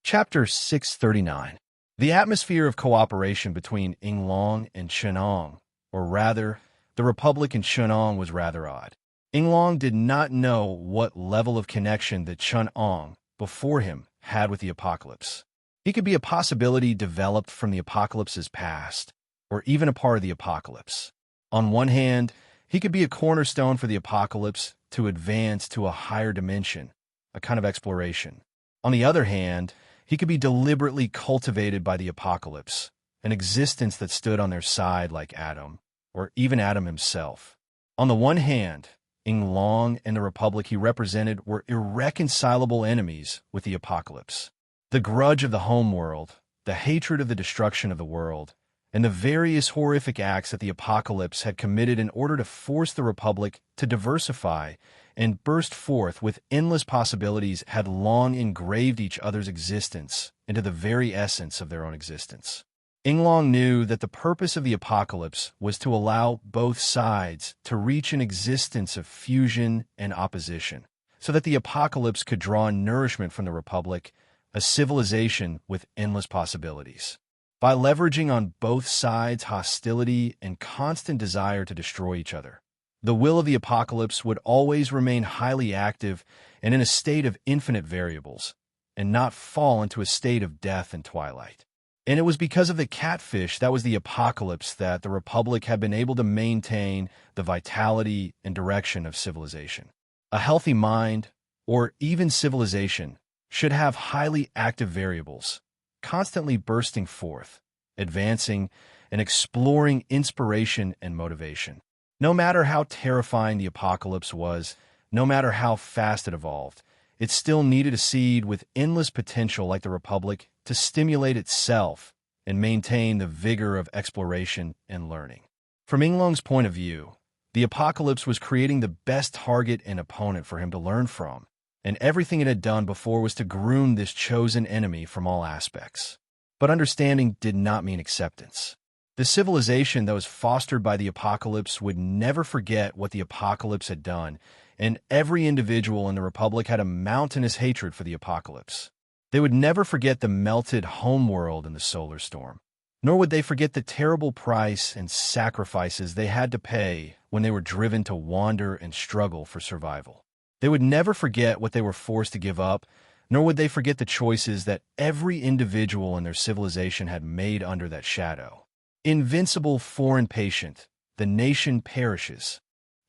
Chapter 639. The atmosphere of cooperation between Yinglong and Chenong, or rather, the Republic and Chenong, was rather odd. Yinglong did not know what level of connection that Chenong, before him, had with the apocalypse. He could be a possibility developed from the apocalypse's past, or even a part of the apocalypse. On one hand, he could be a cornerstone for the apocalypse to advance to a higher dimension, a kind of exploration. On the other hand, he could be deliberately cultivated by the apocalypse, an existence that stood on their side like Adam, or even Adam himself. On the one hand, Yinglong and the Republic he represented were irreconcilable enemies with the apocalypse. The grudge of the homeworld, the hatred of the destruction of the world, and the various horrific acts that the apocalypse had committed in order to force the Republic to diversify and burst forth with endless possibilities had long engraved each other's existence into the very essence of their own existence. Yinglong knew that the purpose of the apocalypse was to allow both sides to reach an existence of fusion and opposition, so that the apocalypse could draw nourishment from the Republic, a civilization with endless possibilities. By leveraging on both sides' hostility and constant desire to destroy each other, the will of the apocalypse would always remain highly active and in a state of infinite variables, and not fall into a state of death and twilight. And it was because of the catfish that was the apocalypse that the Republic had been able to maintain the vitality and direction of civilization. A healthy mind, or even civilization, should have highly active variables, constantly bursting forth, advancing, and exploring inspiration and motivation. No matter how terrifying the apocalypse was, no matter how fast it evolved, it still needed a seed with endless potential like the Republic to stimulate itself and maintain the vigor of exploration and learning. From Yinglong's point of view, the apocalypse was creating the best target and opponent for him to learn from, and everything it had done before was to groom this chosen enemy from all aspects. But understanding did not mean acceptance. The civilization that was fostered by the apocalypse would never forget what the apocalypse had done, and every individual in the Republic had a mountainous hatred for the apocalypse. They would never forget the melted homeworld in the solar storm, nor would they forget the terrible price and sacrifices they had to pay when they were driven to wander and struggle for survival. They would never forget what they were forced to give up, nor would they forget the choices that every individual in their civilization had made under that shadow. Invincible foreign patient, the nation perishes.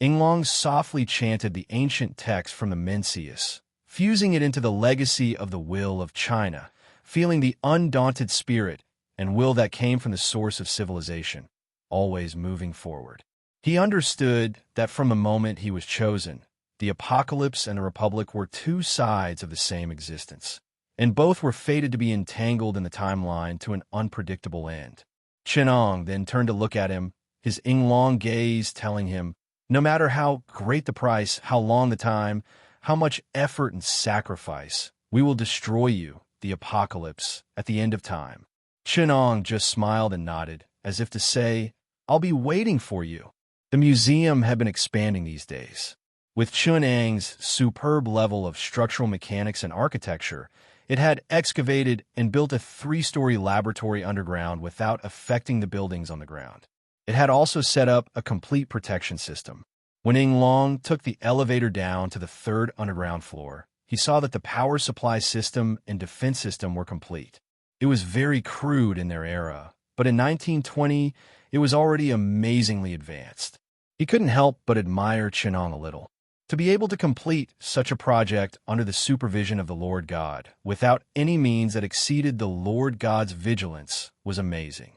Yinglong softly chanted the ancient text from the Mencius, fusing it into the legacy of the will of China, feeling the undaunted spirit and will that came from the source of civilization, always moving forward. He understood that from the moment he was chosen, the apocalypse and the Republic were two sides of the same existence, and both were fated to be entangled in the timeline to an unpredictable end. Chenong then turned to look at him, his Yinglong gaze telling him, no matter how great the price, how long the time, how much effort and sacrifice, we will destroy you, the apocalypse, at the end of time. Chenong just smiled and nodded, as if to say, I'll be waiting for you. The museum had been expanding these days. With Chunang's superb level of structural mechanics and architecture, it had excavated and built a 3-story laboratory underground without affecting the buildings on the ground. It had also set up a complete protection system. When Yinglong took the elevator down to the 3rd underground floor, he saw that the power supply system and defense system were complete. It was very crude in their era, but in 1920, it was already amazingly advanced. He couldn't help but admire Chenong a little. To be able to complete such a project under the supervision of the Lord God, without any means that exceeded the Lord God's vigilance, was amazing.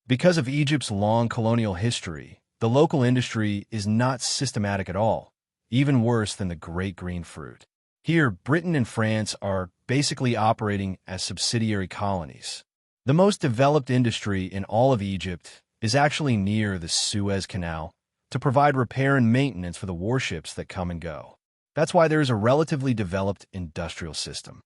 Because of Egypt's long colonial history, the local industry is not systematic at all, even worse than the great green fruit. Here, Britain and France are basically operating as subsidiary colonies. The most developed industry in all of Egypt is actually near the Suez Canal, to provide repair and maintenance for the warships that come and go. That's why there is a relatively developed industrial system.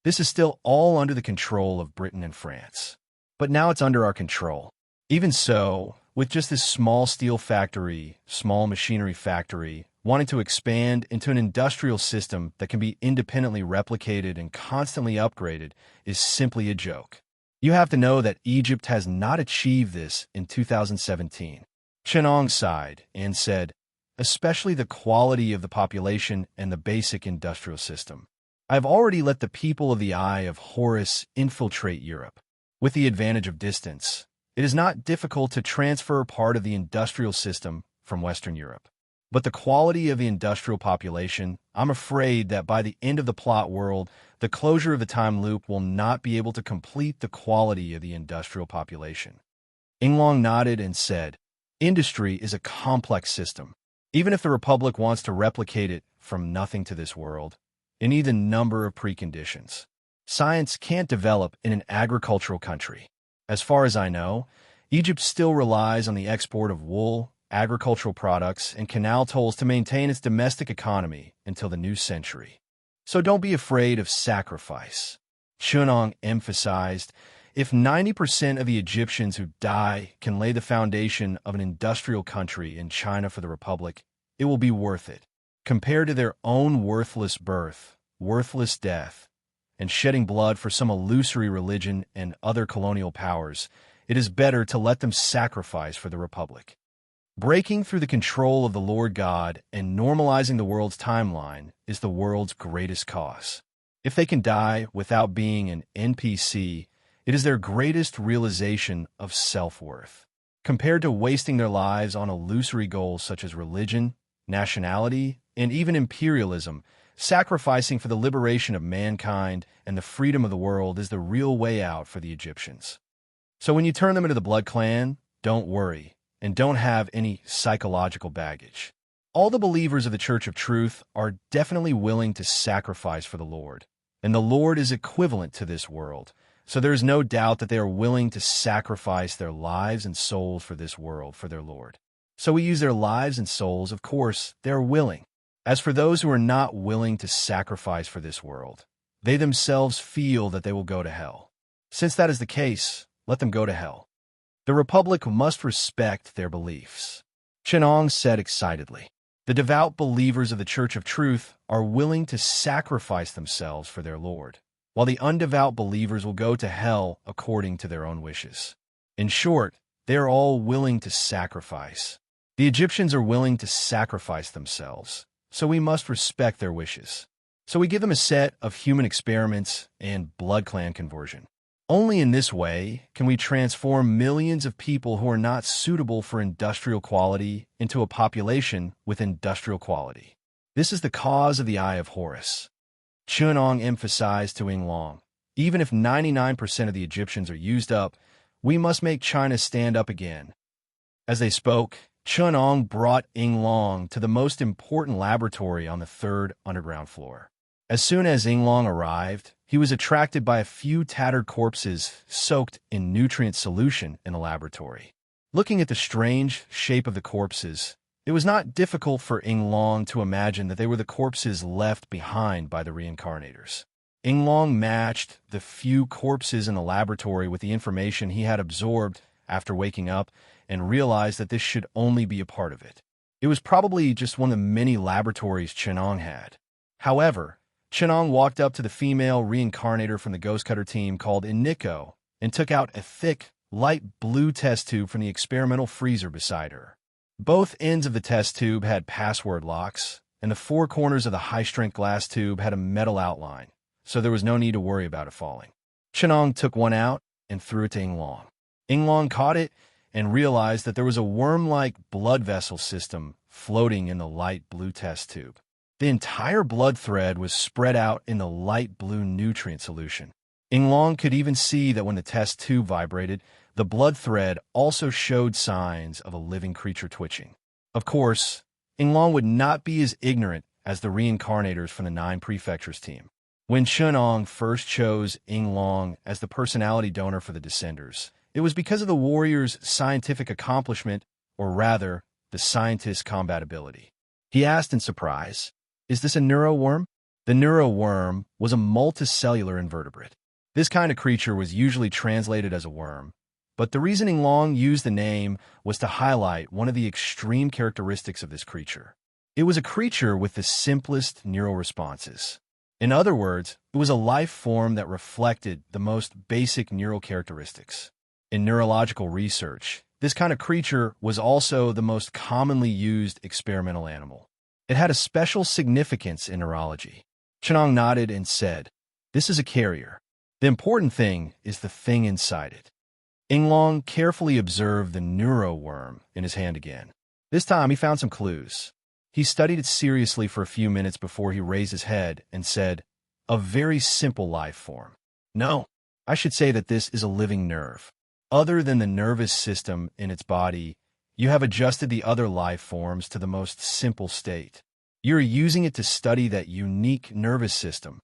This is still all under the control of Britain and France. But now it's under our control. Even so, with just this small steel factory, small machinery factory, wanting to expand into an industrial system that can be independently replicated and constantly upgraded is simply a joke. You have to know that Egypt has not achieved this in 2017. Chenong sighed and said, especially the quality of the population and the basic industrial system. I have already let the people of the Eye of Horus infiltrate Europe. With the advantage of distance, it is not difficult to transfer part of the industrial system from Western Europe. But the quality of the industrial population, I'm afraid that by the end of the plot world, the closure of the time loop will not be able to complete the quality of the industrial population. Inglong nodded and said, industry is a complex system. Even if the Republic wants to replicate it from nothing to this world, it needs a number of preconditions. Science can't develop in an agricultural country. As far as I know, Egypt still relies on the export of wool, agricultural products, and canal tolls to maintain its domestic economy until the new century. So don't be afraid of sacrifice. Chenong emphasized, if 90% of the Egyptians who die can lay the foundation of an industrial country in China for the Republic, it will be worth it. Compared to their own worthless birth, worthless death, and shedding blood for some illusory religion and other colonial powers, it is better to let them sacrifice for the Republic. Breaking through the control of the Lord God and normalizing the world's timeline is the world's greatest cause. If they can die without being an NPC, it is their greatest realization of self-worth. Compared to wasting their lives on illusory goals such as religion, nationality, and even imperialism, sacrificing for the liberation of mankind and the freedom of the world is the real way out for the Egyptians. So when you turn them into the Blood Clan, don't worry, and don't have any psychological baggage. All the believers of the Church of Truth are definitely willing to sacrifice for the Lord, and the Lord is equivalent to this world, so there is no doubt that they are willing to sacrifice their lives and souls for this world for their Lord. So we use their lives and souls, of course, they are willing. As for those who are not willing to sacrifice for this world, they themselves feel that they will go to hell. Since that is the case, let them go to hell. The Republic must respect their beliefs. Chenong said excitedly, the devout believers of the Church of Truth are willing to sacrifice themselves for their Lord, while the undevout believers will go to hell according to their own wishes. In short, they are all willing to sacrifice. The Egyptians are willing to sacrifice themselves, so we must respect their wishes. So we give them a set of human experiments and blood clan conversion. Only in this way can we transform millions of people who are not suitable for industrial quality into a population with industrial quality. This is the cause of the Eye of Horus. Chenong emphasized to Inglong, even if 99% of the Egyptians are used up, we must make China stand up again. As they spoke, Chenong brought Inglong to the most important laboratory on the third underground floor. As soon as Inglong arrived, he was attracted by a few tattered corpses soaked in nutrient solution in the laboratory. Looking at the strange shape of the corpses, it was not difficult for Inglong to imagine that they were the corpses left behind by the reincarnators. Inglong matched the few corpses in the laboratory with the information he had absorbed after waking up and realized that this should only be a part of it. It was probably just one of the many laboratories Chenong had. However, Chenong walked up to the female reincarnator from the Ghost Cutter team called Iniko and took out a thick, light blue test tube from the experimental freezer beside her. Both ends of the test tube had password locks, and the four corners of the high-strength glass tube had a metal outline, so there was no need to worry about it falling. Chenong took one out and threw it to Inglong. Inglong caught it and realized that there was a worm-like blood vessel system floating in the light blue test tube. The entire blood thread was spread out in the light blue nutrient solution. Inglong could even see that when the test tube vibrated, the blood thread also showed signs of a living creature twitching. Of course, Inglong would not be as ignorant as the reincarnators from the 9 prefectures team. When Chenong first chose Inglong as the personality donor for the Descenders, it was because of the warrior's scientific accomplishment, or rather, the scientist's combatability. He asked in surprise, "Is this a neuroworm?" The neuroworm was a multicellular invertebrate. This kind of creature was usually translated as a worm, but the reason Inglong used the name was to highlight one of the extreme characteristics of this creature. It was a creature with the simplest neural responses. In other words, it was a life form that reflected the most basic neural characteristics. In neurological research, this kind of creature was also the most commonly used experimental animal. It had a special significance in neurology. Chenong nodded and said, "This is a carrier. The important thing is the thing inside it." Inglong carefully observed the neuroworm in his hand again. This time he found some clues. He studied it seriously for a few minutes before he raised his head and said, "A very simple life form. No, I should say that this is a living nerve. Other than the nervous system in its body, you have adjusted the other life forms to the most simple state. You're using it to study that unique nervous system."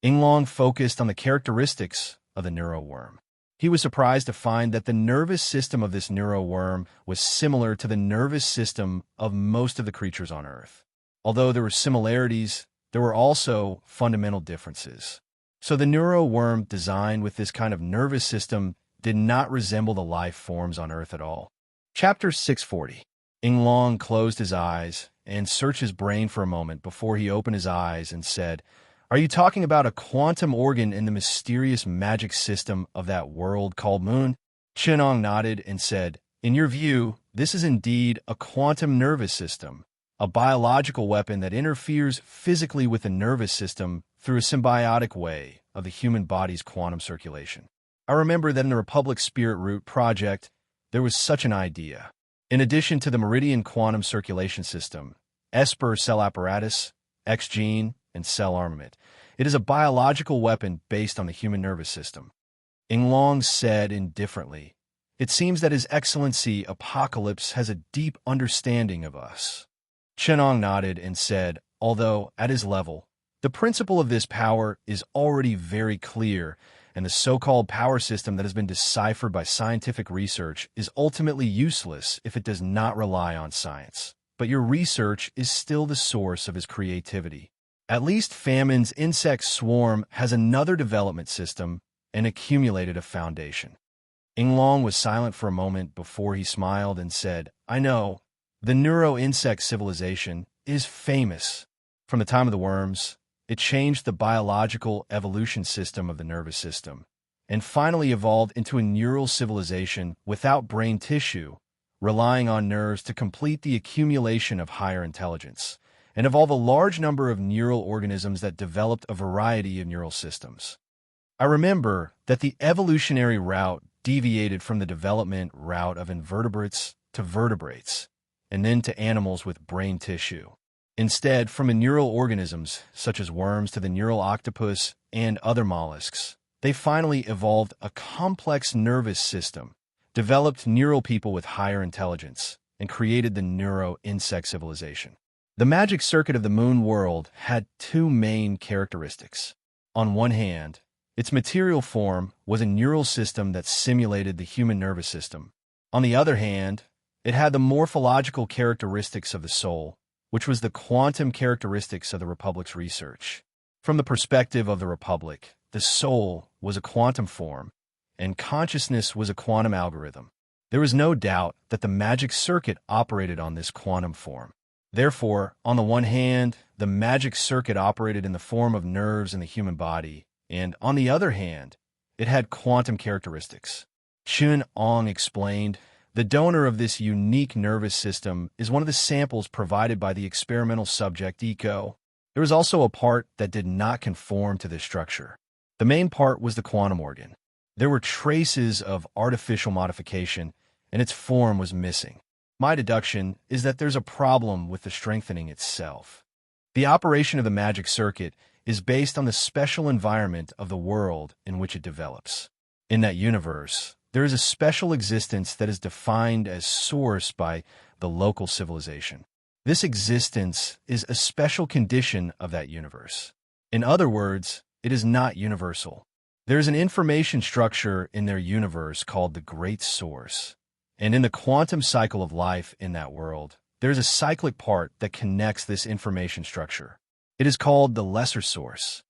Inglong focused on the characteristics of the neuroworm. He was surprised to find that the nervous system of this neuroworm was similar to the nervous system of most of the creatures on Earth. Although there were similarities, there were also fundamental differences. So the neuroworm designed with this kind of nervous system did not resemble the life forms on Earth at all. Chapter 640. Inglong closed his eyes and searched his brain for a moment before he opened his eyes and said, "Are you talking about a quantum organ in the mysterious magic system of that world called Moon?" Chenong nodded and said, "In your view, this is indeed a quantum nervous system, a biological weapon that interferes physically with the nervous system through a symbiotic way of the human body's quantum circulation. I remember that in the Republic Spirit Root project, there was such an idea. In addition to the Meridian quantum circulation system, Esper cell apparatus, X-gene, and cell armament, it is a biological weapon based on the human nervous system." Inglong said indifferently, "It seems that His Excellency Apocalypse has a deep understanding of us." Chenong nodded and said, "Although, at his level, the principle of this power is already very clear, and the so-called power system that has been deciphered by scientific research is ultimately useless if it does not rely on science. But your research is still the source of his creativity. At least Famine's insect swarm has another development system and accumulated a foundation." Inglong was silent for a moment before he smiled and said, "I know, the neuro-insect civilization is famous. From the time of the worms, it changed the biological evolution system of the nervous system, and finally evolved into a neural civilization without brain tissue, relying on nerves to complete the accumulation of higher intelligence, and evolve a large number of neural organisms that developed a variety of neural systems. I remember that the evolutionary route deviated from the development route of invertebrates to vertebrates, and then to animals with brain tissue. Instead, from neural organisms, such as worms, to the neural octopus and other mollusks, they finally evolved a complex nervous system, developed neural people with higher intelligence, and created the neuro-insect civilization. The magic circuit of the Moon world had two main characteristics. On one hand, its material form was a neural system that simulated the human nervous system. On the other hand, it had the morphological characteristics of the soul, which was the quantum characteristics of the Republic's research. From the perspective of the Republic, the soul was a quantum form, and consciousness was a quantum algorithm. There was no doubt that the magic circuit operated on this quantum form. Therefore, on the one hand, the magic circuit operated in the form of nerves in the human body, and on the other hand, it had quantum characteristics. Chenong explained, "The donor of this unique nervous system is one of the samples provided by the experimental subject Eco. There was also a part that did not conform to this structure. The main part was the quantum organ. There were traces of artificial modification, and its form was missing. My deduction is that there's a problem with the strengthening itself. The operation of the magic circuit is based on the special environment of the world in which it develops. In that universe, there is a special existence that is defined as source by the local civilization. This existence is a special condition of that universe. In other words, it is not universal. There is an information structure in their universe called the Great Source. And in the quantum cycle of life in that world, there is a cyclic part that connects this information structure. It is called the Lesser Source.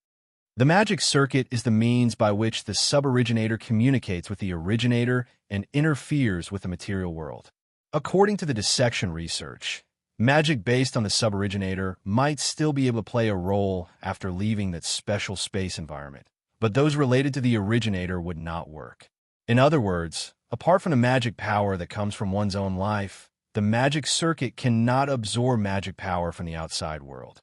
The magic circuit is the means by which the suboriginator communicates with the originator and interferes with the material world. According to the dissection research, Magic based on the suboriginator might still be able to play a role after leaving that special space environment, but those related to the originator would not work. In other words, apart from the magic power that comes from one's own life, the magic circuit cannot absorb magic power from the outside world.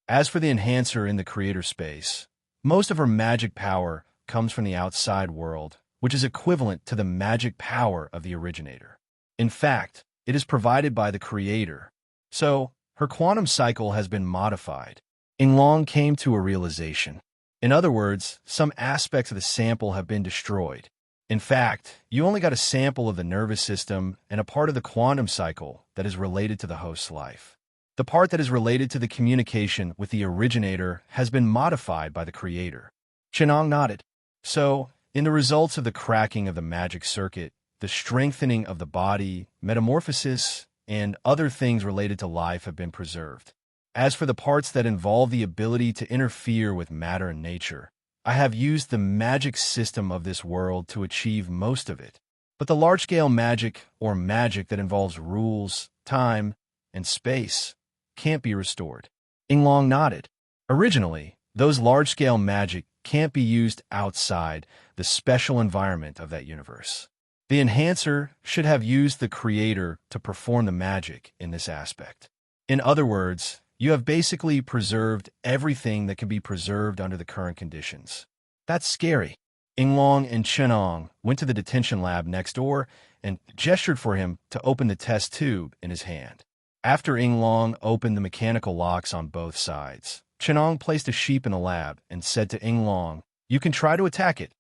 As for the enhancer in the creator space, most of her magic power comes from the outside world, which is equivalent to the magic power of the originator. In fact, it is provided by the creator. So, her quantum cycle has been modified. Yinglong came to a realization. In other words, some aspects of the sample have been destroyed. In fact, you only got a sample of the nervous system and a part of the quantum cycle that is related to the host's life. The part that is related to the communication with the originator has been modified by the creator. Chenong nodded. So, in the results of the cracking of the magic circuit, the strengthening of the body, metamorphosis, and other things related to life have been preserved. As for the parts that involve the ability to interfere with matter and nature, I have used the magic system of this world to achieve most of it. But the large-scale magic, or magic that involves rules, time, and space, can't be restored. Yinglong nodded. Originally, those large-scale magic can't be used outside the special environment of that universe. The enhancer should have used the creator to perform the magic in this aspect. In other words, you have basically preserved everything that can be preserved under the current conditions. That's scary. Yinglong and Chenong went to the detention lab next door and gestured for him to open the test tube in his hand. After Yinglong opened the mechanical locks on both sides, Chenong placed a sheep in the lab and said to Yinglong, "You can try to attack it."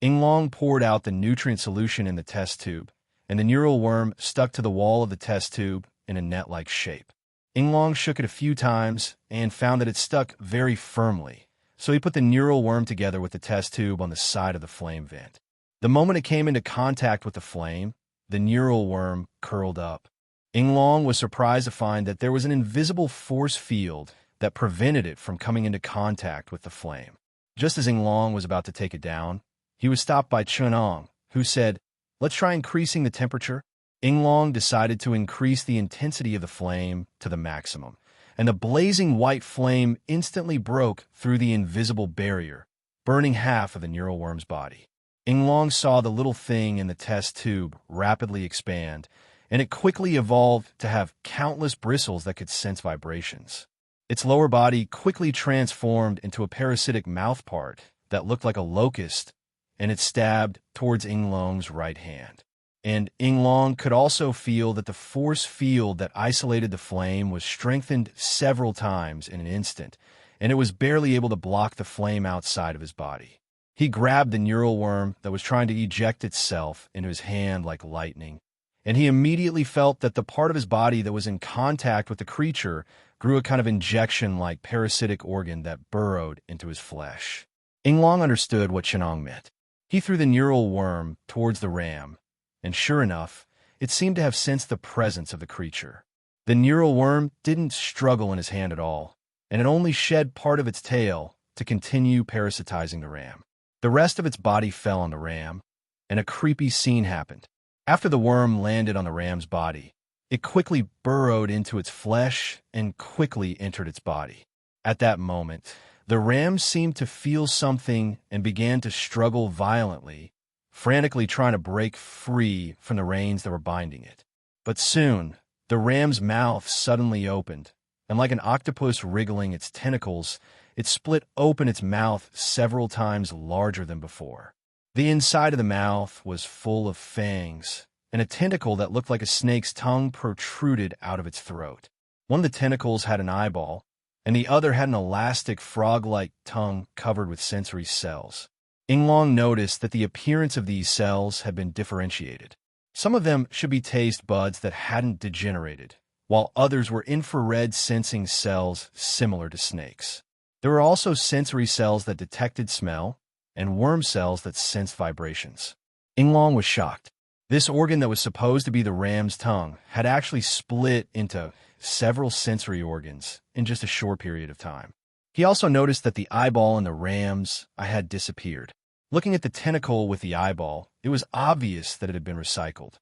Yinglong poured out the nutrient solution in the test tube, and the neural worm stuck to the wall of the test tube in a net-like shape. Yinglong shook it a few times and found that it stuck very firmly, so he put the neural worm together with the test tube on the side of the flame vent. The moment it came into contact with the flame, the neural worm curled up. Yinglong was surprised to find that there was an invisible force field that prevented it from coming into contact with the flame. Just as Yinglong was about to take it down, he was stopped by Chenong, who said, "Let's try increasing the temperature." Yinglong decided to increase the intensity of the flame to the maximum, and the blazing white flame instantly broke through the invisible barrier, burning half of the neural worm's body. Yinglong saw the little thing in the test tube rapidly expand, and it quickly evolved to have countless bristles that could sense vibrations. Its lower body quickly transformed into a parasitic mouth part that looked like a locust, and it stabbed towards Yinglong's right hand. And Yinglong could also feel that the force field that isolated the flame was strengthened several times in an instant, and it was barely able to block the flame outside of his body. He grabbed the neural worm that was trying to eject itself into his hand like lightning, and he immediately felt that the part of his body that was in contact with the creature grew a kind of injection-like parasitic organ that burrowed into his flesh. Yinglong understood what Chenong meant. He threw the neural worm towards the ram, and sure enough, it seemed to have sensed the presence of the creature. The neural worm didn't struggle in his hand at all, and it only shed part of its tail to continue parasitizing the ram. The rest of its body fell on the ram, and a creepy scene happened. After the worm landed on the ram's body, it quickly burrowed into its flesh and quickly entered its body. At that moment, the ram seemed to feel something and began to struggle violently, frantically trying to break free from the reins that were binding it. But soon, the ram's mouth suddenly opened, and like an octopus wriggling its tentacles, it split open its mouth several times larger than before. The inside of the mouth was full of fangs, and a tentacle that looked like a snake's tongue protruded out of its throat. One of the tentacles had an eyeball, and the other had an elastic frog-like tongue covered with sensory cells. Yinglong noticed that the appearance of these cells had been differentiated. Some of them should be taste buds that hadn't degenerated, while others were infrared sensing cells similar to snakes. There were also sensory cells that detected smell, and worm cells that sensed vibrations. Yinglong was shocked. This organ that was supposed to be the ram's tongue had actually split into several sensory organs in just a short period of time. He also noticed that the eyeball in the ram's eye had disappeared. Looking at the tentacle with the eyeball, it was obvious that it had been recycled.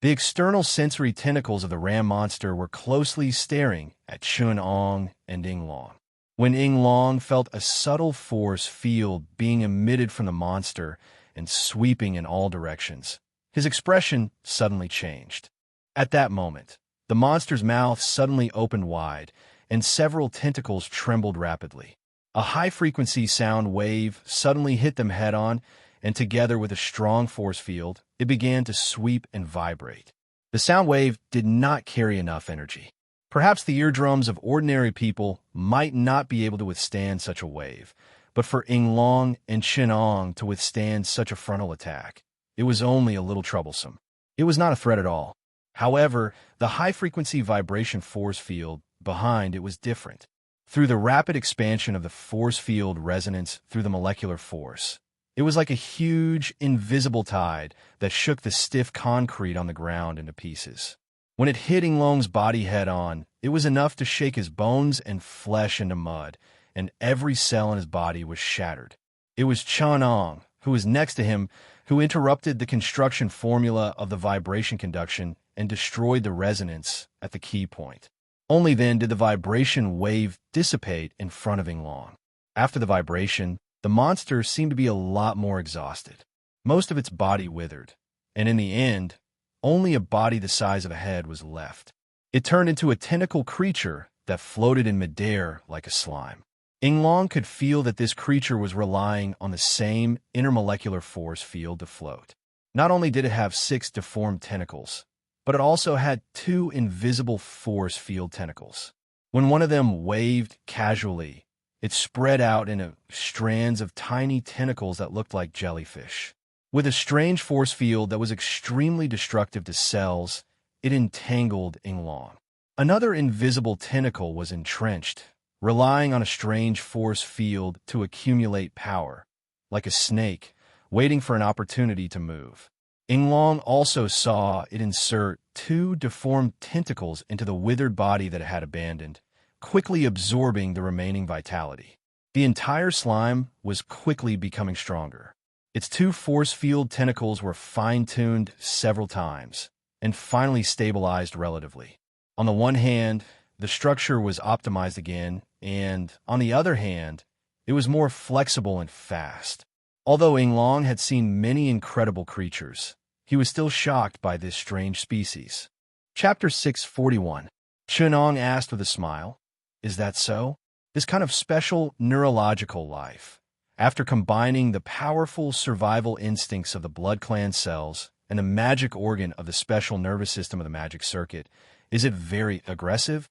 The external sensory tentacles of the ram monster were closely staring at Chun-Ong and Ing-Long. When Ing-Long felt a subtle force field being emitted from the monster and sweeping in all directions, his expression suddenly changed. At that moment, the monster's mouth suddenly opened wide, and several tentacles trembled rapidly. A high-frequency sound wave suddenly hit them head-on, and together with a strong force field, it began to sweep and vibrate. The sound wave did not carry enough energy. Perhaps the eardrums of ordinary people might not be able to withstand such a wave, but for Ing-Long and Chun-Ong to withstand such a frontal attack, it was only a little troublesome. It was not a threat at all. However, the high-frequency vibration force field behind it was different. Through the rapid expansion of the force field resonance through the molecular force, it was like a huge, invisible tide that shook the stiff concrete on the ground into pieces. When it hit Ing-Long's body head-on, it was enough to shake his bones and flesh into mud, and every cell in his body was shattered. It was Chun-Ong, who was next to him, who interrupted the construction formula of the vibration conduction and destroyed the resonance at the key point. Only then did the vibration wave dissipate in front of Ing-Long. After the vibration, the monster seemed to be a lot more exhausted. Most of its body withered, and in the end, only a body the size of a head was left. It turned into a tentacle creature that floated in midair like a slime. Ing-Long could feel that this creature was relying on the same intermolecular force field to float. Not only did it have 6 deformed tentacles, but it also had 2 invisible force field tentacles. When one of them waved casually, it spread out into strands of tiny tentacles that looked like jellyfish. With a strange force field that was extremely destructive to cells, it entangled Ing-Long. Another invisible tentacle was entrenched, relying on a strange force field to accumulate power, like a snake, waiting for an opportunity to move. Ing-Long also saw it insert 2 deformed tentacles into the withered body that it had abandoned, quickly absorbing the remaining vitality. The entire slime was quickly becoming stronger. Its 2 force field tentacles were fine-tuned several times, and finally stabilized relatively. On the one hand, the structure was optimized again, and, on the other hand, it was more flexible and fast. Although Ing-Long had seen many incredible creatures, he was still shocked by this strange species. Chapter 641. Chun-Ong asked with a smile, "Is that so? This kind of special neurological life, after combining the powerful survival instincts of the blood clan cells and the magic organ of the special nervous system of the magic circuit, is it very aggressive?"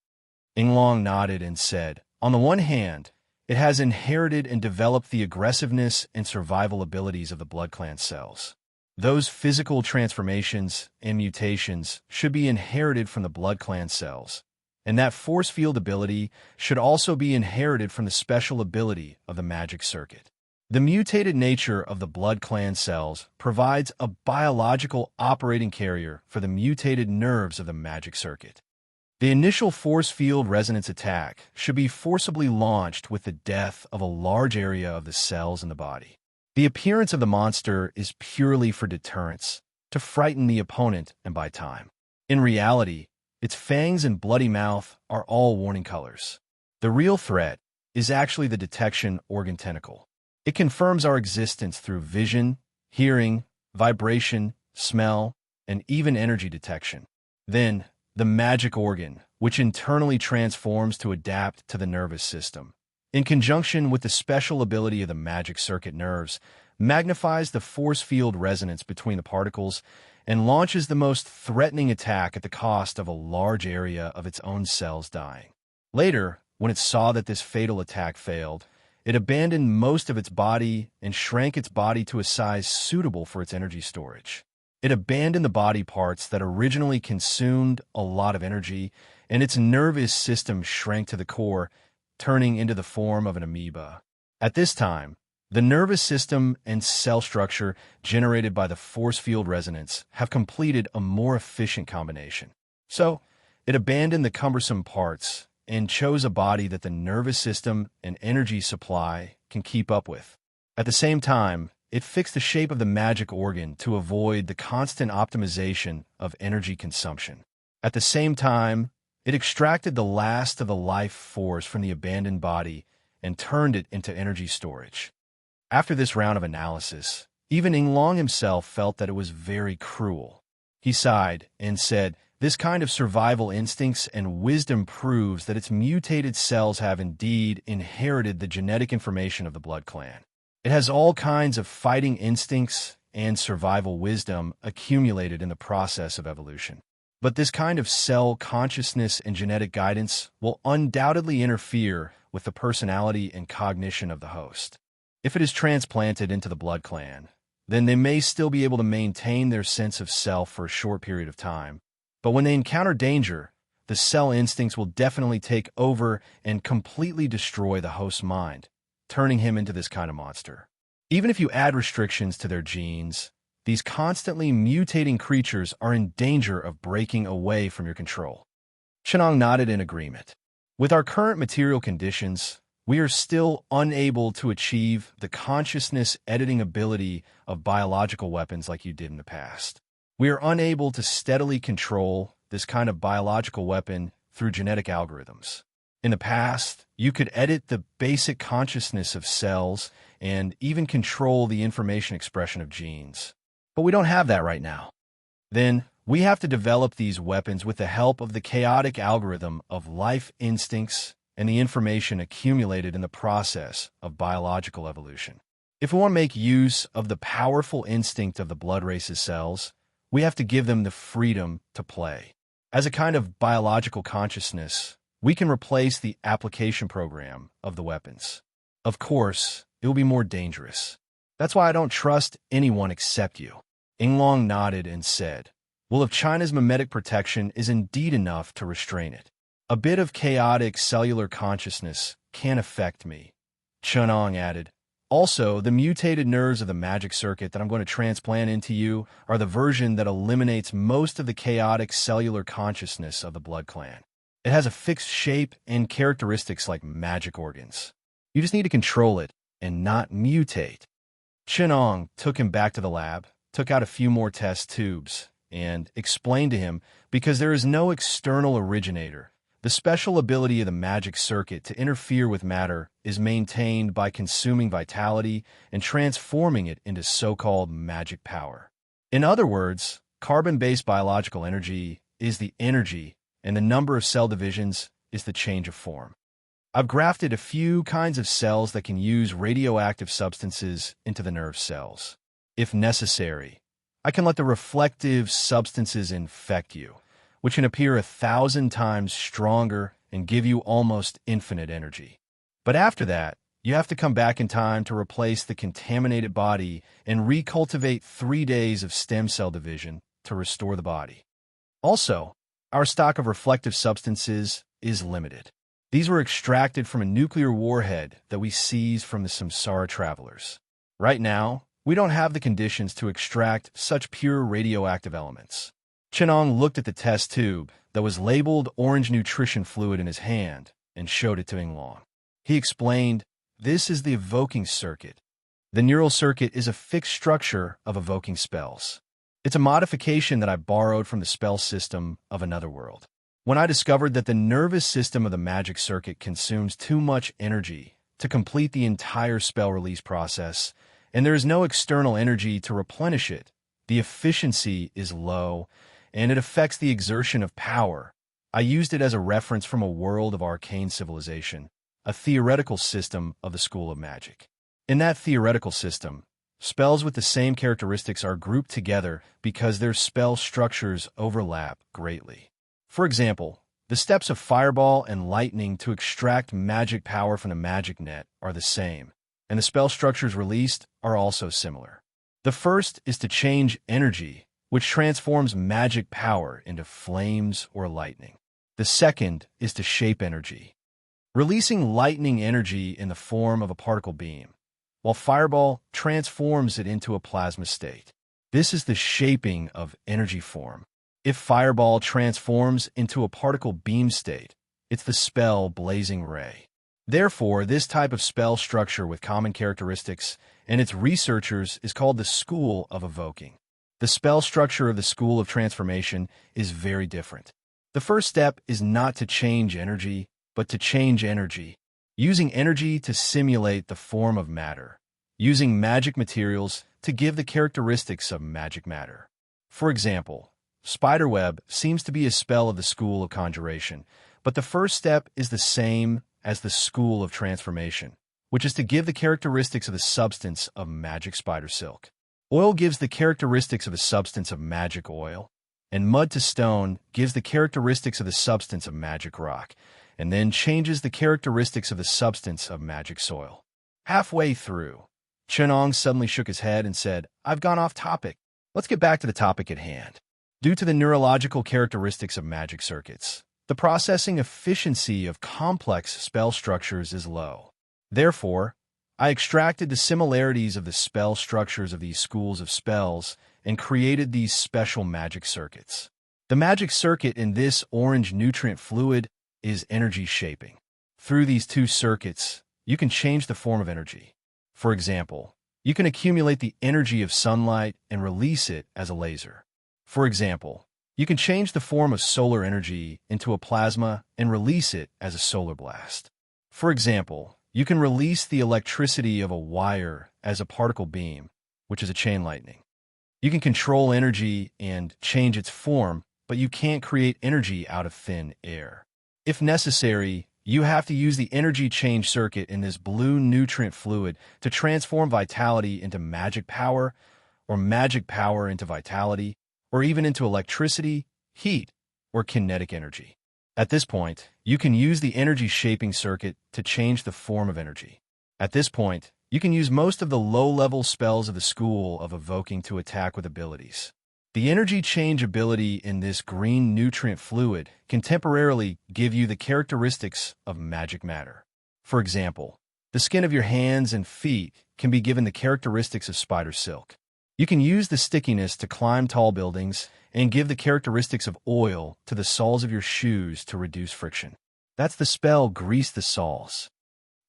Ing-Long nodded and said, "On the one hand, it has inherited and developed the aggressiveness and survival abilities of the blood clan cells. Those physical transformations and mutations should be inherited from the blood clan cells, and that force field ability should also be inherited from the special ability of the magic circuit. The mutated nature of the blood clan cells provides a biological operating carrier for the mutated nerves of the magic circuit. The initial force field resonance attack should be forcibly launched with the death of a large area of the cells in the body. The appearance of the monster is purely for deterrence, to frighten the opponent and buy time. In reality, its fangs and bloody mouth are all warning colors. The real threat is actually the detection organ tentacle. It confirms our existence through vision, hearing, vibration, smell, and even energy detection. Then, the magic organ, which internally transforms to adapt to the nervous system, in conjunction with the special ability of the magic circuit nerves, magnifies the force field resonance between the particles and launches the most threatening attack at the cost of a large area of its own cells dying. Later, when it saw that this fatal attack failed, it abandoned most of its body and shrank its body to a size suitable for its energy storage. It abandoned the body parts that originally consumed a lot of energy, and its nervous system shrank to the core, turning into the form of an amoeba. At this time, the nervous system and cell structure generated by the force field resonance have completed a more efficient combination. So, it abandoned the cumbersome parts and chose a body that the nervous system and energy supply can keep up with. At the same time, it fixed the shape of the magic organ to avoid the constant optimization of energy consumption. At the same time, it extracted the last of the life force from the abandoned body and turned it into energy storage. After this round of analysis, even Yinglong himself felt that it was very cruel. He sighed and said, "This kind of survival instincts and wisdom proves that its mutated cells have indeed inherited the genetic information of the blood clan. It has all kinds of fighting instincts and survival wisdom accumulated in the process of evolution. But this kind of cell consciousness and genetic guidance will undoubtedly interfere with the personality and cognition of the host. If it is transplanted into the blood clan, then they may still be able to maintain their sense of self for a short period of time. But when they encounter danger, the cell instincts will definitely take over and completely destroy the host's mind, turning him into this kind of monster. Even if you add restrictions to their genes, these constantly mutating creatures are in danger of breaking away from your control." Chenong nodded in agreement. "With our current material conditions, we are still unable to achieve the consciousness editing ability of biological weapons like you did in the past. We are unable to steadily control this kind of biological weapon through genetic algorithms. In the past, you could edit the basic consciousness of cells and even control the information expression of genes. But we don't have that right now. Then, we have to develop these weapons with the help of the chaotic algorithm of life instincts and the information accumulated in the process of biological evolution. If we want to make use of the powerful instinct of the blood race's cells, we have to give them the freedom to play. As a kind of biological consciousness, we can replace the application program of the weapons. Of course, it will be more dangerous. That's why I don't trust anyone except you." Yinglong nodded and said, "Well, if China's mimetic protection is indeed enough to restrain it, a bit of chaotic cellular consciousness can affect me." Chenong added, "Also, the mutated nerves of the magic circuit that I'm going to transplant into you are the version that eliminates most of the chaotic cellular consciousness of the blood clan. It has a fixed shape and characteristics like magic organs. You just need to control it and not mutate." Chenong took him back to the lab, took out a few more test tubes, and explained to him, because there is no external originator, the special ability of the magic circuit to interfere with matter is maintained by consuming vitality and transforming it into so-called magic power. In other words, carbon-based biological energy is the energy, and the number of cell divisions is the change of form. I've grafted a few kinds of cells that can use radioactive substances into the nerve cells. If necessary, I can let the reflective substances infect you, which can appear 1,000 times stronger and give you almost infinite energy. But after that, you have to come back in time to replace the contaminated body and recultivate 3 days of stem cell division to restore the body. Also, our stock of reflective substances is limited. These were extracted from a nuclear warhead that we seized from the Samsara travelers. Right now, we don't have the conditions to extract such pure radioactive elements." Chenong looked at the test tube that was labeled orange nutrition fluid in his hand and showed it to Yinglong. He explained, "This is the evoking circuit. The neural circuit is a fixed structure of evoking spells. It's a modification that I borrowed from the spell system of another world. When I discovered that the nervous system of the magic circuit consumes too much energy to complete the entire spell release process, and there is no external energy to replenish it, the efficiency is low, and it affects the exertion of power. I used it as a reference from a world of arcane civilization, a theoretical system of the school of magic. In that theoretical system, spells with the same characteristics are grouped together because their spell structures overlap greatly. For example, the steps of fireball and lightning to extract magic power from the magic net are the same, and the spell structures released are also similar. The first is to change energy, which transforms magic power into flames or lightning. The second is to shape energy, releasing lightning energy in the form of a particle beam, while fireball transforms it into a plasma state. This is the shaping of energy form. If fireball transforms into a particle beam state, it's the spell blazing ray. Therefore, this type of spell structure with common characteristics and its researchers is called the School of Evoking. The spell structure of the School of Transformation is very different. The first step is not to change energy, but to change energy, using energy to simulate the form of matter, using magic materials to give the characteristics of magic matter. For example, spiderweb seems to be a spell of the School of Conjuration, but the first step is the same as the School of Transformation, which is to give the characteristics of the substance of magic spider silk. Oil gives the characteristics of the substance of magic oil, and mud to stone gives the characteristics of the substance of magic rock, and then changes the characteristics of the substance of magic soil. Halfway through, Chenong suddenly shook his head and said, "I've gone off topic. Let's get back to the topic at hand." Due to the neurological characteristics of magic circuits, the processing efficiency of complex spell structures is low. Therefore, I extracted the similarities of the spell structures of these schools of spells and created these special magic circuits. The magic circuit in this orange nutrient fluid is energy shaping. Through these two circuits, you can change the form of energy. For example, you can accumulate the energy of sunlight and release it as a laser. For example, you can change the form of solar energy into a plasma and release it as a solar blast. For example, you can release the electricity of a wire as a particle beam, which is a chain lightning. You can control energy and change its form, but you can't create energy out of thin air. If necessary, you have to use the energy change circuit in this blue nutrient fluid to transform vitality into magic power, or magic power into vitality, or even into electricity, heat, or kinetic energy. At this point, you can use the energy shaping circuit to change the form of energy. At this point, you can use most of the low-level spells of the School of Evoking to attack with abilities. The energy change ability in this green nutrient fluid can temporarily give you the characteristics of magic matter. For example, the skin of your hands and feet can be given the characteristics of spider silk. You can use the stickiness to climb tall buildings and give the characteristics of oil to the soles of your shoes to reduce friction. That's the spell Grease the Soles.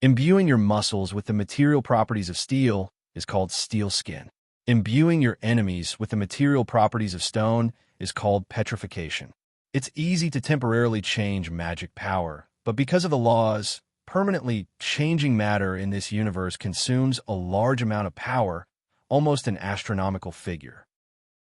Imbuing your muscles with the material properties of steel is called steel skin. Imbuing your enemies with the material properties of stone is called petrification. It's easy to temporarily change magic power, but because of the laws, permanently changing matter in this universe consumes a large amount of power, almost an astronomical figure.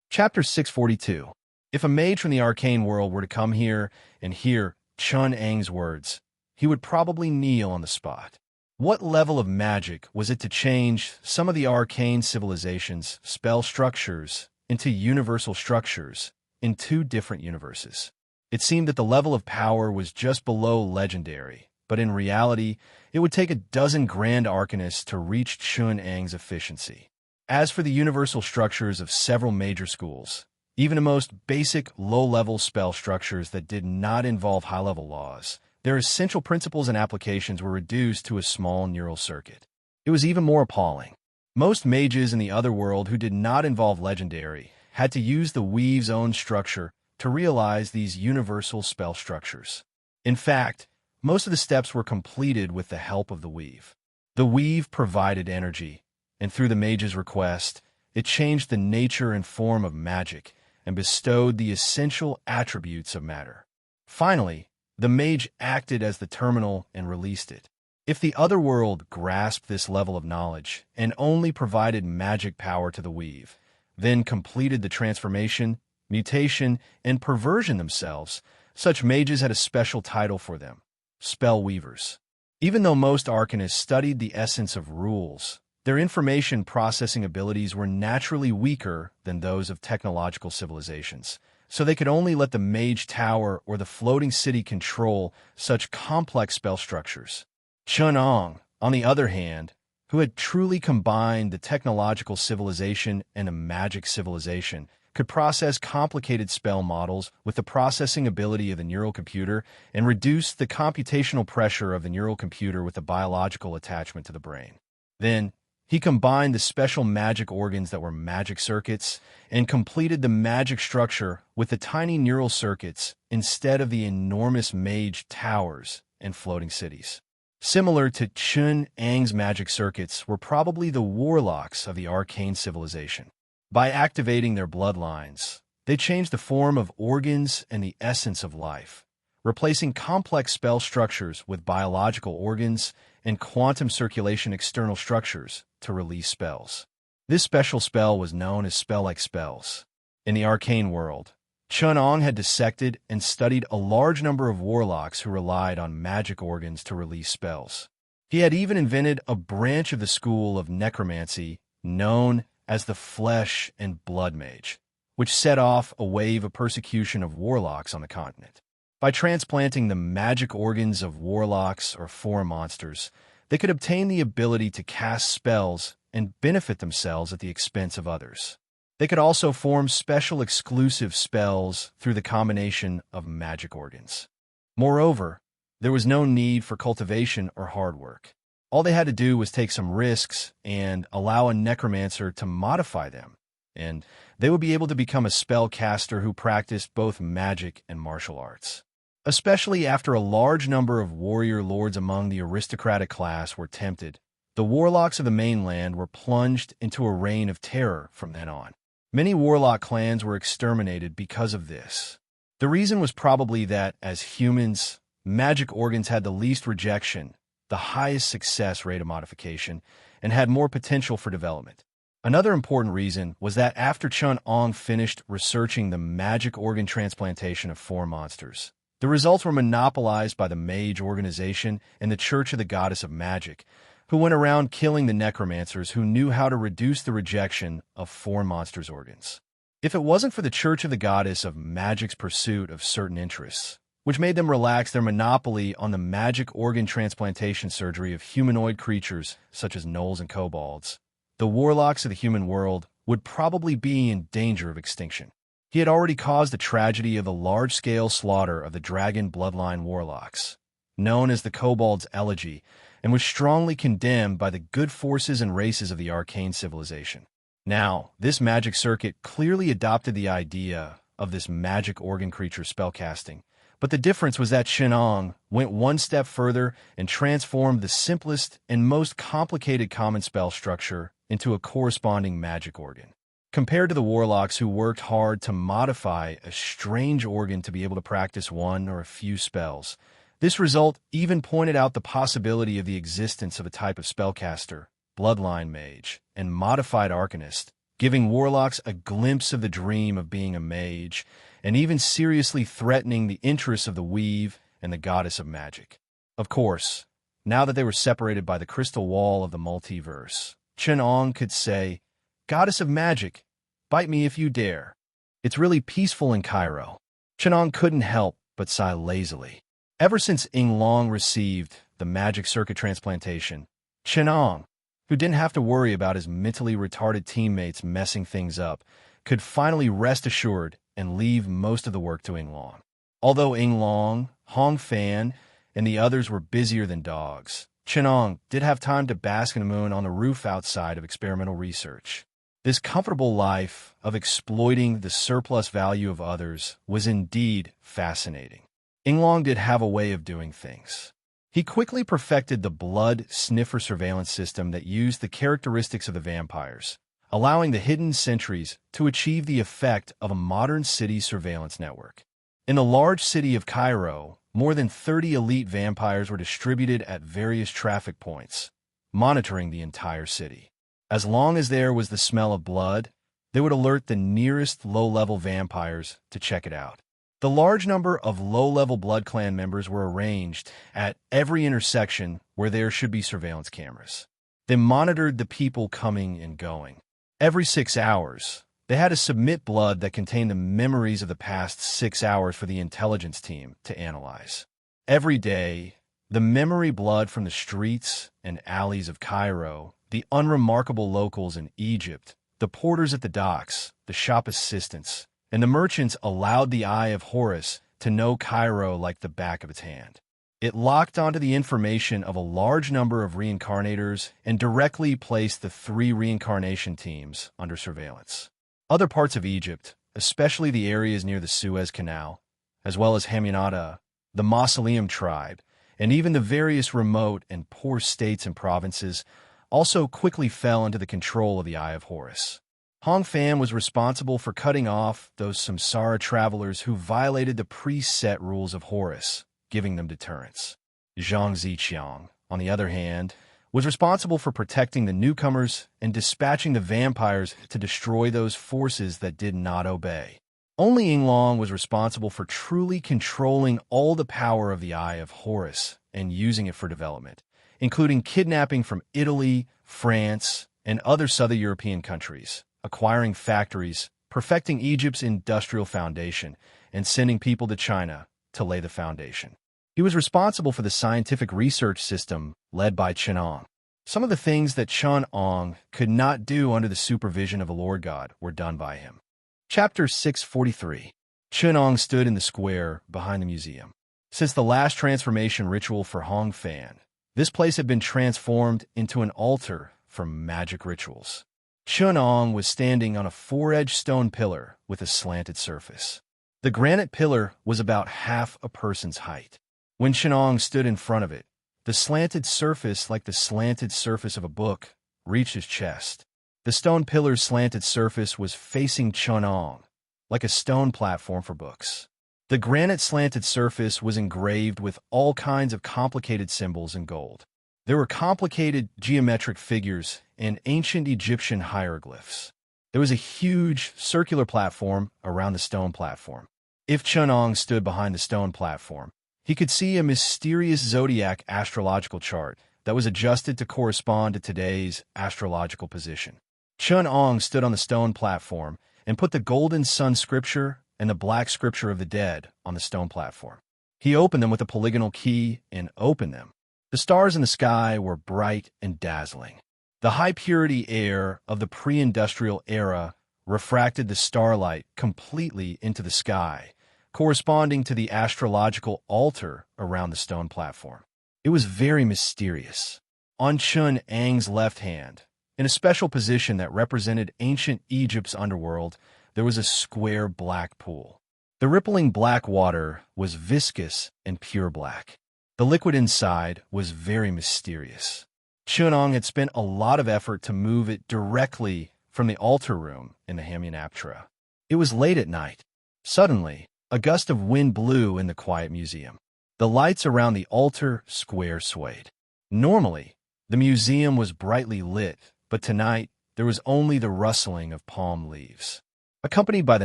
Chapter 642. If a mage from the arcane world were to come here and hear Chun Ang's words, he would probably kneel on the spot. What level of magic was it to change some of the arcane civilizations' spell structures into universal structures in two different universes? It seemed that the level of power was just below legendary, but in reality, it would take a dozen grand arcanists to reach Chun Ang's efficiency. As for the universal structures of several major schools, even the most basic low-level spell structures that did not involve high-level laws, their essential principles and applications were reduced to a small neural circuit. It was even more appalling. Most mages in the other world who did not involve legendary had to use the weave's own structure to realize these universal spell structures. In fact, most of the steps were completed with the help of the weave. The weave provided energy, and through the mage's request, it changed the nature and form of magic and bestowed the essential attributes of matter. Finally, the mage acted as the terminal and released it. If the other world grasped this level of knowledge and only provided magic power to the weave, then completed the transformation, mutation, and perversion themselves, such mages had a special title for them: spell weavers. Even though most arcanists studied the essence of rules, their information processing abilities were naturally weaker than those of technological civilizations, so they could only let the mage tower or the floating city control such complex spell structures. Chun Ang, on the other hand, who had truly combined the technological civilization and the magic civilization, could process complicated spell models with the processing ability of the neural computer and reduce the computational pressure of the neural computer with the biological attachment to the brain. Then, he combined the special magic organs that were magic circuits and completed the magic structure with the tiny neural circuits instead of the enormous mage towers and floating cities. Similar to Chun Ang's magic circuits were probably the warlocks of the arcane civilization. By activating their bloodlines, they changed the form of organs and the essence of life, replacing complex spell structures with biological organs and quantum circulation external structures to release spells. This special spell was known as spell-like spells. In the arcane world, Chun Ong had dissected and studied a large number of warlocks who relied on magic organs to release spells. He had even invented a branch of the school of necromancy known as the Flesh and Blood Mage, which set off a wave of persecution of warlocks on the continent. By transplanting the magic organs of warlocks or foreign monsters, they could obtain the ability to cast spells and benefit themselves at the expense of others. They could also form special exclusive spells through the combination of magic organs. Moreover, there was no need for cultivation or hard work. All they had to do was take some risks and allow a necromancer to modify them, and they would be able to become a spellcaster who practiced both magic and martial arts. Especially after a large number of warrior lords among the aristocratic class were tempted, the warlocks of the mainland were plunged into a reign of terror from then on. Many warlock clans were exterminated because of this. The reason was probably that, as humans, magic organs had the least rejection, the highest success rate of modification, and had more potential for development. Another important reason was that after Chun Ong finished researching the magic organ transplantation of four monsters, the results were monopolized by the Mage Organization and the Church of the Goddess of Magic, who went around killing the necromancers who knew how to reduce the rejection of foreign monsters' organs. If it wasn't for the Church of the Goddess of Magic's pursuit of certain interests, which made them relax their monopoly on the magic organ transplantation surgery of humanoid creatures such as gnolls and kobolds, the warlocks of the human world would probably be in danger of extinction. He had already caused the tragedy of the large-scale slaughter of the dragon bloodline warlocks, known as the Kobold's Elegy, and was strongly condemned by the good forces and races of the arcane civilization. Now, this magic circuit clearly adopted the idea of this magic organ creature spellcasting, but the difference was that Shenong went one step further and transformed the simplest and most complicated common spell structure into a corresponding magic organ. Compared to the warlocks who worked hard to modify a strange organ to be able to practice one or a few spells, this result even pointed out the possibility of the existence of a type of spellcaster, bloodline mage, and modified arcanist, giving warlocks a glimpse of the dream of being a mage, and even seriously threatening the interests of the weave and the goddess of magic. Of course, now that they were separated by the crystal wall of the multiverse, Chen Ong could say, "Goddess of magic, bite me if you dare. It's really peaceful in Cairo." Chen Ong couldn't help but sigh lazily. Ever since Ying Long received the magic circuit transplantation, Chen Ong, who didn't have to worry about his mentally retarded teammates messing things up, could finally rest assured and leave most of the work to Ying Long. Although Ying Long, Hong Fan, and the others were busier than dogs, Chen Ong did have time to bask in the moon on the roof outside of experimental research. This comfortable life of exploiting the surplus value of others was indeed fascinating. Ying Long did have a way of doing things. He quickly perfected the blood sniffer surveillance system that used the characteristics of the vampires, allowing the hidden sentries to achieve the effect of a modern city surveillance network. In the large city of Cairo, more than 30 elite vampires were distributed at various traffic points, monitoring the entire city. As long as there was the smell of blood, they would alert the nearest low-level vampires to check it out. The large number of low-level Blood Clan members were arranged at every intersection where there should be surveillance cameras. They monitored the people coming and going. Every 6 hours, they had to submit blood that contained the memories of the past 6 hours for the intelligence team to analyze. Every day, the memory blood from the streets and alleys of Cairo, the unremarkable locals in Egypt, the porters at the docks, the shop assistants, and the merchants allowed the Eye of Horus to know Cairo like the back of its hand. It locked onto the information of a large number of reincarnators and directly placed the 3 reincarnation teams under surveillance. Other parts of Egypt, especially the areas near the Suez Canal, as well as Hamunata, the Mausoleum tribe, and even the various remote and poor states and provinces also quickly fell into the control of the Eye of Horus. Hong Fan was responsible for cutting off those samsara travelers who violated the preset rules of Horus, giving them deterrence. Zhang Ziqiang, on the other hand, was responsible for protecting the newcomers and dispatching the vampires to destroy those forces that did not obey. Only Yinglong was responsible for truly controlling all the power of the Eye of Horus and using it for development, including kidnapping from Italy, France, and other southern European countries, acquiring factories, perfecting Egypt's industrial foundation, and sending people to China to lay the foundation. He was responsible for the scientific research system led by Chenong. Some of the things that Chenong could not do under the supervision of a Lord God were done by him. Chapter 643. Chenong stood in the square behind the museum. Since the last transformation ritual for Hong Fan, this place had been transformed into an altar for magic rituals. Chenong was standing on a four-edged stone pillar with a slanted surface. The granite pillar was about half a person's height. When Chenong stood in front of it, the slanted surface, like the slanted surface of a book, reached his chest. The stone pillar's slanted surface was facing Chenong, like a stone platform for books. The granite slanted surface was engraved with all kinds of complicated symbols in gold. There were complicated geometric figures and ancient Egyptian hieroglyphs. There was a huge circular platform around the stone platform. If Chenong stood behind the stone platform, he could see a mysterious zodiac astrological chart that was adjusted to correspond to today's astrological position. Chenong stood on the stone platform and put the golden sun scripture and the black scripture of the dead on the stone platform. He opened them with a polygonal key and opened them. The stars in the sky were bright and dazzling. The high-purity air of the pre-industrial era refracted the starlight completely into the sky, corresponding to the astrological altar around the stone platform. It was very mysterious. On Chenong's left hand, in a special position that represented ancient Egypt's underworld, there was a square black pool. The rippling black water was viscous and pure black. The liquid inside was very mysterious. Chenong had spent a lot of effort to move it directly from the altar room in the Hamyonaptra. It was late at night. Suddenly, a gust of wind blew in the quiet museum. The lights around the altar square swayed. Normally, the museum was brightly lit, but tonight there was only the rustling of palm leaves. Accompanied by the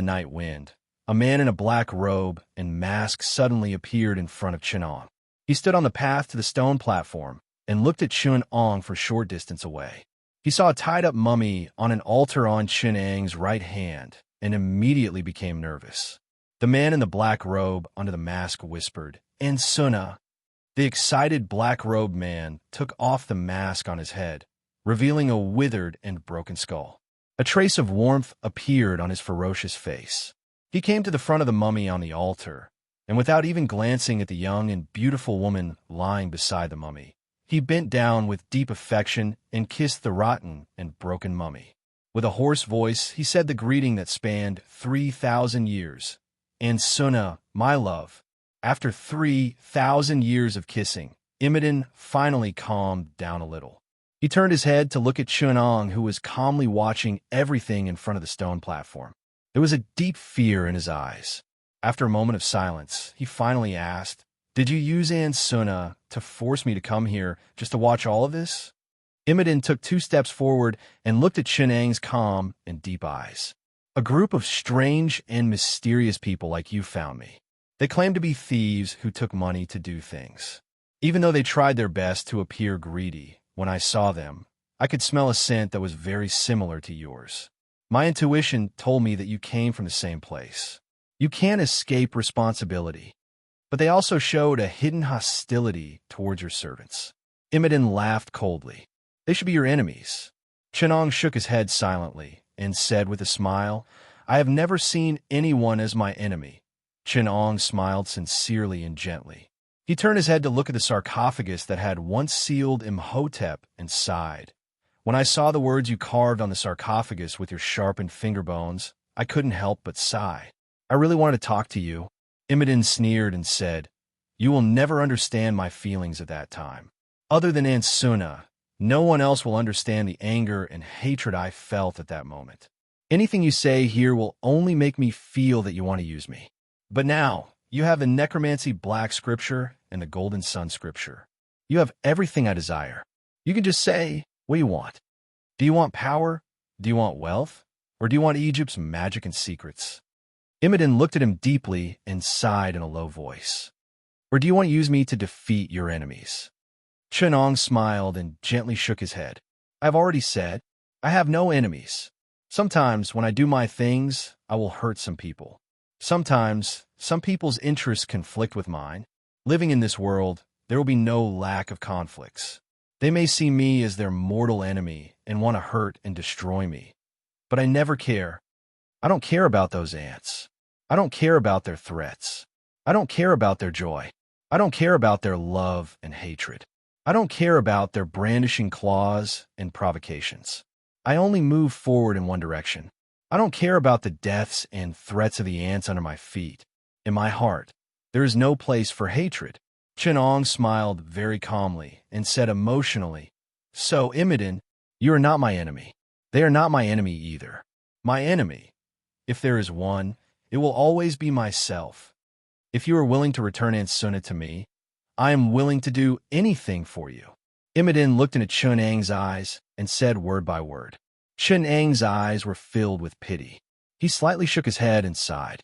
night wind, a man in a black robe and mask suddenly appeared in front of Chenong. He stood on the path to the stone platform and looked at Chenong for a short distance away. He saw a tied-up mummy on an altar on Chenong's right hand and immediately became nervous. The man in the black robe under the mask whispered, "Ansuna." The excited black-robed man took off the mask on his head, revealing a withered and broken skull. A trace of warmth appeared on his ferocious face. He came to the front of the mummy on the altar, and without even glancing at the young and beautiful woman lying beside the mummy, he bent down with deep affection and kissed the rotten and broken mummy. With a hoarse voice, he said the greeting that spanned 3,000 years. "Ansuna, my love." After 3,000 years of kissing, Imogen finally calmed down a little. He turned his head to look at Chenong, who was calmly watching everything in front of the stone platform. There was a deep fear in his eyes. After a moment of silence, he finally asked, "Did you use Ansuna to force me to come here just to watch all of this?" Imogen took 2 steps forward and looked at Chenong's calm and deep eyes. "A group of strange and mysterious people like you found me. They claimed to be thieves who took money to do things. Even though they tried their best to appear greedy, when I saw them, I could smell a scent that was very similar to yours. My intuition told me that you came from the same place. You can't escape responsibility." But they also showed a hidden hostility towards your servants. Imogen laughed coldly. "They should be your enemies." Chenong shook his head silently and said with a smile, "I have never seen anyone as my enemy." Chenong smiled sincerely and gently. He turned his head to look at the sarcophagus that had once sealed Imhotep and sighed. "When I saw the words you carved on the sarcophagus with your sharpened finger bones, I couldn't help but sigh. I really wanted to talk to you." Imogen sneered and said, You will never understand my feelings at that time. Other than Ansuna, no one else will understand the anger and hatred I felt at that moment. Anything you say here will only make me feel that you want to use me. But now, you have the necromancy black scripture and the golden sun scripture. You have everything I desire. You can just say what you want. Do you want power? Do you want wealth? Or do you want Egypt's magic and secrets? Imodin looked at him deeply and sighed in a low voice. Or do you want to use me to defeat your enemies? Chenong smiled and gently shook his head. I have already said, I have no enemies. Sometimes when I do my things, I will hurt some people. Sometimes some people's interests conflict with mine. Living in this world, there will be no lack of conflicts. They may see me as their mortal enemy and want to hurt and destroy me. But I never care. I don't care about those ants. I don't care about their threats. I don't care about their joy. I don't care about their love and hatred. I don't care about their brandishing claws and provocations. I only move forward in one direction. I don't care about the deaths and threats of the ants under my feet. In my heart, there is no place for hatred. Chenong smiled very calmly and said emotionally, So, Imodin, you are not my enemy. They are not my enemy either. My enemy, if there is one, it will always be myself. If you are willing to return Ansuna to me, I am willing to do anything for you. Imodin looked into Chenong's eyes and said word by word. Chenong's eyes were filled with pity. He slightly shook his head and sighed.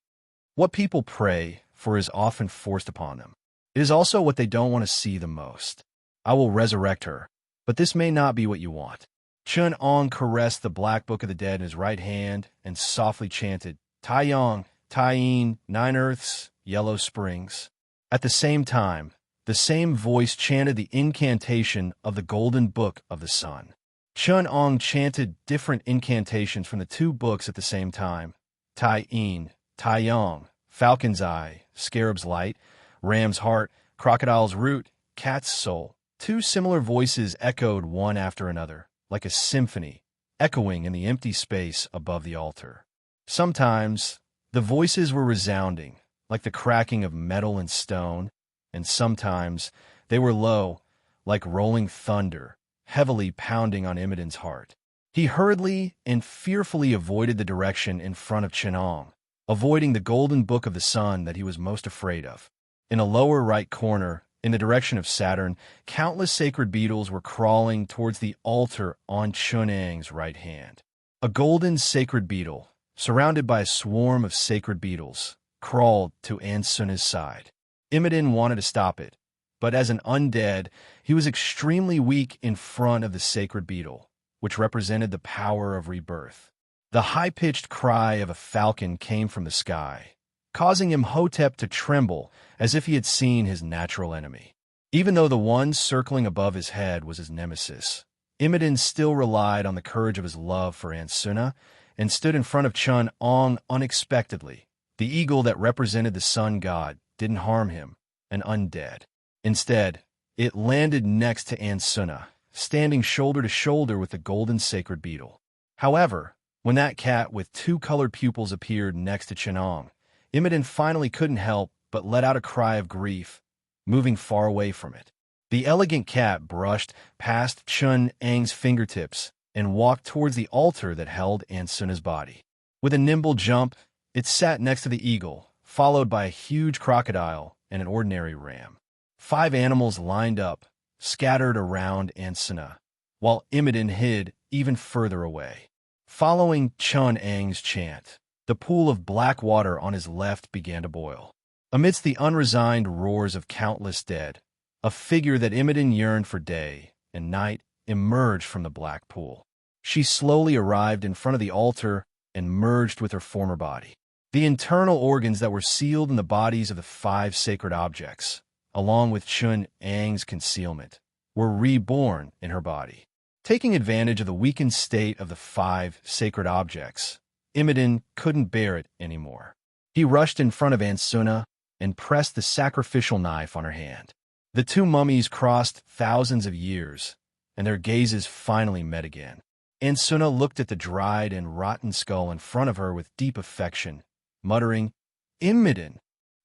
What people pray for is often forced upon them. It is also what they don't want to see the most. I will resurrect her, but this may not be what you want. Chenong caressed the black book of the dead in his right hand and softly chanted, Taiyong, Taiyin, 9 Earths, Yellow Springs. At the same time, the same voice chanted the incantation of the golden book of the sun. Chenong chanted different incantations from the 2 books at the same time. Taiyin, Taiyong, Falcon's Eye, Scarab's Light, Ram's Heart, Crocodile's Root, Cat's Soul. 2 similar voices echoed one after another, like a symphony, echoing in the empty space above the altar. Sometimes, the voices were resounding, like the cracking of metal and stone, and sometimes they were low, like rolling thunder, heavily pounding on Imodin's heart. He hurriedly and fearfully avoided the direction in front of Chenong, avoiding the golden book of the sun that he was most afraid of. In a lower right corner, in the direction of Saturn, countless sacred beetles were crawling towards the altar on Chenong's right hand. A golden sacred beetle, surrounded by a swarm of sacred beetles, crawled to Ansuna's side. Imodin wanted to stop it, but as an undead, he was extremely weak in front of the sacred beetle, which represented the power of rebirth. The high-pitched cry of a falcon came from the sky, causing Imhotep to tremble as if he had seen his natural enemy. Even though the one circling above his head was his nemesis, Imodin still relied on the courage of his love for Ansuna and stood in front of Chenong unexpectedly. The eagle that represented the sun god didn't harm him, an undead. Instead, it landed next to Ansuna, standing shoulder to shoulder with the golden sacred beetle. However, when that cat with 2 colored pupils appeared next to Chenong, Imodin finally couldn't help but let out a cry of grief, moving far away from it. The elegant cat brushed past Chenong's fingertips and walked towards the altar that held Ansuna's body. With a nimble jump, it sat next to the eagle, followed by a huge crocodile and an ordinary ram. 5 animals lined up, scattered around Ansuna, while Imodin hid even further away. Following Chenong's chant, the pool of black water on his left began to boil. Amidst the unresigned roars of countless dead, a figure that Imodin yearned for day and night emerged from the black pool. She slowly arrived in front of the altar and merged with her former body. The internal organs that were sealed in the bodies of the 5 sacred objects, along with Chenong's concealment, were reborn in her body. Taking advantage of the weakened state of the 5 sacred objects, Imodin couldn't bear it anymore. He rushed in front of Ansuna and pressed the sacrificial knife on her hand. The 2 mummies crossed thousands of years, and their gazes finally met again. Ansuna looked at the dried and rotten skull in front of her with deep affection, muttering, Imodin.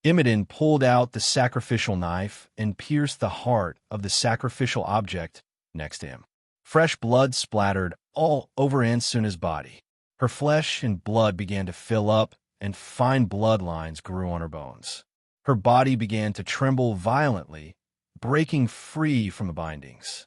Imodin pulled out the sacrificial knife and pierced the heart of the sacrificial object next to him. Fresh blood splattered all over Ansuna's body. Her flesh and blood began to fill up, and fine bloodlines grew on her bones. Her body began to tremble violently, breaking free from the bindings.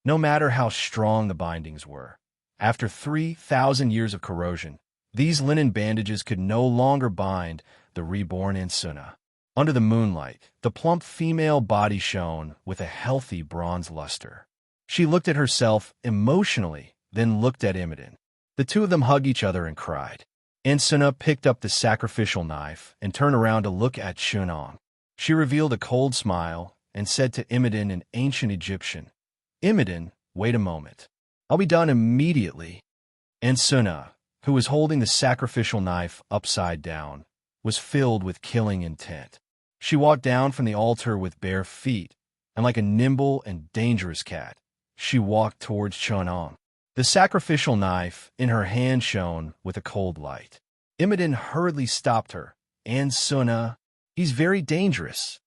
No matter how strong the bindings were, after 3,000 years of corrosion, these linen bandages could no longer bind the reborn Ansuna. Under the moonlight, the plump female body shone with a healthy bronze luster. She looked at herself emotionally, then looked at Imodin. The two of them hugged each other and cried. Ansuna picked up the sacrificial knife and turned around to look at Shunong. She revealed a cold smile and said to Imodin in ancient Egyptian, "Imodin, wait a moment. I'll be done immediately." Ansuna, who was holding the sacrificial knife upside down, was filled with killing intent. She walked down from the altar with bare feet, and like a nimble and dangerous cat, she walked towards Shunong. The sacrificial knife in her hand shone with a cold light. Imodin hurriedly stopped her. "Ansuna, he's very dangerous."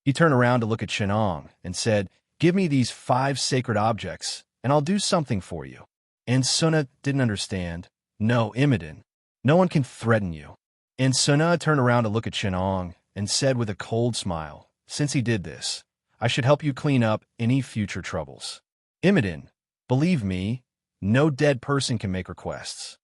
He turned around to look at Shunong and said, "Give me these 5 sacred objects, and I'll do something for you." Ansuna didn't understand. "No, Imodin, no one can threaten you." Ansuna turned around to look at Shunong and said with a cold smile, "Since he did this, I should help you clean up any future troubles. Imodin, believe me, no dead person can make requests."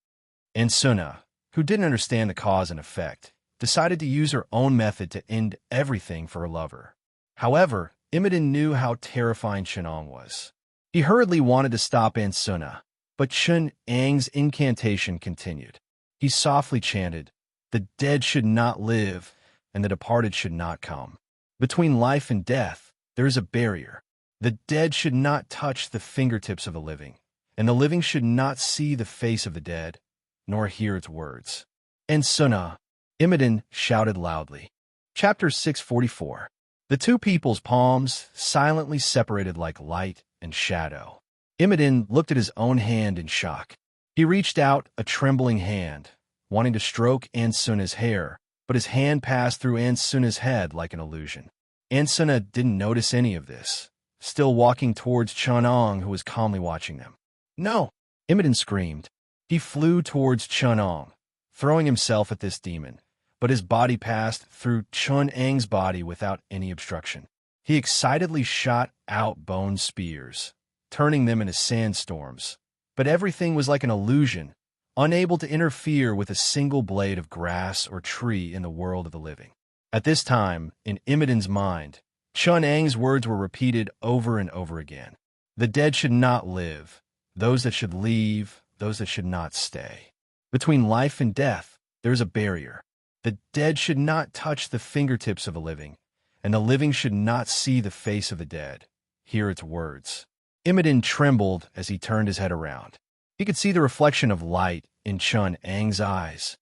Ansuna, who didn't understand the cause and effect, decided to use her own method to end everything for her lover. However, Imodin knew how terrifying Shunong was. He hurriedly wanted to stop Ansuna, but Shunang's incantation continued. He softly chanted, "The dead should not live, and the departed should not come. Between life and death, there is a barrier. The dead should not touch the fingertips of the living, and the living should not see the face of the dead, nor hear its words." "Ansuna," Imodin shouted loudly. Chapter 644. The two people's palms silently separated like light and shadow. Imodin looked at his own hand in shock. He reached out a trembling hand, wanting to stroke Ansuna's hair, but his hand passed through Ansuna's head like an illusion. Ansuna didn't notice any of this, still walking towards Shunong, who was calmly watching them. "No!" Imodin screamed. He flew towards Shunong, throwing himself at this demon, but his body passed through Shunang's body without any obstruction. He excitedly shot out bone spears, turning them into sandstorms, but everything was like an illusion, unable to interfere with a single blade of grass or tree in the world of the living. At this time, in Imodin's mind, Shunang's words were repeated over and over again. The dead should not live, those that should leave, those that should not stay. Between life and death, there is a barrier. The dead should not touch the fingertips of the living, and the living should not see the face of the dead, hear its words. Imodin trembled as he turned his head around. He could see the reflection of light in Shunang's eyes,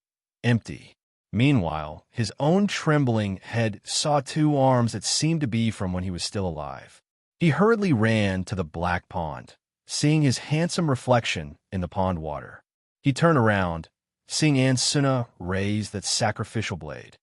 empty. Meanwhile, his own trembling head saw 2 arms that seemed to be from when he was still alive. He hurriedly ran to the black pond, seeing his handsome reflection in the pond water. He turned around, seeing Ansuna raise that sacrificial blade.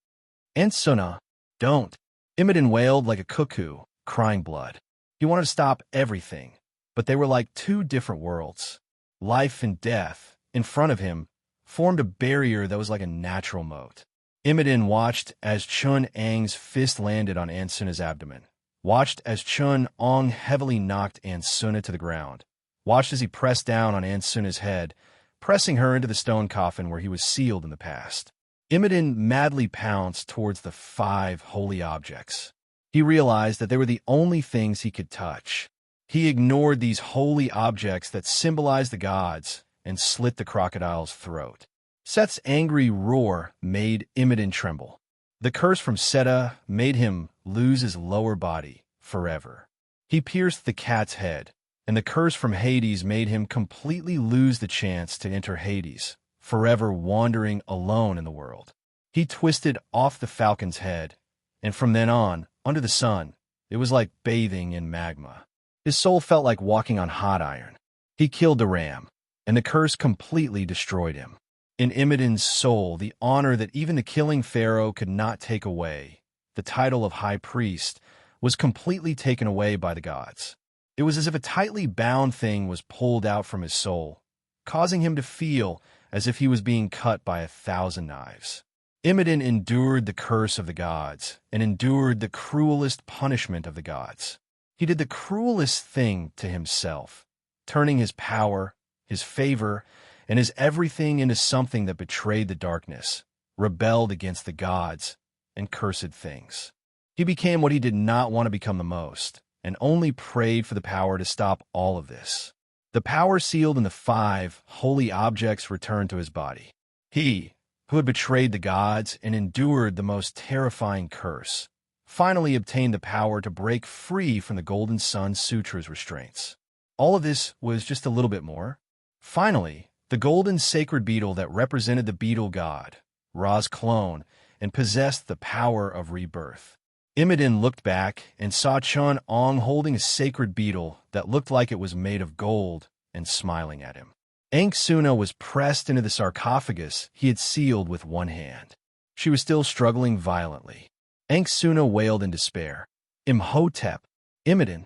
"Ansuna, don't!" Imodin wailed like a cuckoo, crying blood. He wanted to stop everything, but they were like 2 different worlds. Life and death, in front of him, formed a barrier that was like a natural moat. Imodin watched as Shunang's fist landed on Ansuna's abdomen, watched as Shunang heavily knocked Ansuna to the ground, watched as he pressed down on Ansuna's head, pressing her into the stone coffin where he was sealed in the past. Imodin madly pounced towards the 5 holy objects. He realized that they were the only things he could touch. He ignored these holy objects that symbolized the gods and slit the crocodile's throat. Seth's angry roar made Imodin tremble. The curse from Seta made him lose his lower body forever. He pierced the cat's head, and the curse from Hades made him completely lose the chance to enter Hades, forever wandering alone in the world. He twisted off the falcon's head, and from then on, under the sun, it was like bathing in magma. His soul felt like walking on hot iron. He killed the ram, and the curse completely destroyed him. In Imodin's soul, the honor that even the killing pharaoh could not take away the title of high priest, was completely taken away by the gods. It was as if a tightly bound thing was pulled out from his soul, causing him to feel as if he was being cut by 1,000 knives. Imodin endured the curse of the gods and endured the cruelest punishment of the gods. He did the cruelest thing to himself, turning his power, his favor, and his everything into something that betrayed the darkness, rebelled against the gods, and cursed things. He became what he did not want to become the most, and only prayed for the power to stop all of this. The power sealed in the 5 holy objects returned to his body. He, who had betrayed the gods and endured the most terrifying curse, finally obtained the power to break free from the Golden Sun Sutra's restraints. All of this was just a little bit more. Finally, the golden sacred beetle that represented the beetle god, Ra's clone, and possessed the power of rebirth. Imodin looked back and saw Chun Ong holding a sacred beetle that looked like it was made of gold and smiling at him. Ankh Suna was pressed into the sarcophagus he had sealed with one hand. She was still struggling violently. Ankh Suna wailed in despair. Imhotep, Imodin.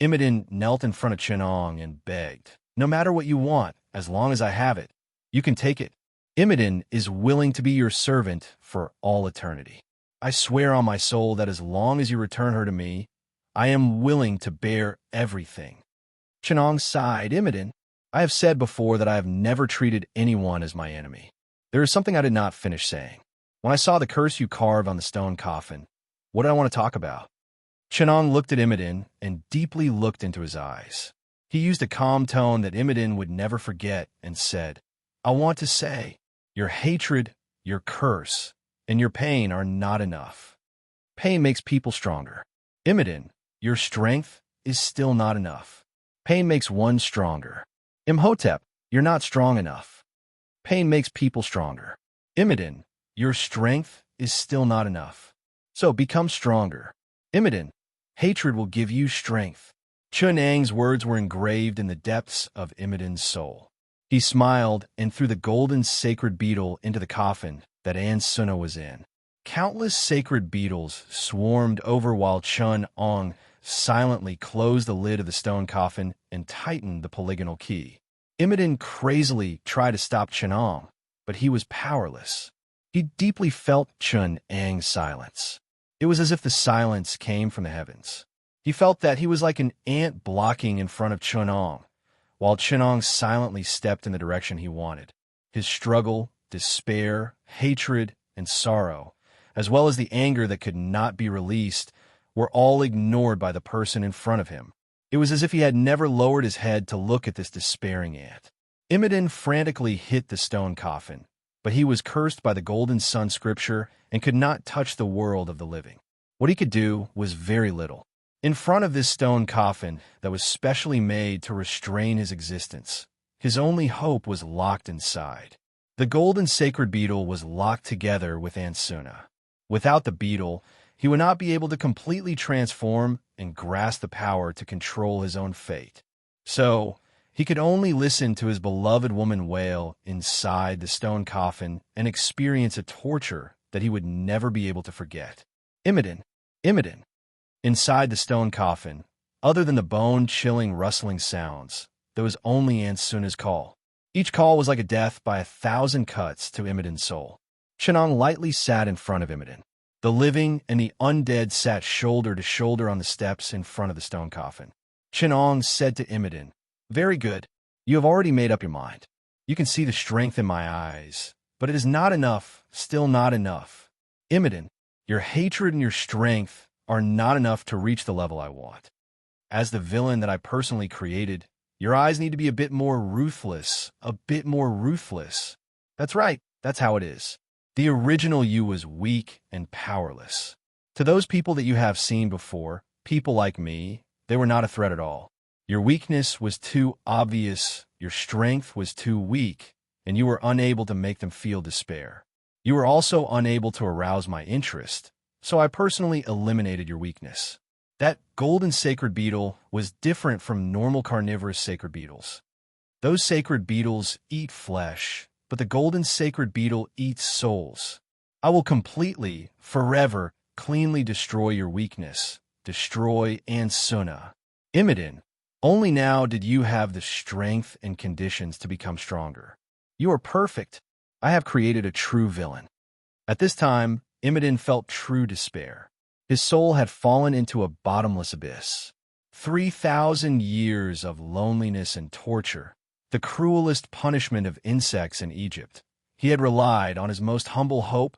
Imodin knelt in front of Chun Ong and begged, "No matter what you want, as long as I have it, you can take it. Imodin is willing to be your servant for all eternity. I swear on my soul that as long as you return her to me, I am willing to bear everything." Chun Ong sighed. "Imodin, I have said before that I have never treated anyone as my enemy. There is something I did not finish saying. When I saw the curse you carved on the stone coffin, what did I want to talk about?" Chun Ong looked at Imodin and deeply looked into his eyes. He used a calm tone that Imodin would never forget and said, "I want to say, your hatred, your curse, and your pain are not enough. Pain makes people stronger. Imodin, your strength is still not enough. Pain makes one stronger. Imhotep, you're not strong enough. Pain makes people stronger. Imodin, your strength is still not enough. So become stronger. Imodin, hatred will give you strength." Chun Ang's words were engraved in the depths of Imodin's soul. He smiled and threw the golden sacred beetle into the coffin that Ankh Suna was in. Countless sacred beetles swarmed over while Chun Ong silently closed the lid of the stone coffin and tightened the polygonal key. Imodin crazily tried to stop Chun Ong, but he was powerless. He deeply felt Chun Ang's silence. It was as if the silence came from the heavens. He felt that he was like an ant blocking in front of Chun Ong, while Chun Ong silently stepped in the direction he wanted. His struggle, despair, hatred, and sorrow, as well as the anger that could not be released, were all ignored by the person in front of him. It was as if he had never lowered his head to look at this despairing ant. Imodin frantically hit the stone coffin, but he was cursed by the Golden Sun scripture and could not touch the world of the living. What he could do was very little. In front of this stone coffin that was specially made to restrain his existence, his only hope was locked inside. The golden sacred beetle was locked together with Ankh Suna. Without the beetle, he would not be able to completely transform and grasp the power to control his own fate. So, he could only listen to his beloved woman wail inside the stone coffin and experience a torture that he would never be able to forget. Imodin, Imodin. Inside the stone coffin, other than the bone-chilling rustling sounds, there was only Ankh Suna's call. Each call was like a death by 1,000 cuts to Imodin's soul. Chun Ong lightly sat in front of Imodin. The living and the undead sat shoulder to shoulder on the steps in front of the stone coffin. Chun Ong said to Imodin, "Very good. You have already made up your mind. You can see the strength in my eyes, but it is not enough, still not enough. Imodin, your hatred and your strength are not enough to reach the level I want. As the villain that I personally created, your eyes need to be a bit more ruthless, a bit more ruthless. That's right, that's how it is. The original you was weak and powerless. To those people that you have seen before, people like me, they were not a threat at all. Your weakness was too obvious, your strength was too weak, and you were unable to make them feel despair. You were also unable to arouse my interest, so I personally eliminated your weakness. That golden sacred beetle was different from normal carnivorous sacred beetles. Those sacred beetles eat flesh, but the golden sacred beetle eats souls. I will completely, forever, cleanly destroy your weakness, destroy Ansuna. Imidin, only now did you have the strength and conditions to become stronger. You are perfect. I have created a true villain. At this time, Imidin felt true despair. His soul had fallen into a bottomless abyss. 3,000 years of loneliness and torture, the cruelest punishment of insects in Egypt. He had relied on his most humble hope,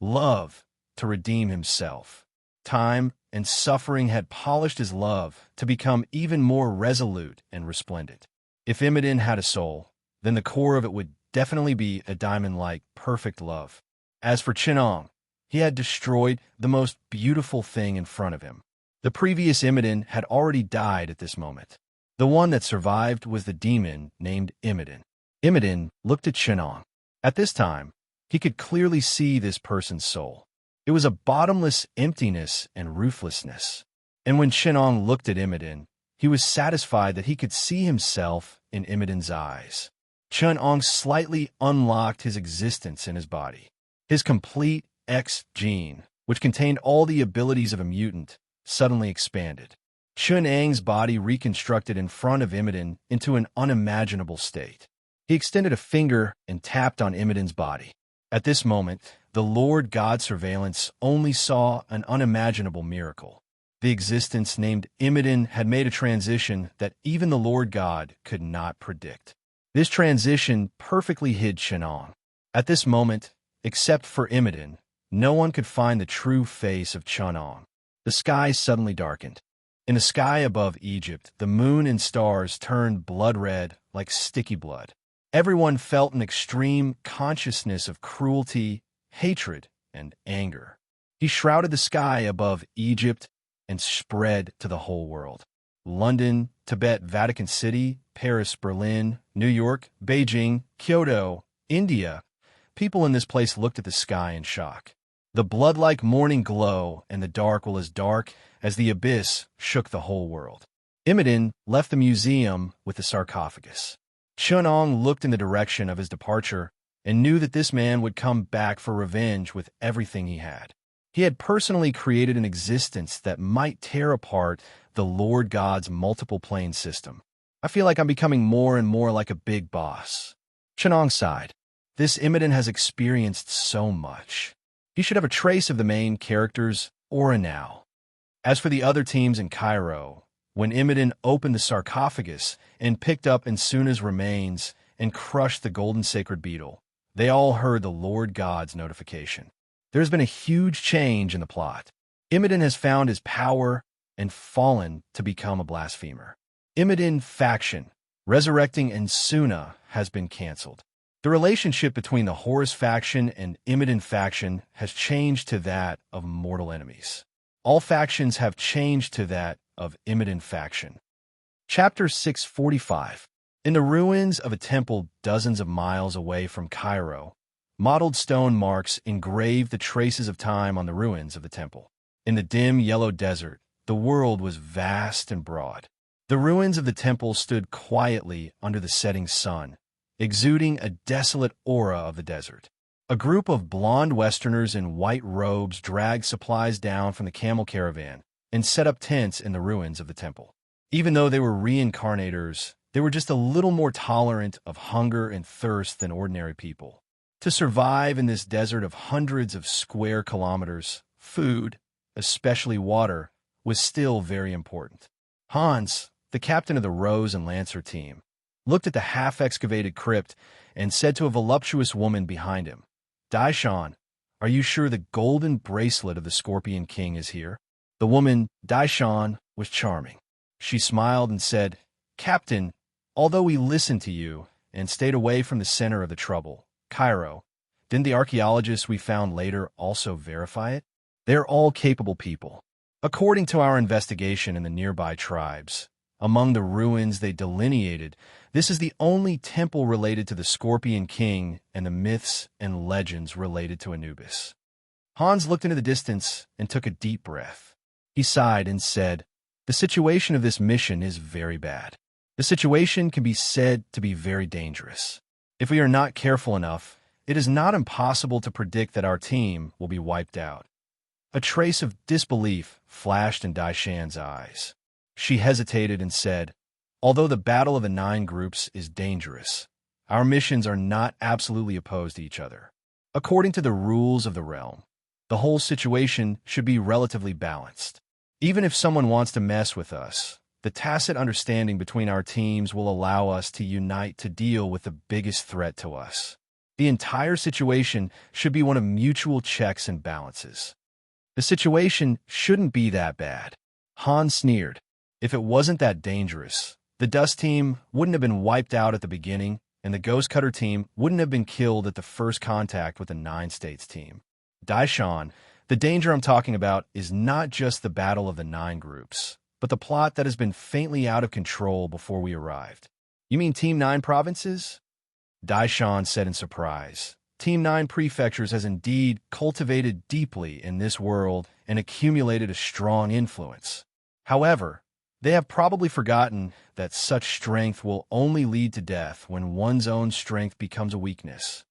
love, to redeem himself. Time and suffering had polished his love to become even more resolute and resplendent. If Imidin had a soul, then the core of it would definitely be a diamond-like perfect love. As for Chinong, he had destroyed the most beautiful thing in front of him. The previous Imidin had already died at this moment. The one that survived was the demon named Imidin. Imidin looked at Chinong. At this time, he could clearly see this person's soul. It was a bottomless emptiness and ruthlessness. And when Chinong looked at Imidin, he was satisfied that he could see himself in Imidin's eyes. Chinong slightly unlocked his existence in his body. His complete X gene, which contained all the abilities of a mutant, suddenly expanded. Chunang's body reconstructed in front of Imidin into an unimaginable state. He extended a finger and tapped on Imidin's body. At this moment, the Lord God surveillance only saw an unimaginable miracle. The existence named Imidin had made a transition that even the Lord God could not predict. This transition perfectly hid Chinong. At this moment, except for Imidin, no one could find the true face of Chinong. The sky suddenly darkened. In the sky above Egypt, the moon and stars turned blood red like sticky blood. Everyone felt an extreme consciousness of cruelty, hatred, and anger. He shrouded the sky above Egypt and spread to the whole world. London, Tibet, Vatican City, Paris, Berlin, New York, Beijing, Kyoto, India. People in this place looked at the sky in shock. The blood-like morning glow and the dark were as dark as the abyss shook the whole world. Imidin left the museum with the sarcophagus. Chinong looked in the direction of his departure and knew that this man would come back for revenge with everything he had. He had personally created an existence that might tear apart the Lord God's multiple plane system. I feel like I'm becoming more and more like a big boss. Chinong sighed. This Imidin has experienced so much. He should have a trace of the main character's aura now. As for the other teams in Cairo, when Imidin opened the sarcophagus and picked up Ansuna's remains and crushed the golden sacred beetle, they all heard the Lord God's notification. There's been a huge change in the plot. Imidin has found his power and fallen to become a blasphemer. Imidin faction, resurrecting Ansuna, has been cancelled. The relationship between the Horus faction and Imidin faction has changed to that of mortal enemies. All factions have changed to that of Imidin faction. Chapter 645. In the ruins of a temple dozens of miles away from Cairo, mottled stone marks engraved the traces of time on the ruins of the temple. In the dim yellow desert, the world was vast and broad. The ruins of the temple stood quietly under the setting sun, exuding a desolate aura of the desert. A group of blonde Westerners in white robes dragged supplies down from the camel caravan and set up tents in the ruins of the temple. Even though they were reincarnators, they were just a little more tolerant of hunger and thirst than ordinary people. To survive in this desert of hundreds of square kilometers, food, especially water, was still very important. Hans, the captain of the Rose and Lancer team, looked at the half-excavated crypt and said to a voluptuous woman behind him, "Daishan, are you sure the golden bracelet of the Scorpion King is here?" The woman, Daishan, was charming. She smiled and said, "Captain, although we listened to you and stayed away from the center of the trouble, Cairo, didn't the archaeologists we found later also verify it? They're all capable people. According to our investigation in the nearby tribes, among the ruins they delineated, this is the only temple related to the Scorpion King and the myths and legends related to Anubis." Hans looked into the distance and took a deep breath. He sighed and said, "The situation of this mission is very bad. The situation can be said to be very dangerous. If we are not careful enough, it is not impossible to predict that our team will be wiped out." A trace of disbelief flashed in Daishan's eyes. She hesitated and said, "Although the battle of the 9 groups is dangerous, our missions are not absolutely opposed to each other. According to the rules of the realm, the whole situation should be relatively balanced. Even if someone wants to mess with us, the tacit understanding between our teams will allow us to unite to deal with the biggest threat to us. The entire situation should be one of mutual checks and balances." The situation shouldn't be that bad. Han sneered. If it wasn't that dangerous, the Dust team wouldn't have been wiped out at the beginning, and the Ghost Cutter team wouldn't have been killed at the first contact with the 9 States team. Daishan, the danger I'm talking about is not just the battle of the 9 groups, but the plot that has been faintly out of control before we arrived. You mean Team 9 provinces? Daishan said in surprise. Team 9 prefectures has indeed cultivated deeply in this world and accumulated a strong influence. However, they have probably forgotten that such strength will only lead to death when one's own strength becomes a weakness.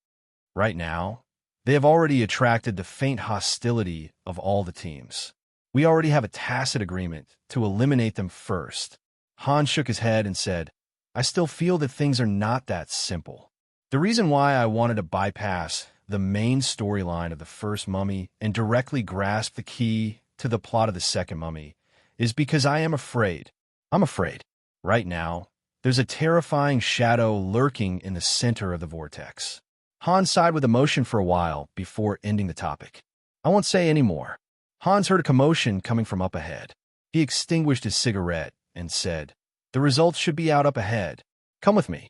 Right now, they have already attracted the faint hostility of all the teams. We already have a tacit agreement to eliminate them first. Han shook his head and said, "I still feel that things are not that simple. The reason why I wanted to bypass the main storyline of the first Mummy and directly grasp the key to the plot of the second Mummy is because I am afraid. I'm afraid. Right now, there's a terrifying shadow lurking in the center of the vortex." Han sighed with emotion for a while before ending the topic. "I won't say any more." Hans heard a commotion coming from up ahead. He extinguished his cigarette and said, "The results should be out up ahead. Come with me."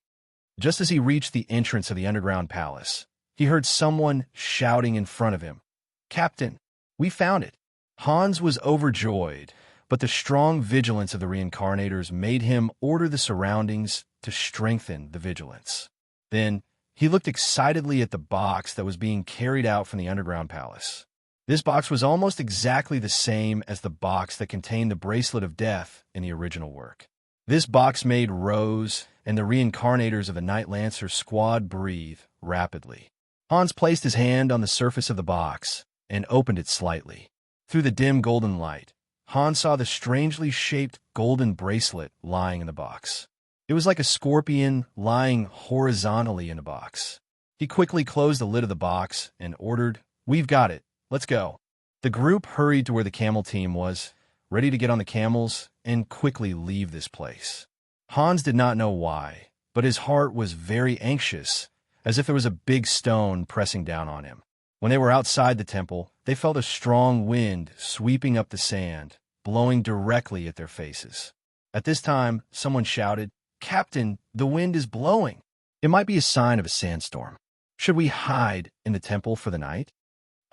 Just as he reached the entrance of the underground palace, he heard someone shouting in front of him, "Captain, we found it." Hans was overjoyed, but the strong vigilance of the reincarnators made him order the surroundings to strengthen the vigilance. Then he looked excitedly at the box that was being carried out from the underground palace. This box was almost exactly the same as the box that contained the Bracelet of Death in the original work. This box made Rose and the reincarnators of the Night Lancer squad breathe rapidly. Hans placed his hand on the surface of the box and opened it slightly. Through the dim golden light, Hans saw the strangely shaped golden bracelet lying in the box. It was like a scorpion lying horizontally in a box. He quickly closed the lid of the box and ordered, "We've got it. Let's go." The group hurried to where the camel team was, ready to get on the camels and quickly leave this place. Hans did not know why, but his heart was very anxious, as if there was a big stone pressing down on him. When they were outside the temple, they felt a strong wind sweeping up the sand, blowing directly at their faces. At this time, someone shouted, "Captain, the wind is blowing. It might be a sign of a sandstorm. Should we hide in the temple for the night?"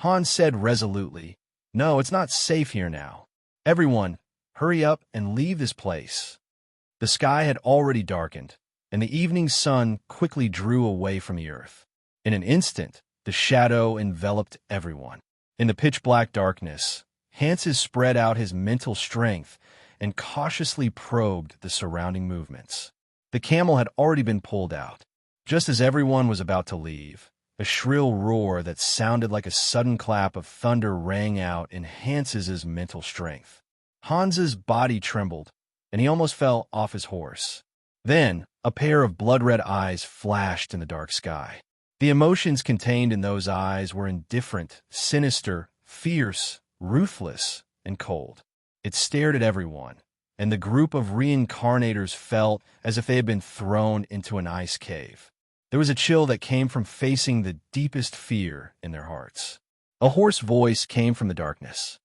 Hans said resolutely, "No, it's not safe here now. Everyone, hurry up and leave this place." The sky had already darkened, and the evening sun quickly drew away from the earth. In an instant, the shadow enveloped everyone. In the pitch-black darkness, Hanses spread out his mental strength and cautiously probed the surrounding movements. The camel had already been pulled out. Just as everyone was about to leave, a shrill roar that sounded like a sudden clap of thunder rang out in Hans's mental strength. Hans's body trembled, and he almost fell off his horse. Then, a pair of blood-red eyes flashed in the dark sky. The emotions contained in those eyes were indifferent, sinister, fierce, ruthless, and cold. It stared at everyone, and the group of reincarnators felt as if they had been thrown into an ice cave. There was a chill that came from facing the deepest fear in their hearts. A hoarse voice came from the darkness.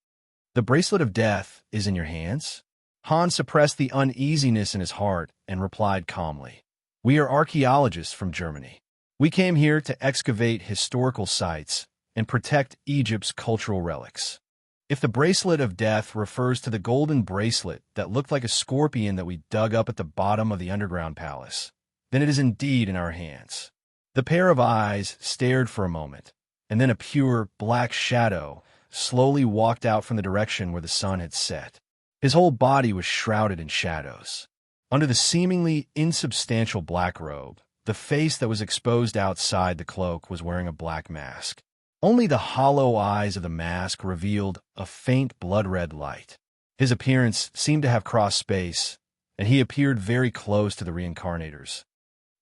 "The Bracelet of Death is in your hands?" Hans suppressed the uneasiness in his heart and replied calmly, "We are archaeologists from Germany. We came here to excavate historical sites and protect Egypt's cultural relics. If the Bracelet of Death refers to the golden bracelet that looked like a scorpion that we dug up at the bottom of the underground palace, then it is indeed in our hands." The pair of eyes stared for a moment, and then a pure black shadow slowly walked out from the direction where the sun had set. His whole body was shrouded in shadows. Under the seemingly insubstantial black robe, the face that was exposed outside the cloak was wearing a black mask. Only the hollow eyes of the mask revealed a faint blood-red light. His appearance seemed to have crossed space, and he appeared very close to the reincarnators.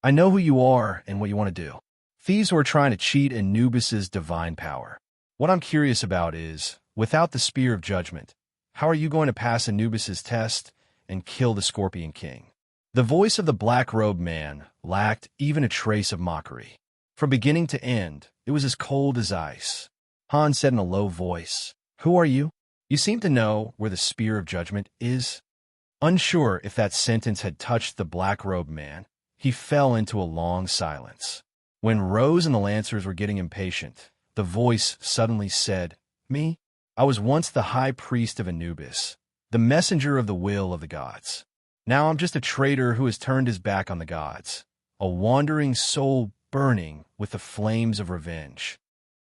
I know who you are and what you want to do. Thieves who are trying to cheat Anubis's divine power. What I'm curious about is, without the Spear of Judgment, how are you going to pass Anubis's test and kill the Scorpion King? The voice of the black-robed man lacked even a trace of mockery. From beginning to end, it was as cold as ice. Hans said in a low voice, "Who are you? You seem to know where the Spear of Judgment is." Unsure if that sentence had touched the black-robed man, he fell into a long silence. When Rose and the Lancers were getting impatient, the voice suddenly said, "Me? I was once the high priest of Anubis, the messenger of the will of the gods. Now I'm just a traitor who has turned his back on the gods, a wandering soul burning with the flames of revenge."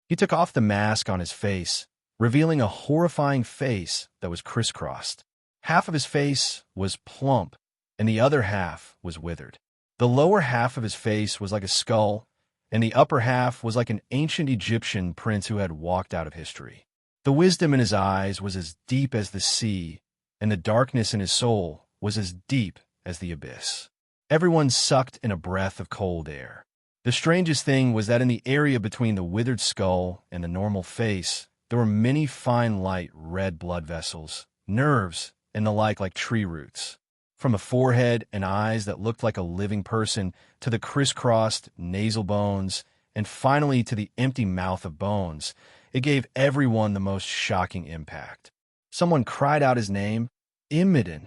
He took off the mask on his face, revealing a horrifying face that was crisscrossed. Half of his face was plump, and the other half was withered. The lower half of his face was like a skull, and the upper half was like an ancient Egyptian prince who had walked out of history. The wisdom in his eyes was as deep as the sea, and the darkness in his soul was as deep as the abyss. Everyone sucked in a breath of cold air. The strangest thing was that in the area between the withered skull and the normal face, there were many fine light red blood vessels, nerves, and the like tree roots. From a forehead and eyes that looked like a living person, to the crisscrossed nasal bones, and finally to the empty mouth of bones, it gave everyone the most shocking impact. Someone cried out his name, Imidin.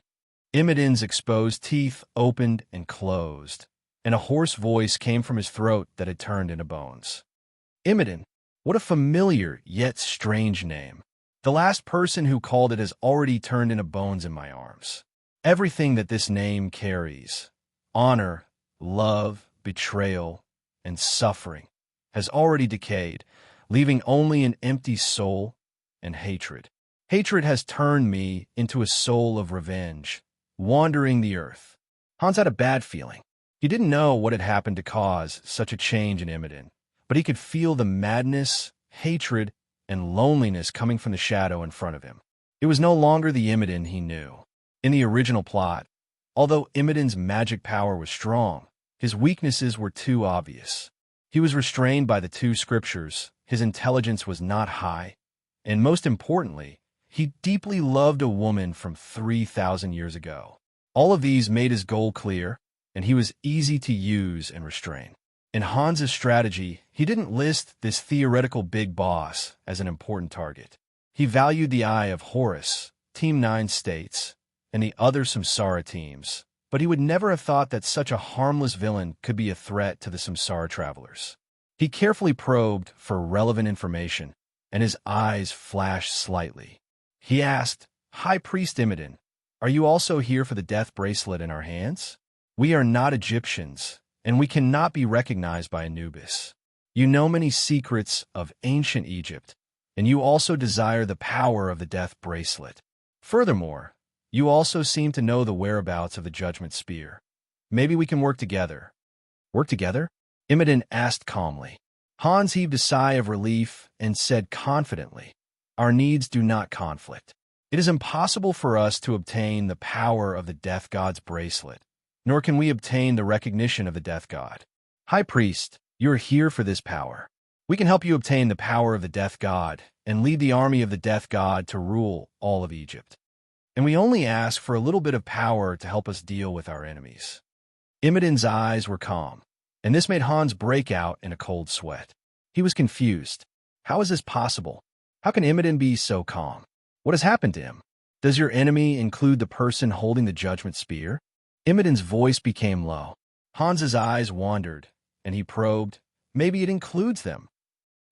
Imidin's exposed teeth opened and closed, and a hoarse voice came from his throat that had turned into bones. Imidin, what a familiar yet strange name. The last person who called it has already turned into bones in my arms. Everything that this name carries, honor, love, betrayal, and suffering, has already decayed, leaving only an empty soul and hatred. Hatred has turned me into a soul of revenge, wandering the earth. Hans had a bad feeling. He didn't know what had happened to cause such a change in Imidin, but he could feel the madness, hatred, and loneliness coming from the shadow in front of him. It was no longer the Imidin he knew. In the original plot, although Imidin's magic power was strong, his weaknesses were too obvious. He was restrained by the two scriptures, his intelligence was not high, and most importantly, he deeply loved a woman from 3,000 years ago. All of these made his goal clear, and he was easy to use and restrain. In Hans's strategy, he didn't list this theoretical big boss as an important target. He valued the eye of Horus, Team 9 states, and the other Samsara teams, but he would never have thought that such a harmless villain could be a threat to the Samsara travelers. He carefully probed for relevant information, and his eyes flashed slightly. He asked, "High Priest Imidin, are you also here for the death bracelet in our hands? We are not Egyptians, and we cannot be recognized by Anubis. You know many secrets of ancient Egypt, and you also desire the power of the death bracelet. Furthermore, you also seem to know the whereabouts of the Judgment Spear. Maybe we can work together." "Work together?" Imidin asked calmly. Hans heaved a sigh of relief and said confidently, "Our needs do not conflict. It is impossible for us to obtain the power of the Death God's bracelet, nor can we obtain the recognition of the Death God. High Priest, you are here for this power. We can help you obtain the power of the Death God and lead the army of the Death God to rule all of Egypt. And we only ask for a little bit of power to help us deal with our enemies." Imidin's eyes were calm, and this made Hans break out in a cold sweat. He was confused. How is this possible? How can Imidin be so calm? What has happened to him? Does your enemy include the person holding the Judgment Spear? Imidin's voice became low. Hans's eyes wandered, and he probed, "Maybe it includes them."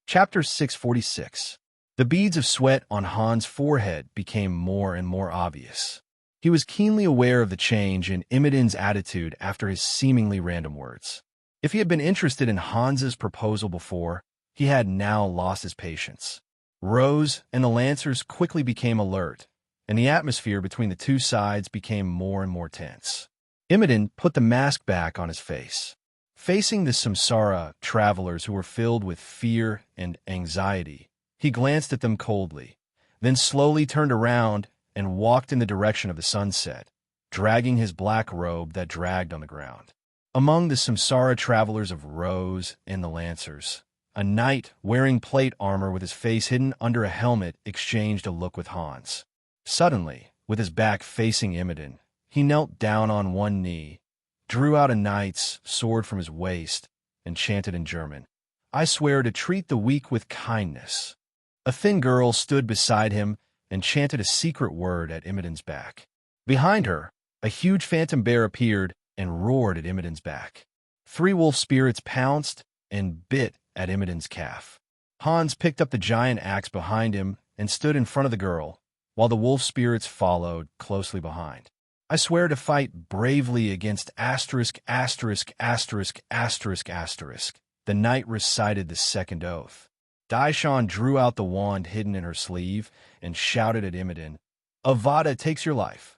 Chapter 646. The beads of sweat on Hans' forehead became more and more obvious. He was keenly aware of the change in Imidin's attitude after his seemingly random words. If he had been interested in Hans's proposal before, he had now lost his patience. Rose and the Lancers quickly became alert, and the atmosphere between the two sides became more and more tense. Imidin put the mask back on his face. Facing the samsara travelers who were filled with fear and anxiety, he glanced at them coldly, then slowly turned around and walked in the direction of the sunset, dragging his black robe that dragged on the ground. Among the samsara travelers of Rose and the Lancers, a knight wearing plate armor with his face hidden under a helmet exchanged a look with Hans. Suddenly, with his back facing Imogen, he knelt down on one knee, drew out a knight's sword from his waist, and chanted in German, "I swear to treat the weak with kindness." A thin girl stood beside him and chanted a secret word at Imogen's back. Behind her, a huge phantom bear appeared and roared at Imogen's back. 3 wolf spirits pounced and bit at Imogen's calf. Hans picked up the giant axe behind him and stood in front of the girl, while the wolf spirits followed closely behind. "I swear to fight bravely against asterisk, asterisk, asterisk, asterisk, asterisk." The knight recited the second oath. Daishan drew out the wand hidden in her sleeve and shouted at Imogen, "Avada takes your life."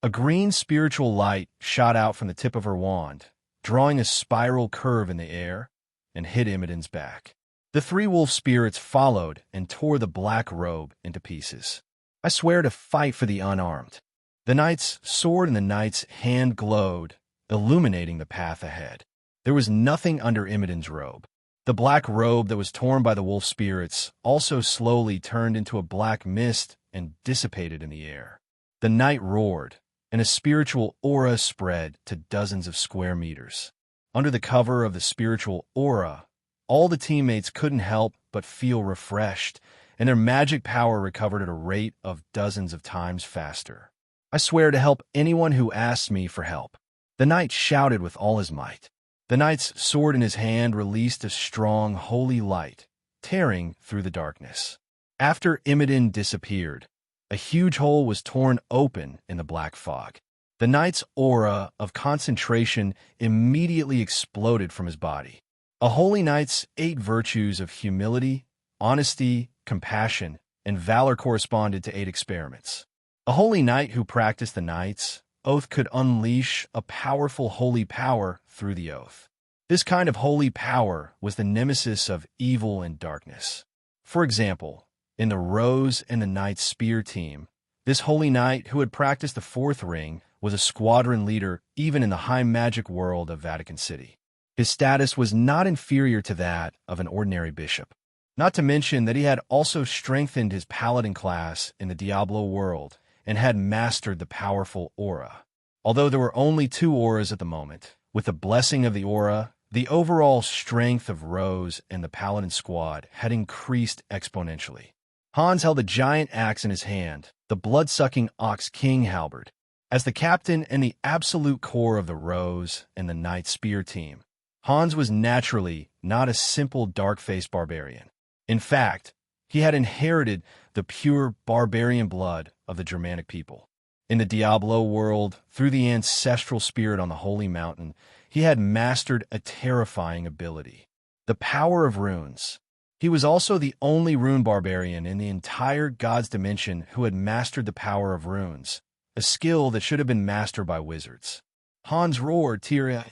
A green spiritual light shot out from the tip of her wand, drawing a spiral curve in the air, and hit Imogen's back. The 3 wolf spirits followed and tore the black robe into pieces. "I swear to fight for the unarmed." The knight's sword in the knight's hand glowed, illuminating the path ahead. There was nothing under Imogen's robe. The black robe that was torn by the wolf spirits also slowly turned into a black mist and dissipated in the air. The knight roared, and a spiritual aura spread to dozens of square meters. Under the cover of the spiritual aura, all the teammates couldn't help but feel refreshed, and their magic power recovered at a rate of dozens of times faster. "I swear to help anyone who asks me for help." The knight shouted with all his might. The knight's sword in his hand released a strong, holy light, tearing through the darkness. After Imogen disappeared, a huge hole was torn open in the black fog. The knight's aura of concentration immediately exploded from his body. A holy knight's 8 virtues of humility, honesty, compassion, and valor corresponded to 8 experiments. A holy knight who practiced the knight's oath could unleash a powerful holy power through the oath. This kind of holy power was the nemesis of evil and darkness. For example, in the Rose and the Knight's Spear team, this holy knight who had practiced the 4th ring was a squadron leader even in the high magic world of Vatican City. His status was not inferior to that of an ordinary bishop. Not to mention that he had also strengthened his paladin class in the Diablo world and had mastered the powerful aura. Although there were only 2 auras at the moment, with the blessing of the aura, the overall strength of Rose and the paladin squad had increased exponentially. Hans held a giant axe in his hand, the blood-sucking Ox King halberd. As the captain and the absolute core of the Rose and the Knight Spear team, Hans was naturally not a simple dark-faced barbarian. In fact, he had inherited the pure barbarian blood of the Germanic people. In the Diablo world, through the ancestral spirit on the Holy Mountain, he had mastered a terrifying ability: the power of runes. He was also the only rune barbarian in the entire God's Dimension who had mastered the power of runes, a skill that should have been mastered by wizards. Hans roared, "Tyria!"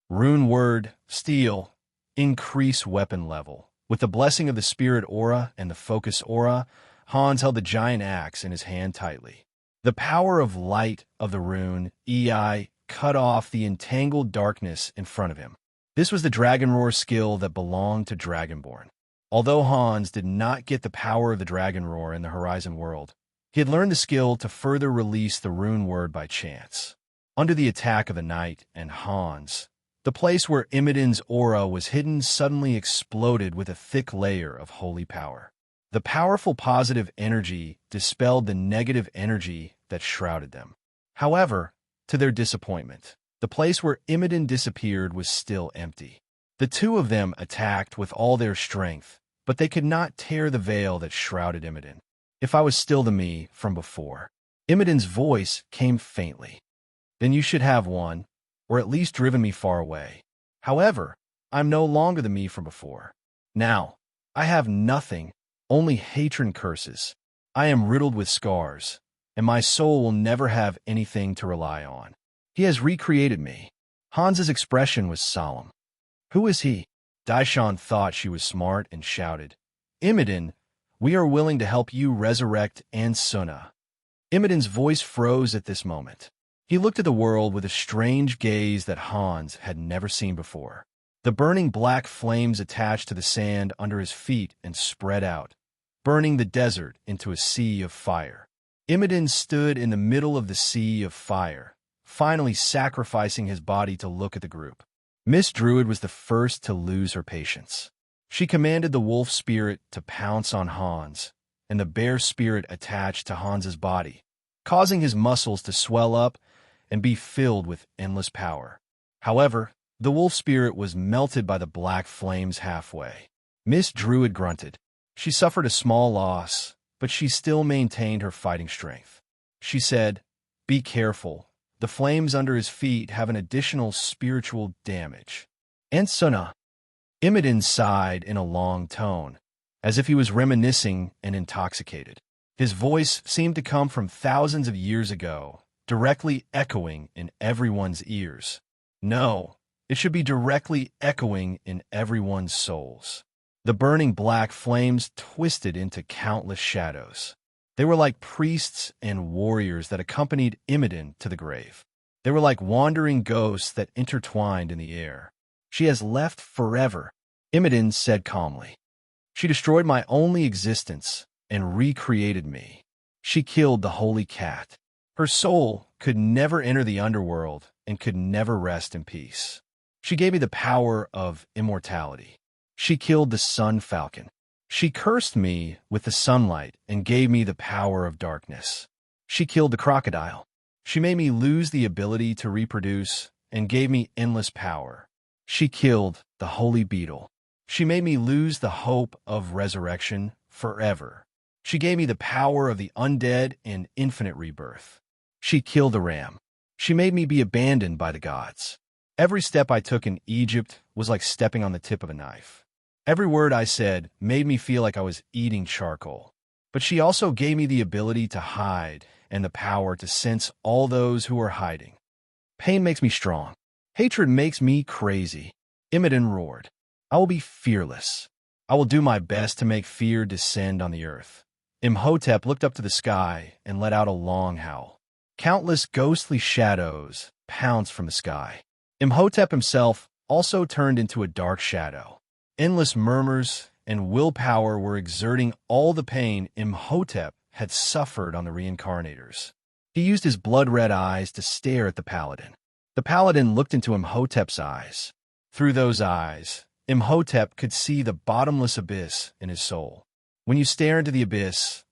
Rune word, steel, increase weapon level. With the blessing of the spirit aura and the focus aura, Hans held the giant axe in his hand tightly. The power of light of the rune, Ei, cut off the entangled darkness in front of him. This was the Dragon Roar skill that belonged to Dragonborn. Although Hans did not get the power of the Dragon Roar in the Horizon world, he had learned the skill to further release the rune word by chance. Under the attack of the knight and Hans, the place where Imogen's aura was hidden suddenly exploded with a thick layer of holy power. The powerful positive energy dispelled the negative energy that shrouded them. However, to their disappointment, the place where Imogen disappeared was still empty. The 2 of them attacked with all their strength, but they could not tear the veil that shrouded Imogen. "If I was still the me from before." Imogen's voice came faintly. "Then you should have won, or at least driven me far away. However, I'm no longer the me from before. Now, I have nothing, only hatred and curses. I am riddled with scars, and my soul will never have anything to rely on. He has recreated me." Hans's expression was solemn. Who is he? Daishan thought she was smart and shouted, Imidin, we are willing to help you resurrect Ansuna. Imidin's voice froze at this moment. He looked at the world with a strange gaze that Hans had never seen before. The burning black flames attached to the sand under his feet and spread out, burning the desert into a sea of fire. Imidin stood in the middle of the sea of fire, finally sacrificing his body to look at the group. Miss Druid was the first to lose her patience. She commanded the wolf spirit to pounce on Hans, and the bear spirit attached to Hans's body, causing his muscles to swell up and be filled with endless power. However, the wolf spirit was melted by the black flames halfway. Miss Druid grunted. She suffered a small loss, but she still maintained her fighting strength. She said, Be careful. The flames under his feet have an additional spiritual damage. Ansuna. Imidin sighed in a long tone, as if he was reminiscing and intoxicated. His voice seemed to come from thousands of years ago, directly echoing in everyone's ears. No, it should be directly echoing in everyone's souls. The burning black flames twisted into countless shadows. They were like priests and warriors that accompanied Imidin to the grave. They were like wandering ghosts that intertwined in the air. She has left forever, Imidin said calmly. She destroyed my only existence and recreated me. She killed the holy cat. Her soul could never enter the underworld and could never rest in peace. She gave me the power of immortality. She killed the sun falcon. She cursed me with the sunlight and gave me the power of darkness. She killed the crocodile. She made me lose the ability to reproduce and gave me endless power. She killed the holy beetle. She made me lose the hope of resurrection forever. She gave me the power of the undead and infinite rebirth. She killed the ram. She made me be abandoned by the gods. Every step I took in Egypt was like stepping on the tip of a knife. Every word I said made me feel like I was eating charcoal. But she also gave me the ability to hide and the power to sense all those who are hiding. Pain makes me strong. Hatred makes me crazy. Imidin roared. I will be fearless. I will do my best to make fear descend on the earth. Imhotep looked up to the sky and let out a long howl. Countless ghostly shadows pounced from the sky. Imhotep himself also turned into a dark shadow. Endless murmurs and willpower were exerting all the pain Imhotep had suffered on the reincarnators. He used his blood-red eyes to stare at the paladin. The paladin looked into Imhotep's eyes. Through those eyes, Imhotep could see the bottomless abyss in his soul. When you stare into the abyss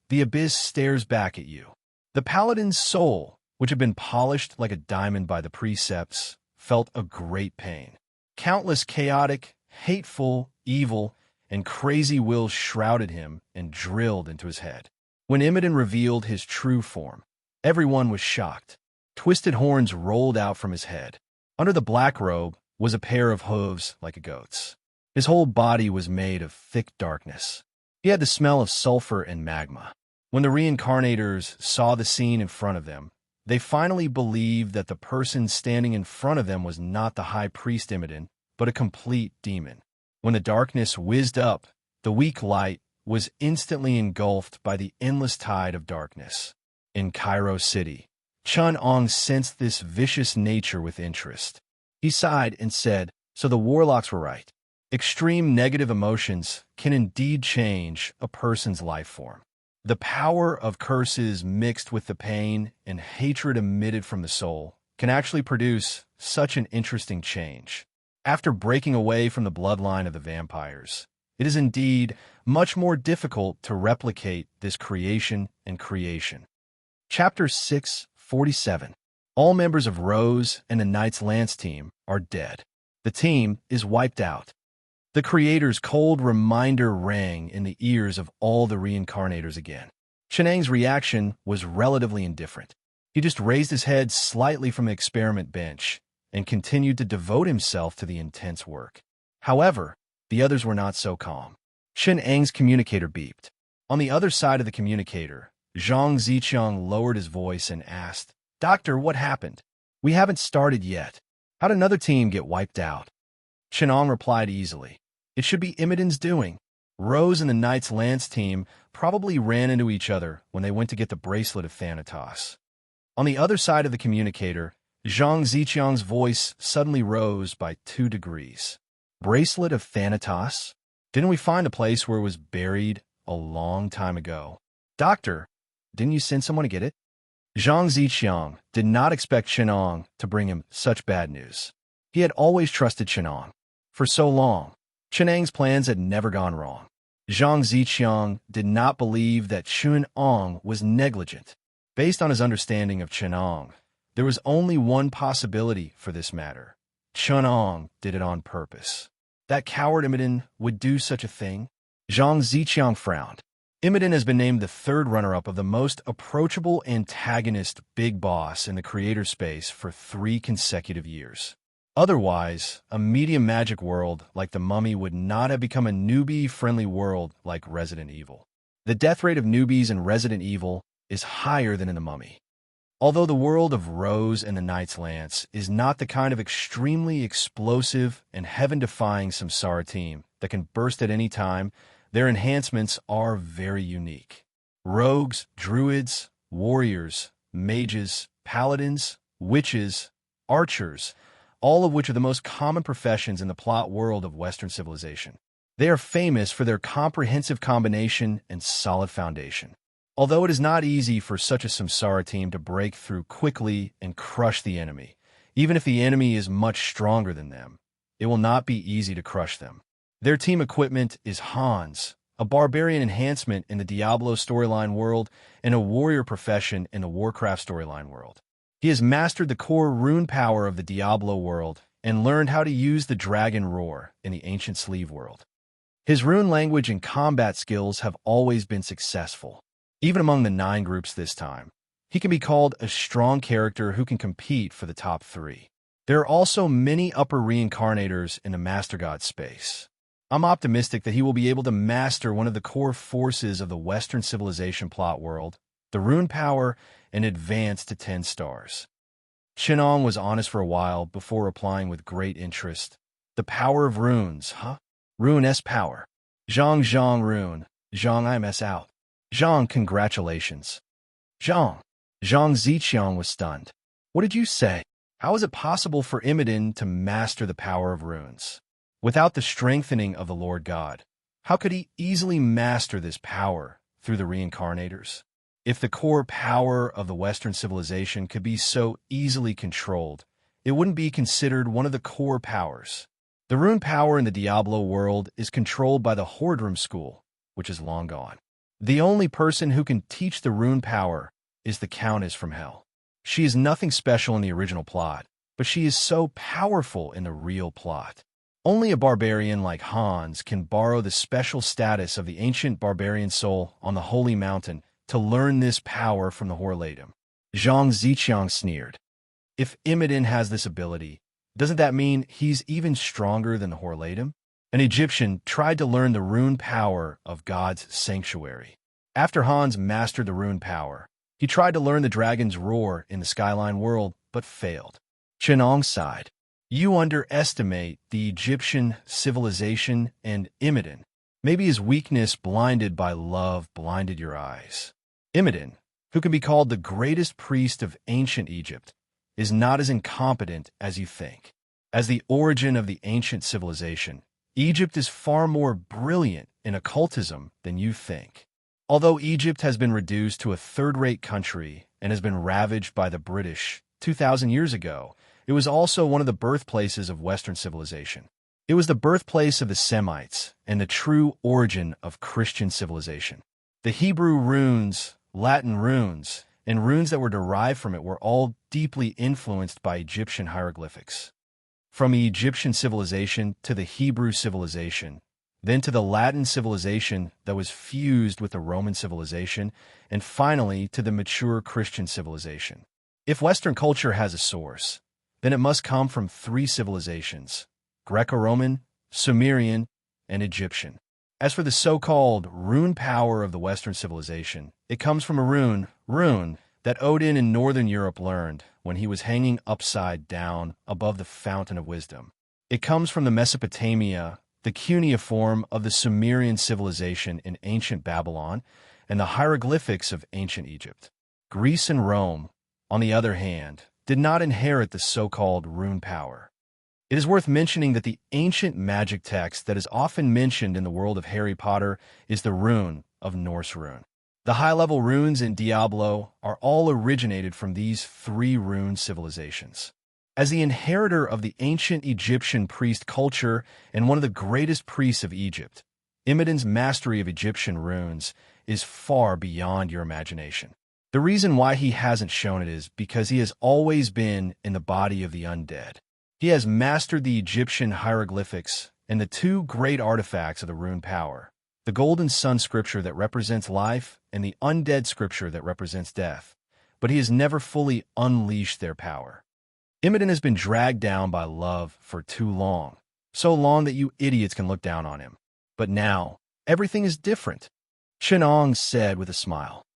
stares back at you. The paladin's soul, which had been polished like a diamond by the precepts, felt a great pain. Countless chaotic, hateful, evil, and crazy wills shrouded him and drilled into his head. When Imidin revealed his true form, everyone was shocked. Twisted horns rolled out from his head. Under the black robe was a pair of hooves like a goat's. His whole body was made of thick darkness. He had the smell of sulfur and magma. When the reincarnators saw the scene in front of them, they finally believed that the person standing in front of them was not the high priest Imidin, but a complete demon. When the darkness whizzed up, the weak light was instantly engulfed by the endless tide of darkness. In Cairo City, Chun Ong sensed this vicious nature with interest. He sighed and said, So the warlocks were right. Extreme negative emotions can indeed change a person's life form. The power of curses mixed with the pain and hatred emitted from the soul can actually produce such an interesting change. After breaking away from the bloodline of the vampires, it is indeed much more difficult to replicate this creation and creation. Chapter 647. All members of Rose and the Knight's Lance team are dead. The team is wiped out. The Creator's cold reminder rang in the ears of all the reincarnators again. Shenang's reaction was relatively indifferent. He just raised his head slightly from the experiment bench and continued to devote himself to the intense work. However, the others were not so calm. Shen Ang's communicator beeped. On the other side of the communicator, Zhang Ziqiang lowered his voice and asked, Doctor, what happened? We haven't started yet. How'd another team get wiped out? Chenong replied easily. It should be Immoden's doing. Rose and the Knights Lance team probably ran into each other when they went to get the bracelet of Thanatos. On the other side of the communicator, Zhang Ziqiang's voice suddenly rose by 2 degrees. Bracelet of Thanatos? Didn't we find a place where it was buried a long time ago? Doctor, didn't you send someone to get it? Zhang Ziqiang did not expect Chenong to bring him such bad news. He had always trusted Chenong. For so long, Chenong's plans had never gone wrong. Zhang Ziqiang did not believe that Chenong was negligent. Based on his understanding of Chenong, there was only one possibility for this matter. Chenong did it on purpose. That coward Immoden would do such a thing? Zhang Ziqiang frowned. Immoden has been named the 3rd runner-up of the most approachable antagonist big boss in the creator space for 3 consecutive years. Otherwise, a medium magic world like the Mummy would not have become a newbie-friendly world like Resident Evil. The death rate of newbies in Resident Evil is higher than in the Mummy. Although the world of Rose and the Knight's Lance is not the kind of extremely explosive and heaven-defying samsara team that can burst at any time, their enhancements are very unique. Rogues, druids, warriors, mages, paladins, witches, archers, all of which are the most common professions in the plot world of Western civilization. They are famous for their comprehensive combination and solid foundation. Although it is not easy for such a samsara team to break through quickly and crush the enemy, even if the enemy is much stronger than them, it will not be easy to crush them. Their team equipment is Hans, a barbarian enhancement in the Diablo storyline world and a warrior profession in the Warcraft storyline world. He has mastered the core rune power of the Diablo world and learned how to use the dragon roar in the ancient sleeve world. His rune language and combat skills have always been successful. Even among the 9 groups this time, he can be called a strong character who can compete for the top 3. There are also many upper reincarnators in the Master God space. I'm optimistic that he will be able to master one of the core forces of the Western civilization plot world, the rune power, and advance to 10 stars. Chenong was honest for a while before replying with great interest. The power of runes, huh? Rune S power. Zhang rune. Zhang I'm S out. Zhang, congratulations. Zhang Ziqiang was stunned. What did you say? How is it possible for Immoden to master the power of runes? Without the strengthening of the Lord God, how could he easily master this power through the reincarnators? If the core power of the Western civilization could be so easily controlled, it wouldn't be considered one of the core powers. The rune power in the Diablo world is controlled by the Hordrum school, which is long gone. The only person who can teach the rune power is the Countess from Hell. She is nothing special in the original plot, but she is so powerful in the real plot. Only a barbarian like Hans can borrow the special status of the ancient barbarian soul on the Holy Mountain to learn this power from the Horlatum. Zhang Ziqiang sneered. If Immoden has this ability, doesn't that mean he's even stronger than the Horlatum? An Egyptian tried to learn the rune power of God's sanctuary. After Hans mastered the rune power, he tried to learn the dragon's roar in the Skyline world, but failed. Chenong sighed. You underestimate the Egyptian civilization and Immoden. Maybe his weakness blinded by love blinded your eyes. Immoden, who can be called the greatest priest of ancient Egypt, is not as incompetent as you think. As the origin of the ancient civilization, Egypt is far more brilliant in occultism than you think. Although Egypt has been reduced to a third-rate country and has been ravaged by the British 2,000 years ago, it was also one of the birthplaces of Western civilization. It was the birthplace of the Semites and the true origin of Christian civilization. The Hebrew runes, Latin runes, and runes that were derived from it were all deeply influenced by Egyptian hieroglyphics. From the Egyptian civilization to the Hebrew civilization, then to the Latin civilization that was fused with the Roman civilization, and finally to the mature Christian civilization. If Western culture has a source, then it must come from 3 civilizations: Greco-Roman, Sumerian, and Egyptian. As for the so-called rune power of the Western civilization, it comes from a rune, that Odin in Northern Europe learned when he was hanging upside down above the Fountain of Wisdom. It comes from the Mesopotamia, the cuneiform of the Sumerian civilization in ancient Babylon, and the hieroglyphics of ancient Egypt. Greece and Rome, on the other hand, did not inherit the so-called rune power. It is worth mentioning that the ancient magic text that is often mentioned in the world of Harry Potter is the rune of Norse rune. The high-level runes in Diablo are all originated from these three rune civilizations. As the inheritor of the ancient Egyptian priest culture and one of the greatest priests of Egypt, Imodin's mastery of Egyptian runes is far beyond your imagination. The reason why he hasn't shown it is because he has always been in the body of the undead. He has mastered the Egyptian hieroglyphics and the two great artifacts of the rune power, the golden sun scripture that represents life and the undead scripture that represents death, but he has never fully unleashed their power. Imodin has been dragged down by love for too long, so long that you idiots can look down on him. But now, everything is different. Shenong said with a smile.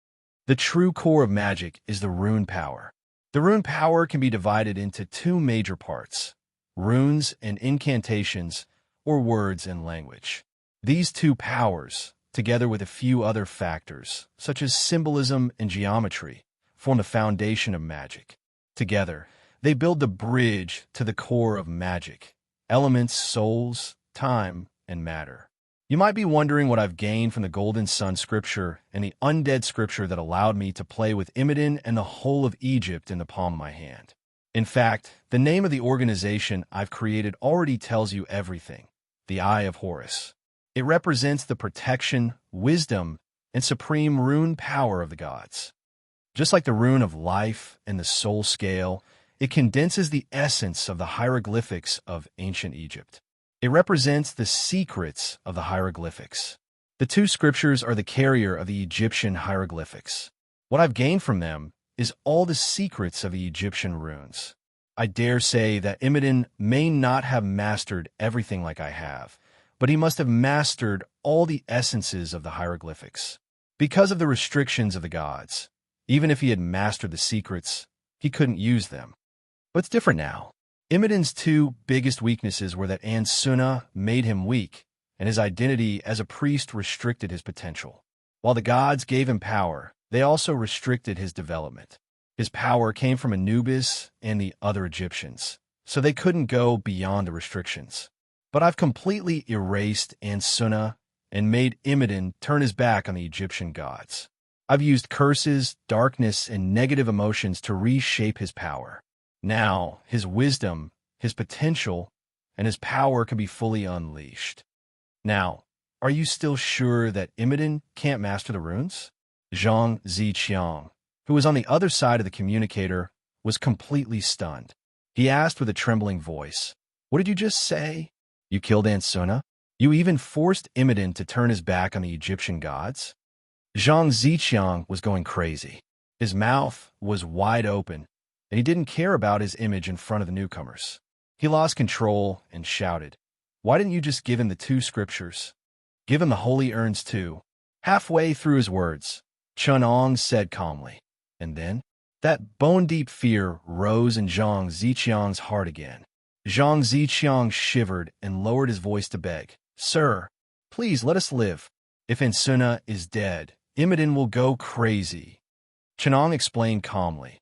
The true core of magic is the rune power. The rune power can be divided into two major parts, runes and incantations, or words and language. These two powers, together with a few other factors, such as symbolism and geometry, form the foundation of magic. Together, they build the bridge to the core of magic, elements, souls, time, and matter. You might be wondering what I've gained from the Golden Sun scripture and the undead scripture that allowed me to play with Imodin and the whole of Egypt in the palm of my hand. In fact, the name of the organization I've created already tells you everything, the Eye of Horus. It represents the protection, wisdom, and supreme rune power of the gods. Just like the rune of life and the soul scale, it condenses the essence of the hieroglyphics of ancient Egypt. It represents the secrets of the hieroglyphics. The two scriptures are the carrier of the Egyptian hieroglyphics. What I've gained from them is all the secrets of the Egyptian runes. I dare say that Imodin may not have mastered everything like I have, but he must have mastered all the essences of the hieroglyphics. Because of the restrictions of the gods, even if he had mastered the secrets, he couldn't use them. But it's different now. Imodin's two biggest weaknesses were that Ansuna made him weak, and his identity as a priest restricted his potential. While the gods gave him power, they also restricted his development. His power came from Anubis and the other Egyptians, so they couldn't go beyond the restrictions. But I've completely erased Ansuna and made Imodin turn his back on the Egyptian gods. I've used curses, darkness, and negative emotions to reshape his power. Now, his wisdom, his potential, and his power can be fully unleashed. Now, are you still sure that Imodin can't master the runes? Zhang Ziqiang, who was on the other side of the communicator, was completely stunned. He asked with a trembling voice, "What did you just say? You killed Ansuna? You even forced Imodin to turn his back on the Egyptian gods?" Zhang Ziqiang was going crazy. His mouth was wide open, and he didn't care about his image in front of the newcomers. He lost control and shouted, "Why didn't you just give him the two scriptures? Give him the holy urns too." Halfway through his words, Chunong said calmly, and then that bone-deep fear rose in Zhang Ziqiang's heart again. Zhang Ziqiang shivered and lowered his voice to beg, "Sir, please let us live. If Ansuna is dead, Imodin will go crazy." Chunong explained calmly,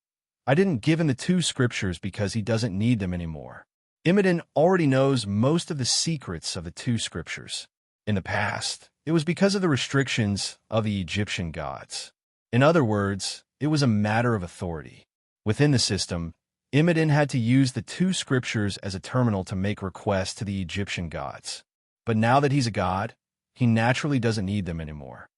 "I didn't give him the two scriptures because he doesn't need them anymore. Imodin already knows most of the secrets of the two scriptures. In the past, it was because of the restrictions of the Egyptian gods. In other words, it was a matter of authority. Within the system, Imodin had to use the two scriptures as a terminal to make requests to the Egyptian gods. But now that he's a god, he naturally doesn't need them anymore.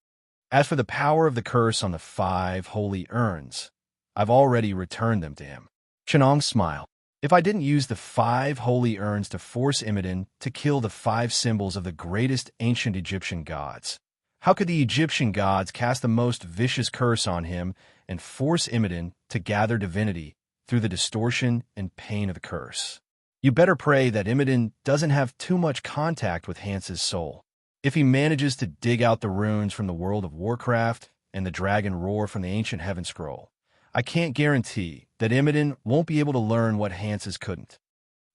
As for the power of the curse on the 5 holy urns, I've already returned them to him." Chunong smiled. "If I didn't use the 5 holy urns to force Imodin to kill the 5 symbols of the greatest ancient Egyptian gods, how could the Egyptian gods cast the most vicious curse on him and force Imodin to gather divinity through the distortion and pain of the curse? You better pray that Imodin doesn't have too much contact with Hans's soul. If he manages to dig out the runes from the world of Warcraft and the dragon roar from the ancient heaven scroll, I can't guarantee that Imodin won't be able to learn what Hans's couldn't."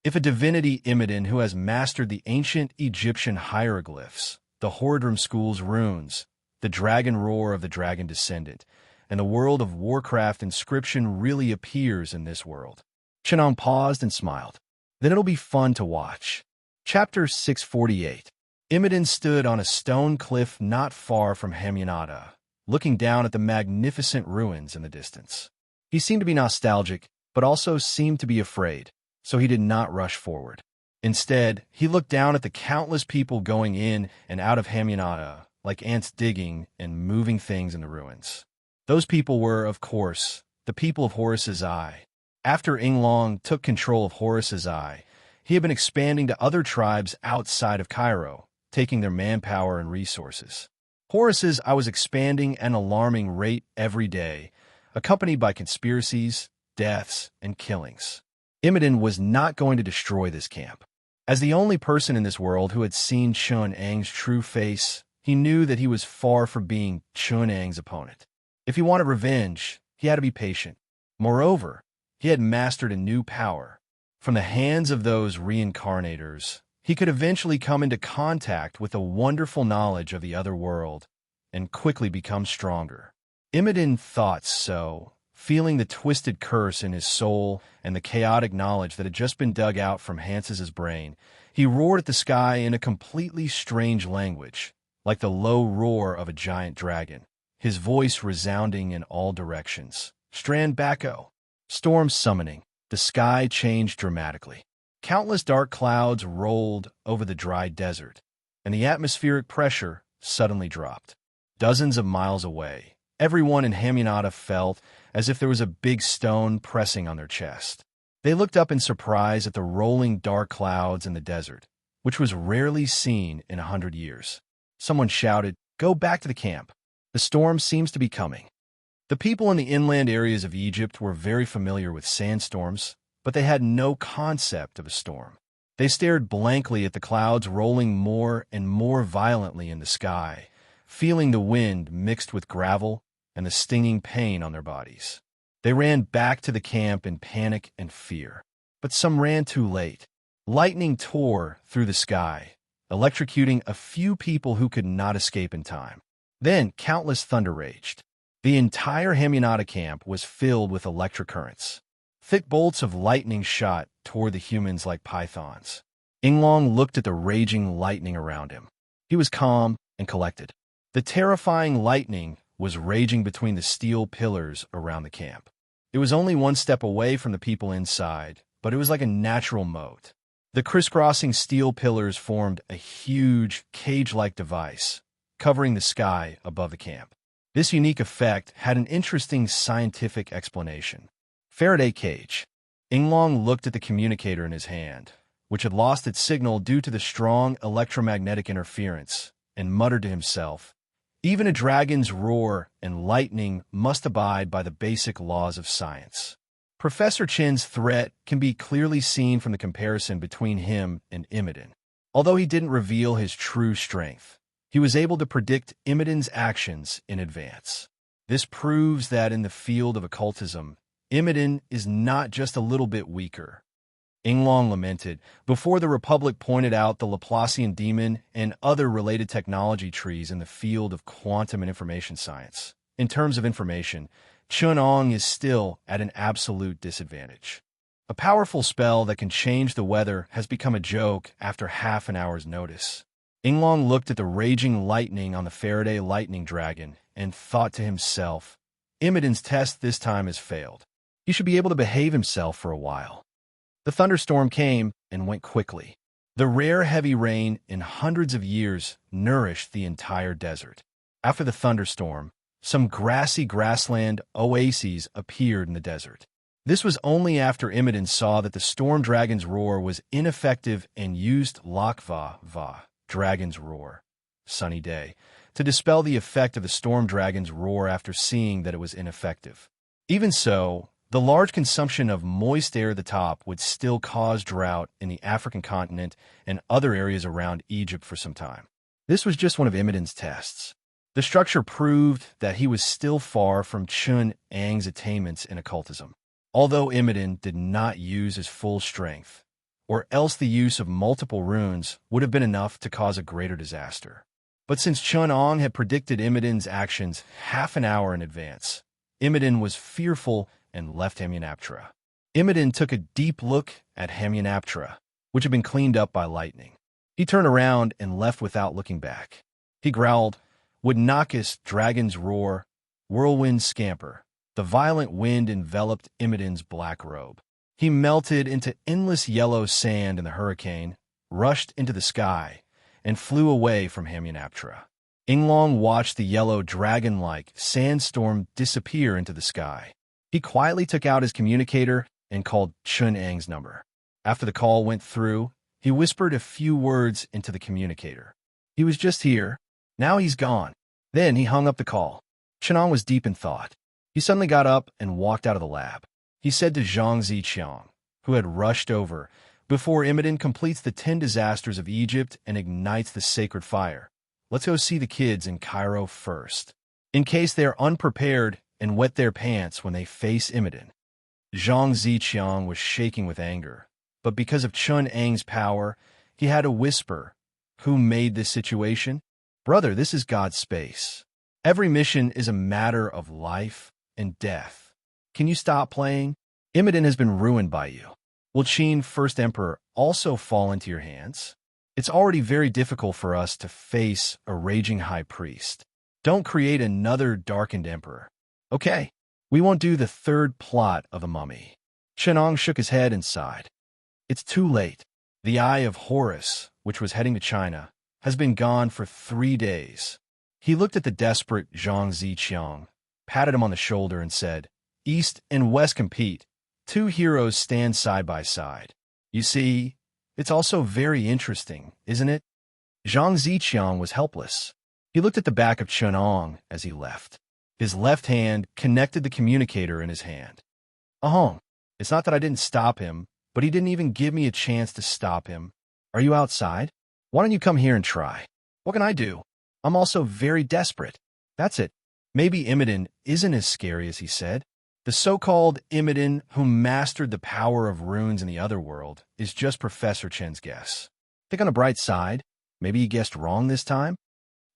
If a divinity Imidin who has mastered the ancient Egyptian hieroglyphs, the Hordrum school's runes, the dragon roar of the dragon descendant, and the world of Warcraft inscription really appears in this world. Chenong paused and smiled. Then it'll be fun to watch. Chapter 648. Imidin stood on a stone cliff not far from Hamunada, looking down at the magnificent ruins in the distance. He seemed to be nostalgic, but also seemed to be afraid, so he did not rush forward. Instead, he looked down at the countless people going in and out of Hamunada, like ants digging and moving things in the ruins. Those people were, of course, the people of Horus's Eye. After Inglong took control of Horus's Eye, he had been expanding to other tribes outside of Cairo, taking their manpower and resources. Horus's Eye was expanding at an alarming rate every day, accompanied by conspiracies, deaths, and killings. Imidin was not going to destroy this camp. As the only person in this world who had seen Chun-Ang's true face, he knew that he was far from being Chun-Ang's opponent. If he wanted revenge, he had to be patient. Moreover, he had mastered a new power. From the hands of those reincarnators, he could eventually come into contact with the wonderful knowledge of the other world and quickly become stronger. Imidin thought so, feeling the twisted curse in his soul and the chaotic knowledge that had just been dug out from Hans's brain. He roared at the sky in a completely strange language, like the low roar of a giant dragon, his voice resounding in all directions. Strand Bacco. Storm summoning. The sky changed dramatically. Countless dark clouds rolled over the dry desert, and the atmospheric pressure suddenly dropped. Dozens of miles away, everyone in Hamunada felt as if there was a big stone pressing on their chest. They looked up in surprise at the rolling dark clouds in the desert, which was rarely seen in 100 years. Someone shouted, "Go back to the camp. The storm seems to be coming." The people in the inland areas of Egypt were very familiar with sandstorms, but they had no concept of a storm. They stared blankly at the clouds rolling more and more violently in the sky, feeling the wind mixed with gravel and the stinging pain on their bodies. They ran back to the camp in panic and fear, but some ran too late. Lightning tore through the sky, electrocuting a few people who could not escape in time. Then countless thunder raged. The entire Hamunada camp was filled with electric currents. Thick bolts of lightning shot toward the humans like pythons. Inglong looked at the raging lightning around him. He was calm and collected. The terrifying lightning was raging between the steel pillars around the camp. It was only one step away from the people inside, but it was like a natural moat. The crisscrossing steel pillars formed a huge, cage-like device, covering the sky above the camp. This unique effect had an interesting scientific explanation. Faraday cage. Inglong looked at the communicator in his hand, which had lost its signal due to the strong electromagnetic interference, and muttered to himself, "Even a dragon's roar and lightning must abide by the basic laws of science." Professor Chin's threat can be clearly seen from the comparison between him and Imidin. Although he didn't reveal his true strength, he was able to predict Imidin's actions in advance. This proves that in the field of occultism, Imidin is not just a little bit weaker. Inglong lamented before the Republic pointed out the Laplacian demon and other related technology trees in the field of quantum and information science. In terms of information, Chun-Ong is still at an absolute disadvantage. A powerful spell that can change the weather has become a joke after half an hour's notice. Inglong looked at the raging lightning on the Faraday lightning dragon and thought to himself, Imidin's test this time has failed. He should be able to behave himself for a while. The thunderstorm came and went quickly. The rare heavy rain in hundreds of years nourished the entire desert. After the thunderstorm, some grassy grassland oases appeared in the desert. This was only after Imidin saw that the storm dragon's roar was ineffective and used Lakva, dragon's roar, sunny day, to dispel the effect of the storm dragon's roar after seeing that it was ineffective. Even so, the large consumption of moist air at the top would still cause drought in the African continent and other areas around Egypt for some time. This was just one of Imidin's tests. The structure proved that he was still far from Chun-Ang's attainments in occultism. Although Imidin did not use his full strength, or else the use of multiple runes would have been enough to cause a greater disaster. But since Chun'ong had predicted Imodin's actions half an hour in advance, Imodin was fearful and left Hemyanaptera. Imodin took a deep look at Hemyanaptera, which had been cleaned up by lightning. He turned around and left without looking back. He growled, "Would Nakus, dragon's roar, whirlwind scamper." The violent wind enveloped Imodin's black robe. He melted into endless yellow sand in the hurricane, rushed into the sky, and flew away from Hemyanaptera. Inglong watched the yellow dragon-like sandstorm disappear into the sky. He quietly took out his communicator and called Chun'ang's number. After the call went through, he whispered a few words into the communicator. "He was just here. Now he's gone." Then he hung up the call. Chun'ang was deep in thought. He suddenly got up and walked out of the lab. He said to Zhang Ziqiang, who had rushed over, "Before Imodin completes the 10 disasters of Egypt and ignites the sacred fire, let's go see the kids in Cairo first, in case they are unprepared and wet their pants when they face Imodin." Zhang Ziqiang was shaking with anger, but because of Chun'ang's power, he had to whisper, "Who made this situation? Brother, this is God's space. Every mission is a matter of life and death. Can you stop playing? Imodin has been ruined by you. Will Qin, First Emperor, also fall into your hands? It's already very difficult for us to face a raging high priest. Don't create another darkened emperor. Okay, we won't do the third plot of the mummy." Chun'ang shook his head and sighed. "It's too late. The Eye of Horus, which was heading to China, has been gone for 3 days." He looked at the desperate Zhang Ziqiang, patted him on the shoulder, and said, "East and West compete. 2 heroes stand side by side. You see, it's also very interesting, isn't it?" Zhang Ziqiang was helpless. He looked at the back of Chun'ang as he left. His left hand connected the communicator in his hand. "Ahong, it's not that I didn't stop him, but he didn't even give me a chance to stop him. Are you outside? Why don't you come here and try? What can I do? I'm also very desperate." That's it. Maybe Imodin isn't as scary as he said. The so-called Imodin who mastered the power of runes in the other world is just Professor Chen's guess. Think on the bright side. Maybe he guessed wrong this time.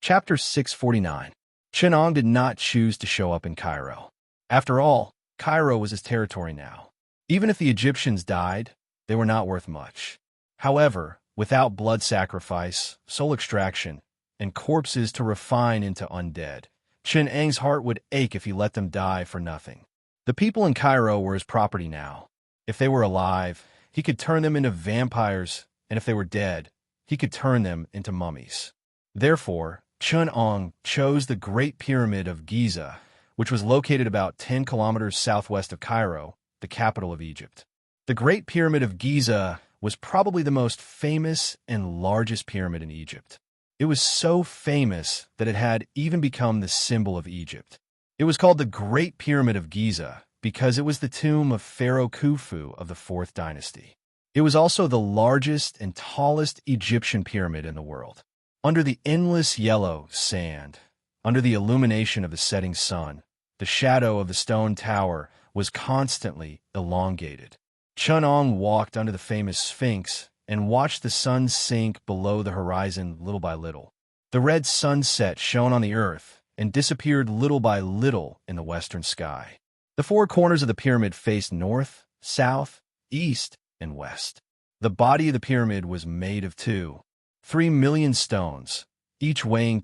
Chapter 649. Chun'ang did not choose to show up in Cairo. After all, Cairo was his territory now. Even if the Egyptians died, they were not worth much. However, without blood sacrifice, soul extraction, and corpses to refine into undead, Chun'ang's heart would ache if he let them die for nothing. The people in Cairo were his property now. If they were alive, he could turn them into vampires, and if they were dead, he could turn them into mummies. Therefore, Chun'ang chose the Great Pyramid of Giza, which was located about 10 kilometers southwest of Cairo, the capital of Egypt. The Great Pyramid of Giza was probably the most famous and largest pyramid in Egypt. It was so famous that it had even become the symbol of Egypt. It was called the Great Pyramid of Giza because it was the tomb of Pharaoh Khufu of the 4th dynasty. It was also the largest and tallest Egyptian pyramid in the world. Under the endless yellow sand, under the illumination of the setting sun, the shadow of the stone tower was constantly elongated. Chun'ang walked under the famous Sphinx and watched the sun sink below the horizon little by little. The red sunset shone on the earth and disappeared little by little in the western sky. The 4 corners of the pyramid faced north, south, east, and west. The body of the pyramid was made of 3 million stones, each weighing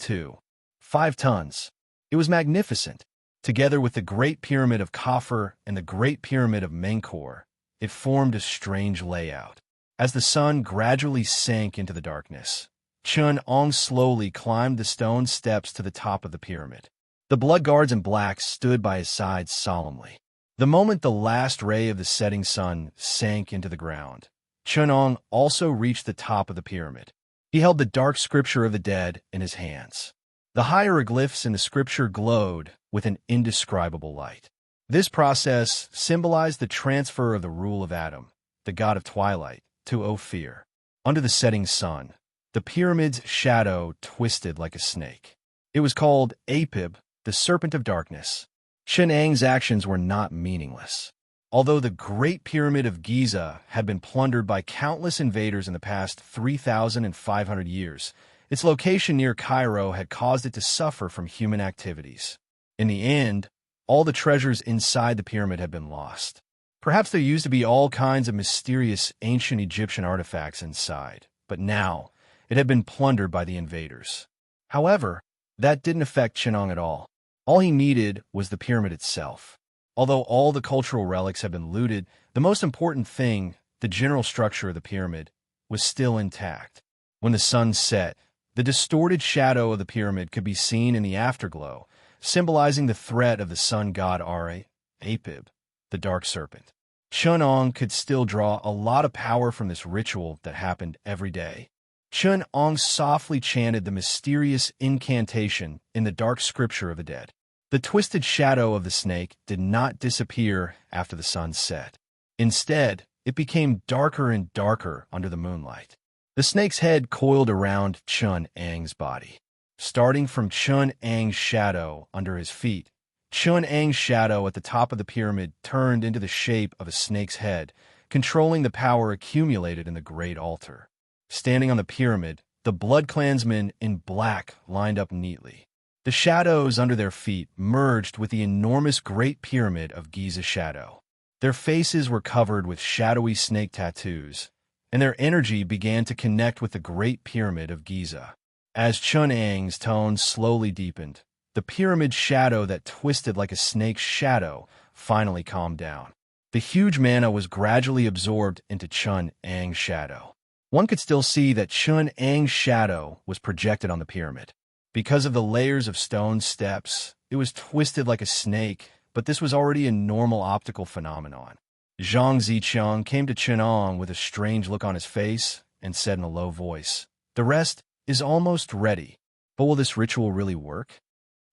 5 tons. It was magnificent. Together with the Great Pyramid of Khafre and the Great Pyramid of Menkaure, it formed a strange layout. As the sun gradually sank into the darkness, Chun'ang slowly climbed the stone steps to the top of the pyramid. The blood guards in black stood by his side solemnly. The moment the last ray of the setting sun sank into the ground, Chun'ang also reached the top of the pyramid. He held the dark scripture of the dead in his hands. The hieroglyphs in the scripture glowed with an indescribable light. This process symbolized the transfer of the rule of Adam, the god of twilight, to Ophir. Under the setting sun, the pyramid's shadow twisted like a snake. It was called Apib, the serpent of darkness. Chun'ang's actions were not meaningless. Although the Great Pyramid of Giza had been plundered by countless invaders in the past 3,500 years, its location near Cairo had caused it to suffer from human activities. In the end, all the treasures inside the pyramid had been lost. Perhaps there used to be all kinds of mysterious ancient Egyptian artifacts inside, but now it had been plundered by the invaders. However, that didn't affect Chenong at all. All he needed was the pyramid itself. Although all the cultural relics had been looted, the most important thing, the general structure of the pyramid, was still intact. When the sun set, the distorted shadow of the pyramid could be seen in the afterglow, symbolizing the threat of the sun god Ra, Apib, the dark serpent. Chenong could still draw a lot of power from this ritual that happened every day. Chenong softly chanted the mysterious incantation in the dark scripture of the dead. The twisted shadow of the snake did not disappear after the sun set. Instead, it became darker and darker under the moonlight. The snake's head coiled around Chun-Ang's body. Starting from Chun-Ang's shadow under his feet, Chun-Ang's shadow at the top of the pyramid turned into the shape of a snake's head, controlling the power accumulated in the Great Altar. Standing on the pyramid, the blood clansmen in black lined up neatly. The shadows under their feet merged with the enormous Great Pyramid of Giza's shadow. Their faces were covered with shadowy snake tattoos, and their energy began to connect with the Great Pyramid of Giza. As Chun-Ang's tones slowly deepened, the pyramid's shadow that twisted like a snake's shadow finally calmed down. The huge mana was gradually absorbed into Chun-Ang's shadow. One could still see that Chun-Ang's shadow was projected on the pyramid. Because of the layers of stone steps, it was twisted like a snake, but this was already a normal optical phenomenon. Zhang Ziqiang came to Chenong with a strange look on his face and said in a low voice, "The rest is almost ready, but will this ritual really work?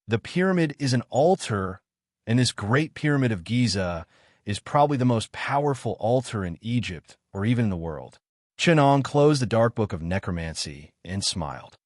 The pyramid is an altar, and this Great Pyramid of Giza is probably the most powerful altar in Egypt or even in the world." Chenong closed the dark book of necromancy and smiled.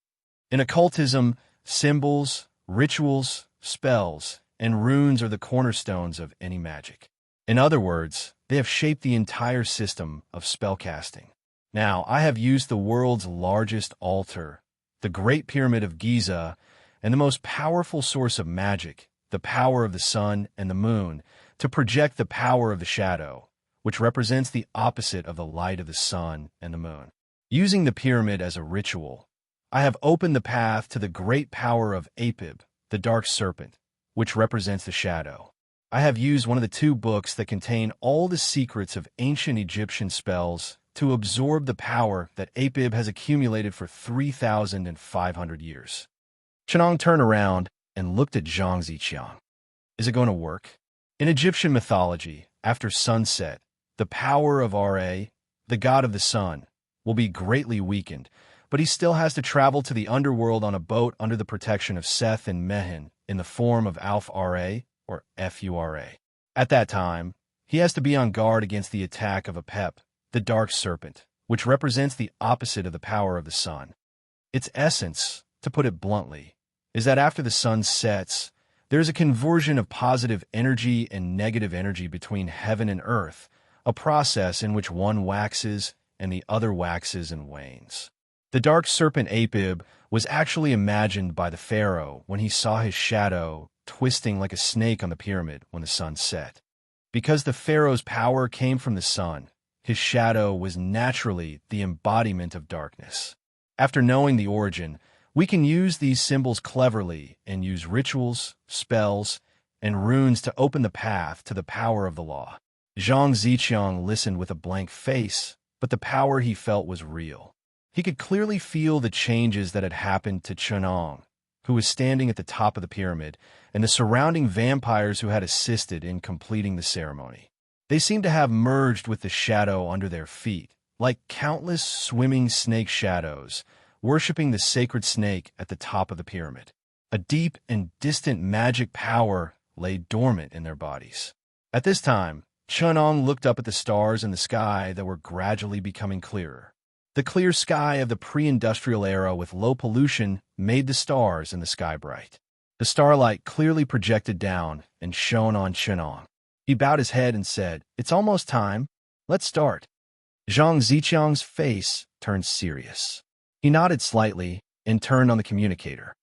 In occultism, symbols, rituals, spells, and runes are the cornerstones of any magic. In other words, they have shaped the entire system of spellcasting. Now, I have used the world's largest altar, the Great Pyramid of Giza, and the most powerful source of magic, the power of the sun and the moon, to project the power of the shadow, which represents the opposite of the light of the sun and the moon. Using the pyramid as a ritual, I have opened the path to the great power of Apib, the dark serpent, which represents the shadow. I have used one of the two books that contain all the secrets of ancient Egyptian spells to absorb the power that Apib has accumulated for 3,500 years. Chenong turned around and looked at Zhang Ziqiang. Is it going to work? In Egyptian mythology, after sunset, the power of Ra, the god of the sun, will be greatly weakened, but he still has to travel to the underworld on a boat under the protection of Seth and Mehen in the form of Alf-Ra or Fura. At that time, he has to be on guard against the attack of Apep, the dark serpent, which represents the opposite of the power of the sun. Its essence, to put it bluntly, is that after the sun sets, there is a conversion of positive energy and negative energy between heaven and earth, a process in which one waxes and the other waxes and wanes. The dark serpent Apib was actually imagined by the pharaoh when he saw his shadow twisting like a snake on the pyramid when the sun set. Because the pharaoh's power came from the sun, his shadow was naturally the embodiment of darkness. After knowing the origin, we can use these symbols cleverly and use rituals, spells, and runes to open the path to the power of the law. Zhang Ziqiang listened with a blank face, but the power he felt was real. He could clearly feel the changes that had happened to Chenong, who was standing at the top of the pyramid, and the surrounding vampires who had assisted in completing the ceremony. They seemed to have merged with the shadow under their feet, like countless swimming snake shadows, worshipping the sacred snake at the top of the pyramid. A deep and distant magic power lay dormant in their bodies. At this time, Chenong looked up at the stars in the sky that were gradually becoming clearer. The clear sky of the pre-industrial era with low pollution made the stars in the sky bright. The starlight clearly projected down and shone on Chenong. He bowed his head and said, "It's almost time. Let's start." Zhang Ziqiang's face turned serious. He nodded slightly and turned on the communicator.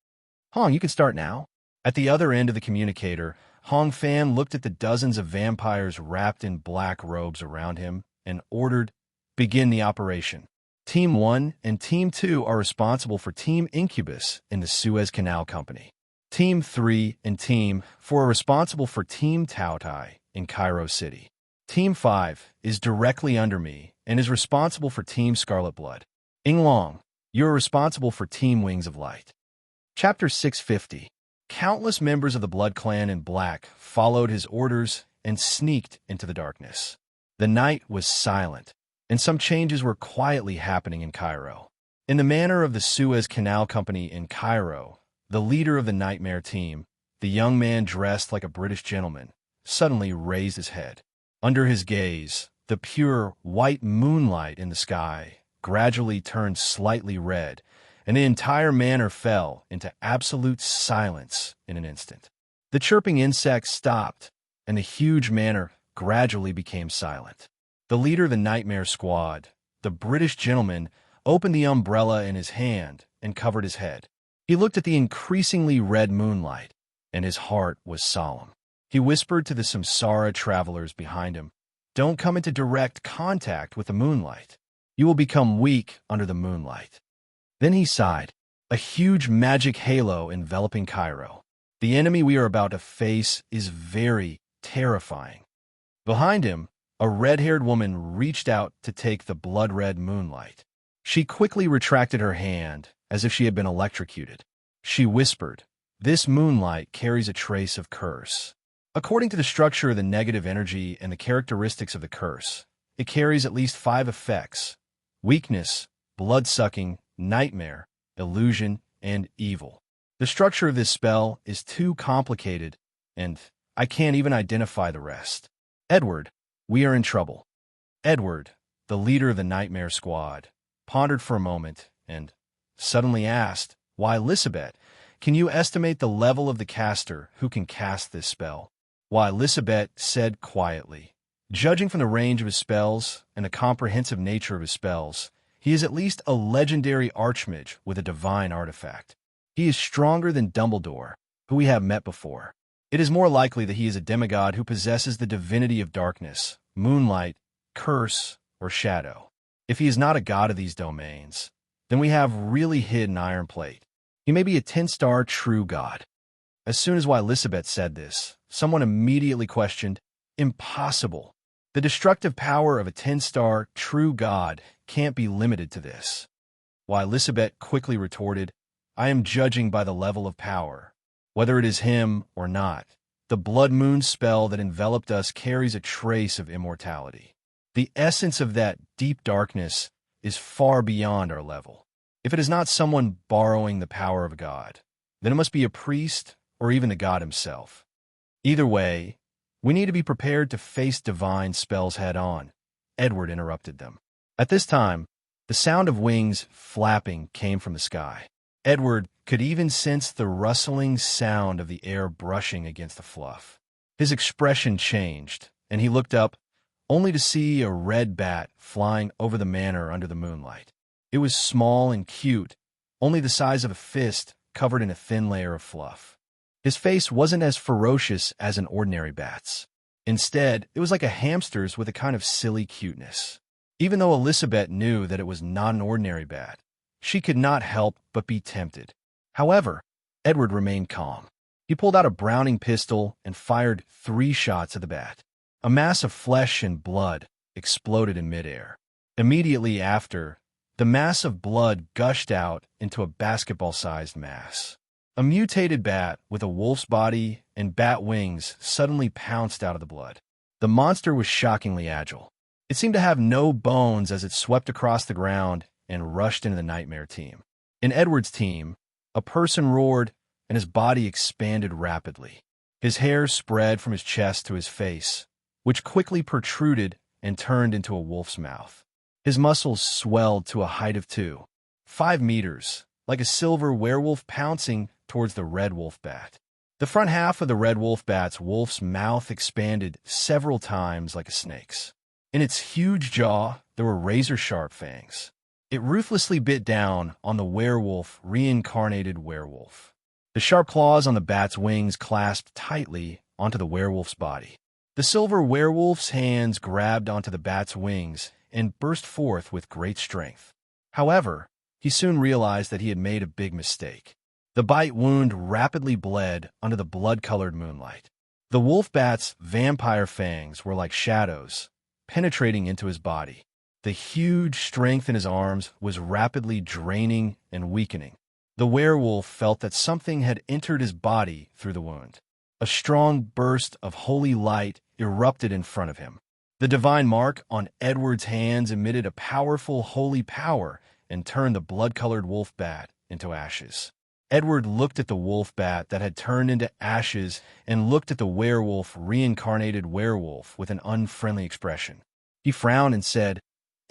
"Hong, you can start now." At the other end of the communicator, Hong Fan looked at the dozens of vampires wrapped in black robes around him and ordered, "Begin the operation. Team 1 and Team 2 are responsible for Team Incubus in the Suez Canal Company. Team 3 and Team 4 are responsible for Team Taotai in Cairo City. Team 5 is directly under me and is responsible for Team Scarlet Blood. Inglong, you are responsible for Team Wings of Light." Chapter 650. Countless members of the Blood Clan in black followed his orders and sneaked into the darkness. The night was silent, and some changes were quietly happening in Cairo. In the manner of the Suez Canal Company in Cairo, the leader of the Nightmare team, the young man dressed like a British gentleman, suddenly raised his head. Under his gaze, the pure white moonlight in the sky gradually turned slightly red, and the entire manor fell into absolute silence in an instant. The chirping insects stopped, and the huge manor gradually became silent. The leader of the Nightmare Squad, the British gentleman, opened the umbrella in his hand and covered his head. He looked at the increasingly red moonlight, and his heart was solemn. He whispered to the Samsara travelers behind him, "Don't come into direct contact with the moonlight. You will become weak under the moonlight." Then he sighed. A huge magic halo enveloping Cairo. The enemy we are about to face is very terrifying. Behind him, a red-haired woman reached out to take the blood-red moonlight. She quickly retracted her hand, as if she had been electrocuted. She whispered, "This moonlight carries a trace of curse. According to the structure of the negative energy and the characteristics of the curse, it carries at least 5 effects: weakness, blood-sucking, nightmare, illusion, and evil. The structure of this spell is too complicated, and I can't even identify the rest. Edward, we are in trouble." Edward, the leader of the Nightmare Squad, pondered for a moment and suddenly asked, "Why, Lisabeth, can you estimate the level of the caster who can cast this spell?" Why, Lisabeth said quietly, "Judging from the range of his spells and the comprehensive nature of his spells, he is at least a legendary archmage with a divine artifact. He is stronger than Dumbledore, who we have met before. It is more likely that he is a demigod who possesses the divinity of darkness, moonlight, curse, or shadow. If he is not a god of these domains, then we have really hit an iron plate. He may be a 10-star true god." As soon as Lisabeth said this, someone immediately questioned, "Impossible. The destructive power of a 10-star true god can't be limited to this." Lisabeth quickly retorted, "I am judging by the level of power. Whether it is him or not, the blood moon spell that enveloped us carries a trace of immortality. The essence of that deep darkness is far beyond our level. If it is not someone borrowing the power of a god, then it must be a priest or even the god himself. Either way, we need to be prepared to face divine spells head-on." Edward interrupted them. At this time, the sound of wings flapping came from the sky. Edward could even sense the rustling sound of the air brushing against the fluff. His expression changed, and he looked up, only to see a red bat flying over the manor under the moonlight. It was small and cute, only the size of a fist covered in a thin layer of fluff. His face wasn't as ferocious as an ordinary bat's. Instead, it was like a hamster's with a kind of silly cuteness. Even though Elizabeth knew that it was not an ordinary bat, she could not help but be tempted. However, Edward remained calm. He pulled out a Browning pistol and fired 3 shots at the bat. A mass of flesh and blood exploded in midair. Immediately after, the mass of blood gushed out into a basketball-sized mass. A mutated bat with a wolf's body and bat wings suddenly pounced out of the blood. The monster was shockingly agile. It seemed to have no bones as it swept across the ground and rushed into the Nightmare team. In Edward's team, a person roared and his body expanded rapidly. His hair spread from his chest to his face, which quickly protruded and turned into a wolf's mouth. His muscles swelled to a height of 5 meters, like a silver werewolf pouncing towards the red wolf bat. The front half of the red wolf bat's wolf's mouth expanded several times like a snake's. In its huge jaw, there were razor-sharp fangs. It ruthlessly bit down on the reincarnated werewolf. The sharp claws on the bat's wings clasped tightly onto the werewolf's body. The silver werewolf's hands grabbed onto the bat's wings and burst forth with great strength. However, he soon realized that he had made a big mistake. The bite wound rapidly bled under the blood-colored moonlight. The wolf bat's vampire fangs were like shadows, penetrating into his body. The huge strength in his arms was rapidly draining and weakening. The werewolf felt that something had entered his body through the wound. A strong burst of holy light erupted in front of him. The divine mark on Edward's hands emitted a powerful holy power and turned the blood-colored wolf bat into ashes. Edward looked at the wolf bat that had turned into ashes and looked at the reincarnated werewolf with an unfriendly expression. He frowned and said,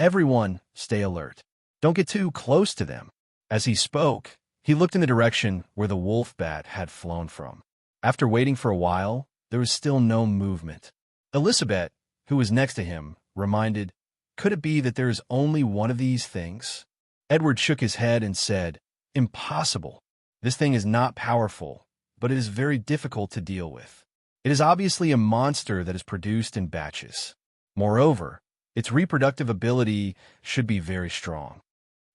"Everyone, stay alert. Don't get too close to them." As he spoke, he looked in the direction where the wolf bat had flown from. After waiting for a while, there was still no movement. Elizabeth, who was next to him, reminded, "Could it be that there is only one of these things?" Edward shook his head and said, "Impossible. This thing is not powerful, but it is very difficult to deal with. It is obviously a monster that is produced in batches. Moreover, its reproductive ability should be very strong."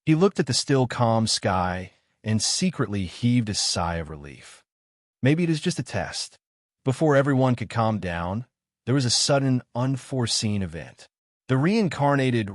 He looked at the still calm sky and secretly heaved a sigh of relief. Maybe it is just a test. Before everyone could calm down, there was a sudden, unforeseen event. The reincarnated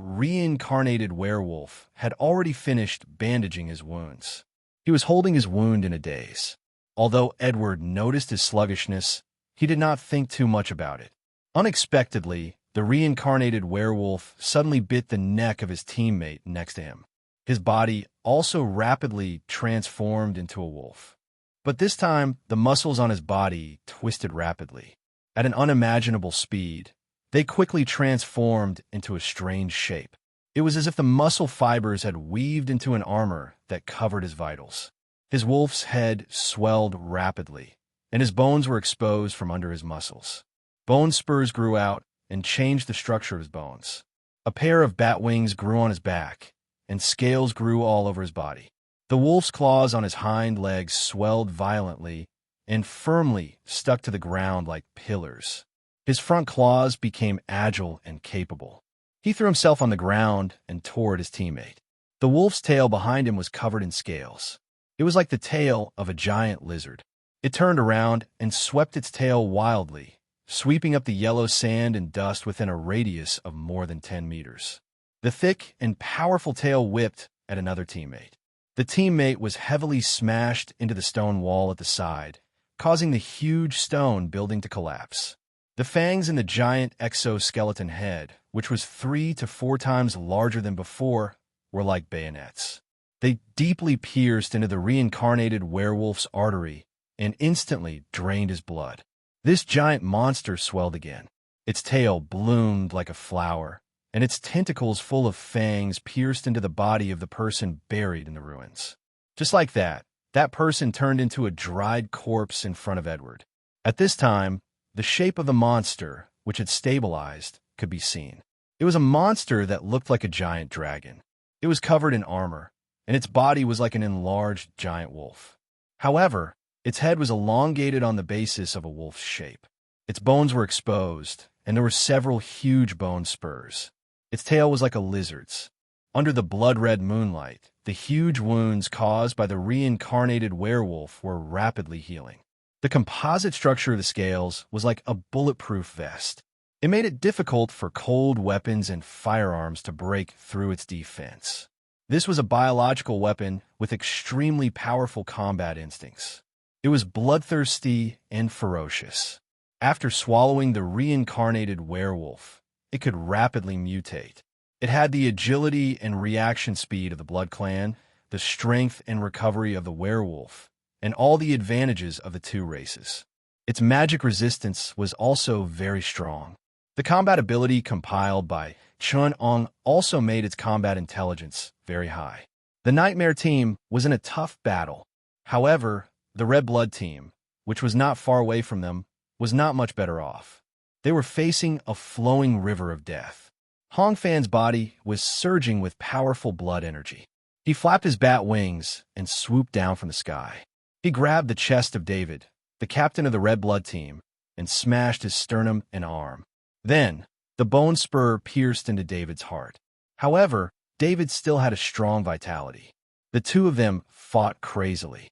werewolf had already finished bandaging his wounds. He was holding his wound in a daze. Although Edward noticed his sluggishness, he did not think too much about it. Unexpectedly, the reincarnated werewolf suddenly bit the neck of his teammate next to him. His body also rapidly transformed into a wolf. But this time, the muscles on his body twisted rapidly. At an unimaginable speed, they quickly transformed into a strange shape. It was as if the muscle fibers had weaved into an armor that covered his vitals. His wolf's head swelled rapidly, and his bones were exposed from under his muscles. Bone spurs grew out and changed the structure of his bones. A pair of bat wings grew on his back, and scales grew all over his body. The wolf's claws on his hind legs swelled violently and firmly stuck to the ground like pillars. His front claws became agile and capable. He threw himself on the ground and tore at his teammate. The wolf's tail behind him was covered in scales. It was like the tail of a giant lizard. It turned around and swept its tail wildly, sweeping up the yellow sand and dust within a radius of more than 10 meters. The thick and powerful tail whipped at another teammate. The teammate was heavily smashed into the stone wall at the side, causing the huge stone building to collapse. The fangs in the giant exoskeleton head, which was 3 to 4 times larger than before, were like bayonets. They deeply pierced into the reincarnated werewolf's artery and instantly drained his blood. This giant monster swelled again. Its tail bloomed like a flower, and its tentacles full of fangs pierced into the body of the person buried in the ruins. Just like that person turned into a dried corpse in front of Edward. At this time, the shape of the monster, which had stabilized, could be seen. It was a monster that looked like a giant dragon. It was covered in armor, and its body was like an enlarged giant wolf. However, its head was elongated on the basis of a wolf's shape. Its bones were exposed, and there were several huge bone spurs. Its tail was like a lizard's. Under the blood-red moonlight, the huge wounds caused by the reincarnated werewolf were rapidly healing. The composite structure of the scales was like a bulletproof vest. It made it difficult for cold weapons and firearms to break through its defense. This was a biological weapon with extremely powerful combat instincts. It was bloodthirsty and ferocious. After swallowing the reincarnated werewolf, it could rapidly mutate. It had the agility and reaction speed of the Blood Clan, the strength and recovery of the werewolf, and all the advantages of the two races. Its magic resistance was also very strong. The combat ability compiled by Chun Ong also made its combat intelligence very high. The Nightmare team was in a tough battle. However, the Red Blood team, which was not far away from them, was not much better off. They were facing a flowing river of death. Hong Fan's body was surging with powerful blood energy. He flapped his bat wings and swooped down from the sky. He grabbed the chest of David, the captain of the Red Blood team, and smashed his sternum and arm. Then, the bone spur pierced into David's heart. However, David still had a strong vitality. The two of them fought crazily.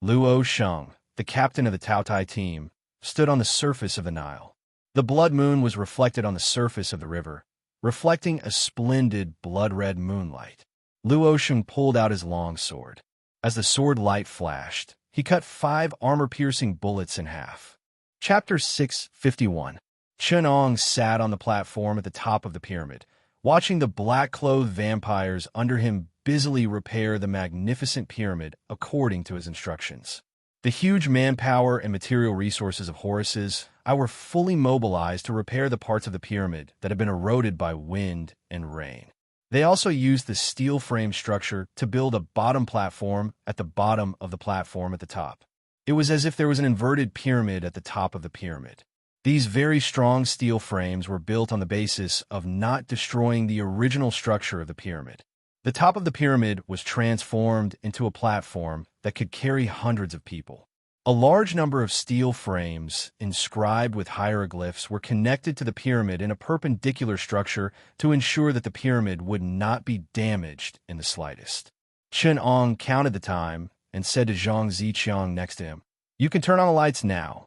Luo Sheng, the captain of the Taotai team, stood on the surface of the Nile. The blood moon was reflected on the surface of the river, reflecting a splendid blood-red moonlight. Luo Sheng pulled out his long sword. As the sword light flashed, he cut 5 armor-piercing bullets in half. Chapter 651. Chen Ong sat on the platform at the top of the pyramid, watching the black-clothed vampires under him busily repair the magnificent pyramid according to his instructions. The huge manpower and material resources of Horus's were fully mobilized to repair the parts of the pyramid that had been eroded by wind and rain. They also used the steel frame structure to build a bottom platform at the bottom of the platform at the top. It was as if there was an inverted pyramid at the top of the pyramid. These very strong steel frames were built on the basis of not destroying the original structure of the pyramid. The top of the pyramid was transformed into a platform that could carry hundreds of people. A large number of steel frames inscribed with hieroglyphs were connected to the pyramid in a perpendicular structure to ensure that the pyramid would not be damaged in the slightest. Chen Ong counted the time and said to Zhang Ziqiang next to him, "You can turn on the lights now."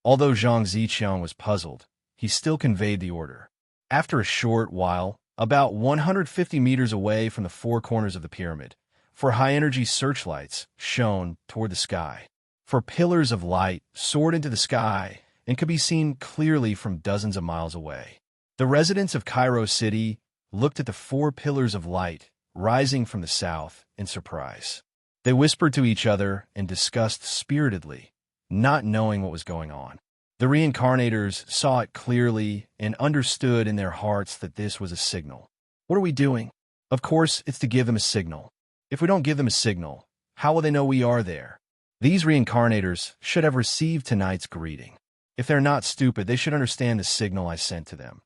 Although Zhang Ziqiang was puzzled, he still conveyed the order. After a short while, about 150 meters away from the 4 corners of the pyramid, 4 high-energy searchlights shone toward the sky. 4 pillars of light soared into the sky and could be seen clearly from dozens of miles away. The residents of Cairo City looked at the 4 pillars of light rising from the south in surprise. They whispered to each other and discussed spiritedly, not knowing what was going on. The reincarnators saw it clearly and understood in their hearts that this was a signal. What are we doing? Of course, it's to give them a signal. If we don't give them a signal, how will they know we are there? These reincarnators should have received tonight's greeting. If they're not stupid, they should understand the signal I sent to them.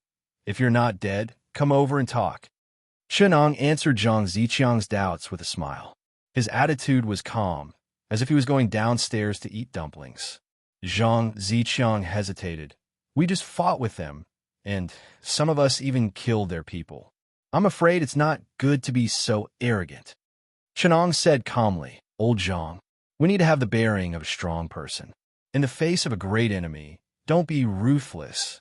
If you're not dead, come over and talk. Chen Ong answered Zhang Ziqiang's doubts with a smile. His attitude was calm, as if he was going downstairs to eat dumplings. Zhang Ziqiang hesitated. We just fought with them, and some of us even killed their people. I'm afraid it's not good to be so arrogant. Chen Ong said calmly, Old Zhang, we need to have the bearing of a strong person. In the face of a great enemy, don't be ruthless.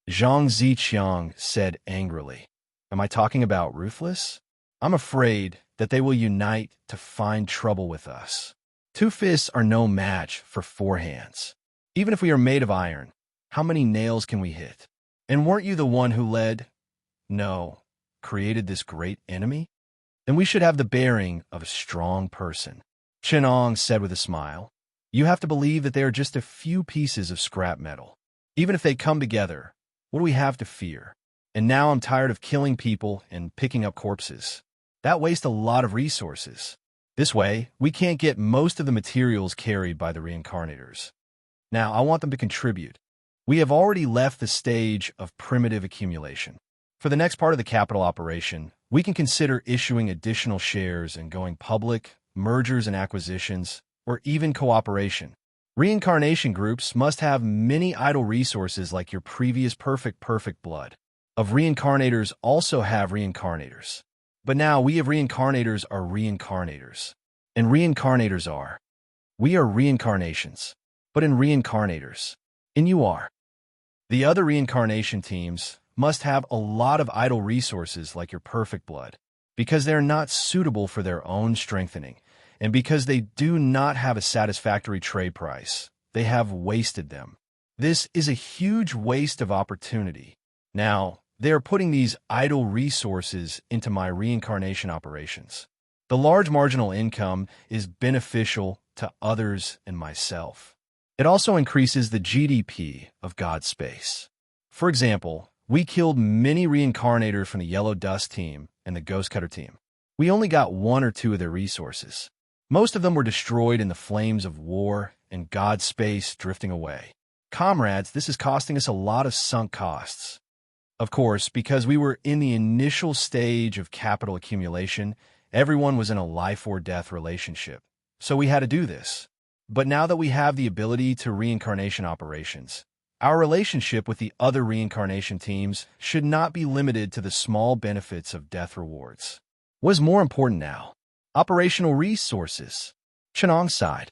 Zhang Ziqiang said angrily, Am I talking about ruthless? I'm afraid that they will unite to find trouble with us. 2 fists are no match for 4 hands. Even if we are made of iron, how many nails can we hit? And weren't you the one who created this great enemy? Then we should have the bearing of a strong person. Chen Ong said with a smile, You have to believe that they are just a few pieces of scrap metal. Even if they come together, what do we have to fear? And now I'm tired of killing people and picking up corpses. That wastes a lot of resources. This way, we can't get most of the materials carried by the reincarnators. Now, I want them to contribute. We have already left the stage of primitive accumulation. For the next part of the capital operation, we can consider issuing additional shares and going public, mergers and acquisitions, or even cooperation. Reincarnation groups must have many idle resources like your previous perfect blood. Of reincarnators also have reincarnators. But now we of reincarnators are reincarnators. And reincarnators are. We are reincarnations. But in reincarnators. And you are. The other reincarnation teams must have a lot of idle resources like your perfect blood, because they're not suitable for their own strengthening, and because they do not have a satisfactory trade price. They have wasted them. This is a huge waste of opportunity. Now, they are putting these idle resources into my reincarnation operations. The large marginal income is beneficial to others and myself. It also increases the GDP of God's space. For example, we killed many reincarnators from the Yellow Dust team and the Ghost Cutter team. We only got 1 or 2 of their resources. Most of them were destroyed in the flames of war and God's space drifting away. Comrades, this is costing us a lot of sunk costs. Of course, because we were in the initial stage of capital accumulation, everyone was in a life-or-death relationship. So we had to do this. But now that we have the ability to reincarnation operations, our relationship with the other reincarnation teams should not be limited to the small benefits of death rewards. What is more important now? Operational resources. Chenong sighed.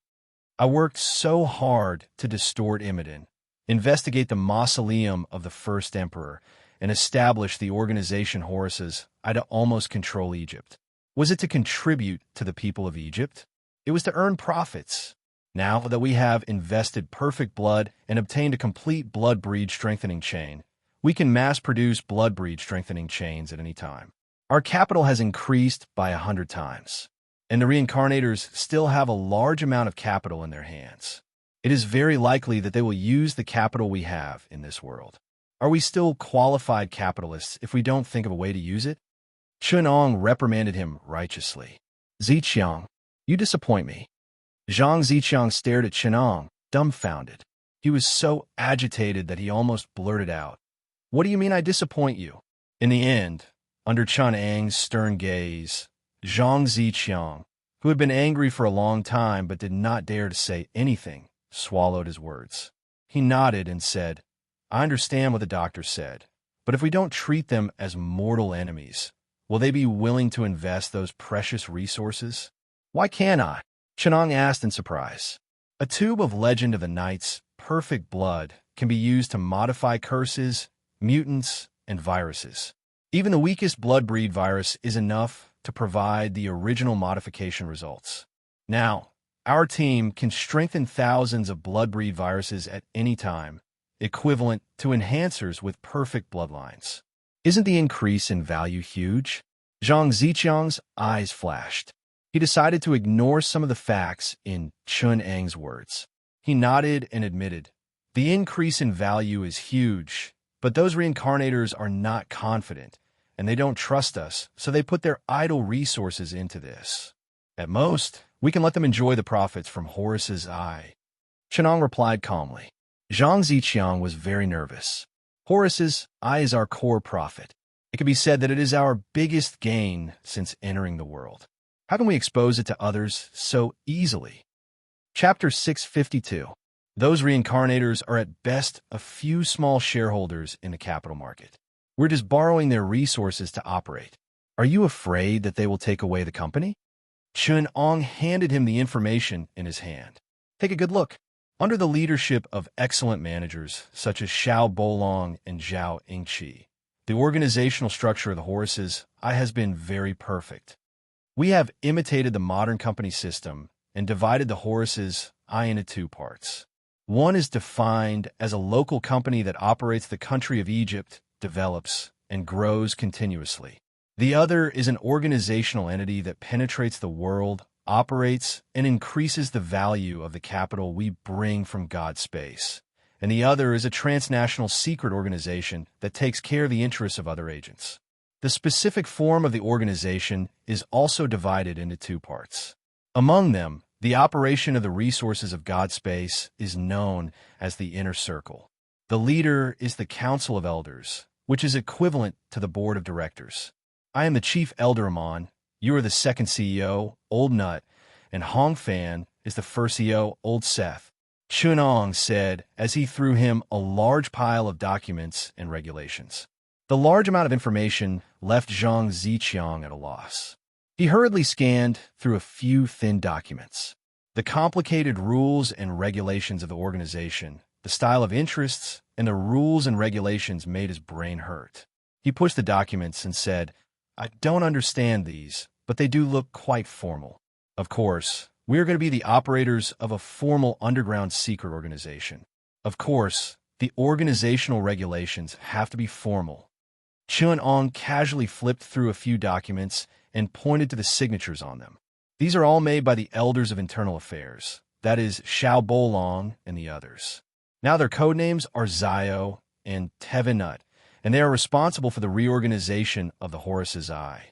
I worked so hard to distort Imidin, investigate the mausoleum of the first emperor, and establish the organization Horus's. I'd almost control Egypt. Was it to contribute to the people of Egypt? It was to earn profits. Now that we have invested perfect blood and obtained a complete blood breed strengthening chain, we can mass-produce blood breed strengthening chains at any time. Our capital has increased by 100 times, and the reincarnators still have a large amount of capital in their hands. It is very likely that they will use the capital we have in this world. Are we still qualified capitalists if we don't think of a way to use it? Chenong reprimanded him righteously. Ziqiang, you disappoint me. Zhang Ziqiang stared at Chenong, dumbfounded. He was so agitated that he almost blurted out, "What do you mean I disappoint you?" In the end, under Chenong's stern gaze, Zhang Ziqiang, who had been angry for a long time but did not dare to say anything, swallowed his words. He nodded and said, "I understand what the doctor said, but if we don't treat them as mortal enemies, will they be willing to invest those precious resources?" "Why can't I?" Chenong asked in surprise. A tube of Legend of the Night's perfect blood can be used to modify curses, mutants, and viruses. Even the weakest blood breed virus is enough to provide the original modification results. Now, our team can strengthen thousands of blood breed viruses at any time, equivalent to enhancers with perfect bloodlines. Isn't the increase in value huge? Zhang Ziqiang's eyes flashed. He decided to ignore some of the facts in Chenong's words. He nodded and admitted, "The increase in value is huge, but those reincarnators are not confident, and they don't trust us, so they put their idle resources into this. At most, we can let them enjoy the profits from Horus's eye." Chenong replied calmly. Zhang Ziqiang was very nervous. Horus's eye is our core profit. It can be said that it is our biggest gain since entering the world. How can we expose it to others so easily? Chapter 652. Those reincarnators are at best a few small shareholders in the capital market. We're just borrowing their resources to operate. Are you afraid that they will take away the company? Chenong handed him the information in his hand. Take a good look. Under the leadership of excellent managers such as Xiao Bolong and Zhao Yingqi, the organizational structure of the Horus's eye has been very perfect. We have imitated the modern company system and divided the Horus's eye into two parts. One is defined as a local company that operates the country of Egypt, develops, and grows continuously. The other is an organizational entity that penetrates the world, operates, and increases the value of the capital we bring from God's space. And the other is a transnational secret organization that takes care of the interests of other agents. The specific form of the organization is also divided into two parts. Among them, the operation of the resources of God's space is known as the Inner Circle. The leader is the Council of Elders, which is equivalent to the Board of Directors. I am the Chief Elder Amon, you are the second CEO, Old Nut, and Hong Fan is the first CEO, Old Seth. Chenong said as he threw him a large pile of documents and regulations. The large amount of information left Zhang Ziqiang at a loss. He hurriedly scanned through a few thin documents. The complicated rules and regulations of the organization, the style of interests, and the rules and regulations made his brain hurt. He pushed the documents and said, "I don't understand these, but they do look quite formal. Of course, we are going to be the operators of a formal underground secret organization. Of course, the organizational regulations have to be formal." Chenong casually flipped through a few documents and pointed to the signatures on them. These are all made by the Elders of Internal Affairs, that is, Xiao Bolong and the others. Now their codenames are Zio and Tevenut, and they are responsible for the reorganization of the Horus's eye.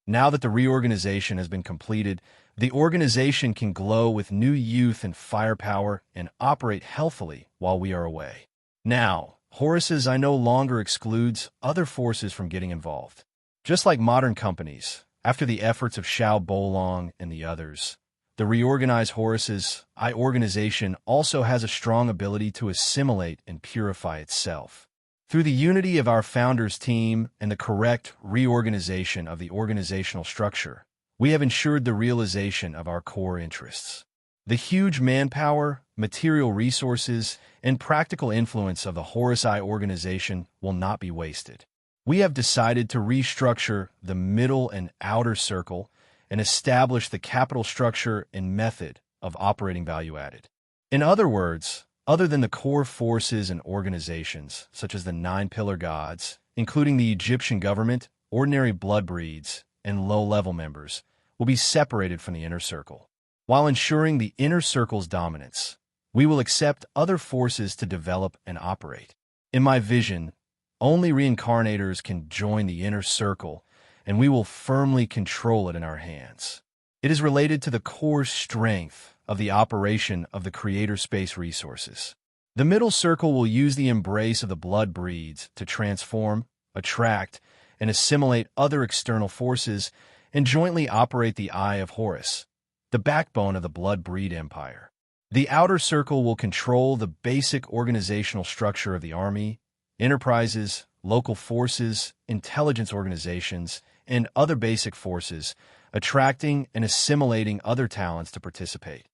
Now that the reorganization has been completed, The organization can glow with new youth and firepower and operate healthily while we are away. Now, Horus's I no longer excludes other forces from getting involved. Just like modern companies, after the efforts of Xiao Bolong and the others, the reorganized Horus's I organization also has a strong ability to assimilate and purify itself. Through the unity of our founders' team and the correct reorganization of the organizational structure, we have ensured the realization of our core interests. The huge manpower, material resources, and practical influence of the Horus I organization will not be wasted. We have decided to restructure the middle and outer circle and establish the capital structure and method of operating value added. In other words, other than the core forces and organizations, such as the 9 pillar gods, including the Egyptian government, ordinary blood breeds, and low-level members, will be separated from the inner circle. While ensuring the inner circle's dominance, we will accept other forces to develop and operate. In my vision, only reincarnators can join the inner circle, and we will firmly control it in our hands. It is related to the core strength of the operation of the creator space resources. The middle circle will use the embrace of the blood breeds to transform, attract, and assimilate other external forces and jointly operate the Eye of Horus, the backbone of the blood breed empire. The outer circle will control the basic organizational structure of the army, enterprises, local forces, intelligence organizations, and other basic forces, attracting and assimilating other talents to participate.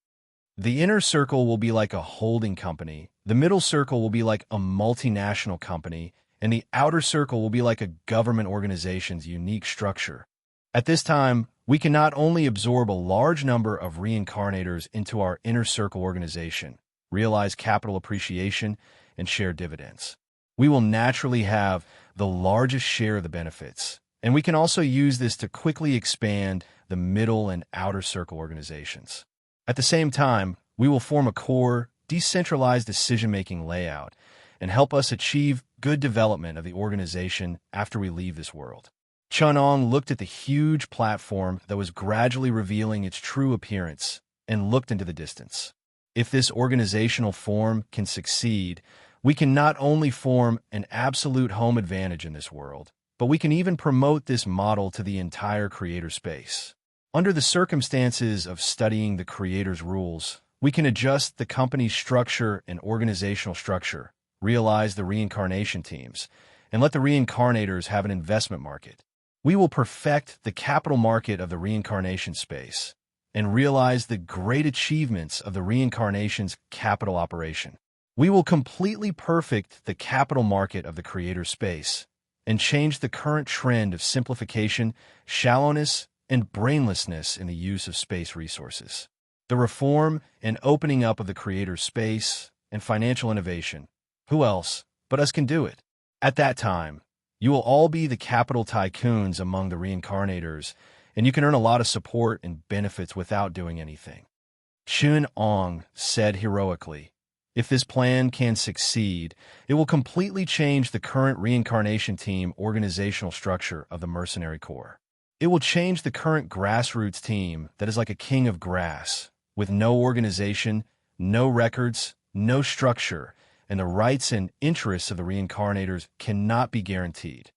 The inner circle will be like a holding company, the middle circle will be like a multinational company, and the outer circle will be like a government organization's unique structure. At this time, we can not only absorb a large number of reincarnators into our inner circle organization, realize capital appreciation, and share dividends. We will naturally have the largest share of the benefits, and we can also use this to quickly expand the middle and outer circle organizations. At the same time, we will form a core, decentralized decision-making layout and help us achieve good development of the organization after we leave this world. Chunong looked at the huge platform that was gradually revealing its true appearance and looked into the distance. If this organizational form can succeed, we can not only form an absolute home advantage in this world, but we can even promote this model to the entire creator space. Under the circumstances of studying the creator's rules, we can adjust the company's structure and organizational structure, realize the reincarnation teams, and let the reincarnators have an investment market. We will perfect the capital market of the reincarnation space and realize the great achievements of the reincarnation's capital operation. We will completely perfect the capital market of the creator space and change the current trend of simplification, shallowness, and brainlessness in the use of space resources. The reform and opening up of the creator's space and financial innovation. Who else but us can do it? At that time, you will all be the capital tycoons among the reincarnators, and you can earn a lot of support and benefits without doing anything. Chun Ong said heroically, "If this plan can succeed, it will completely change the current reincarnation team organizational structure of the Mercenary Corps. It will change the current grassroots team that is like a king of grass, with no organization, no records, no structure, and the rights and interests of the reincarnators cannot be guaranteed."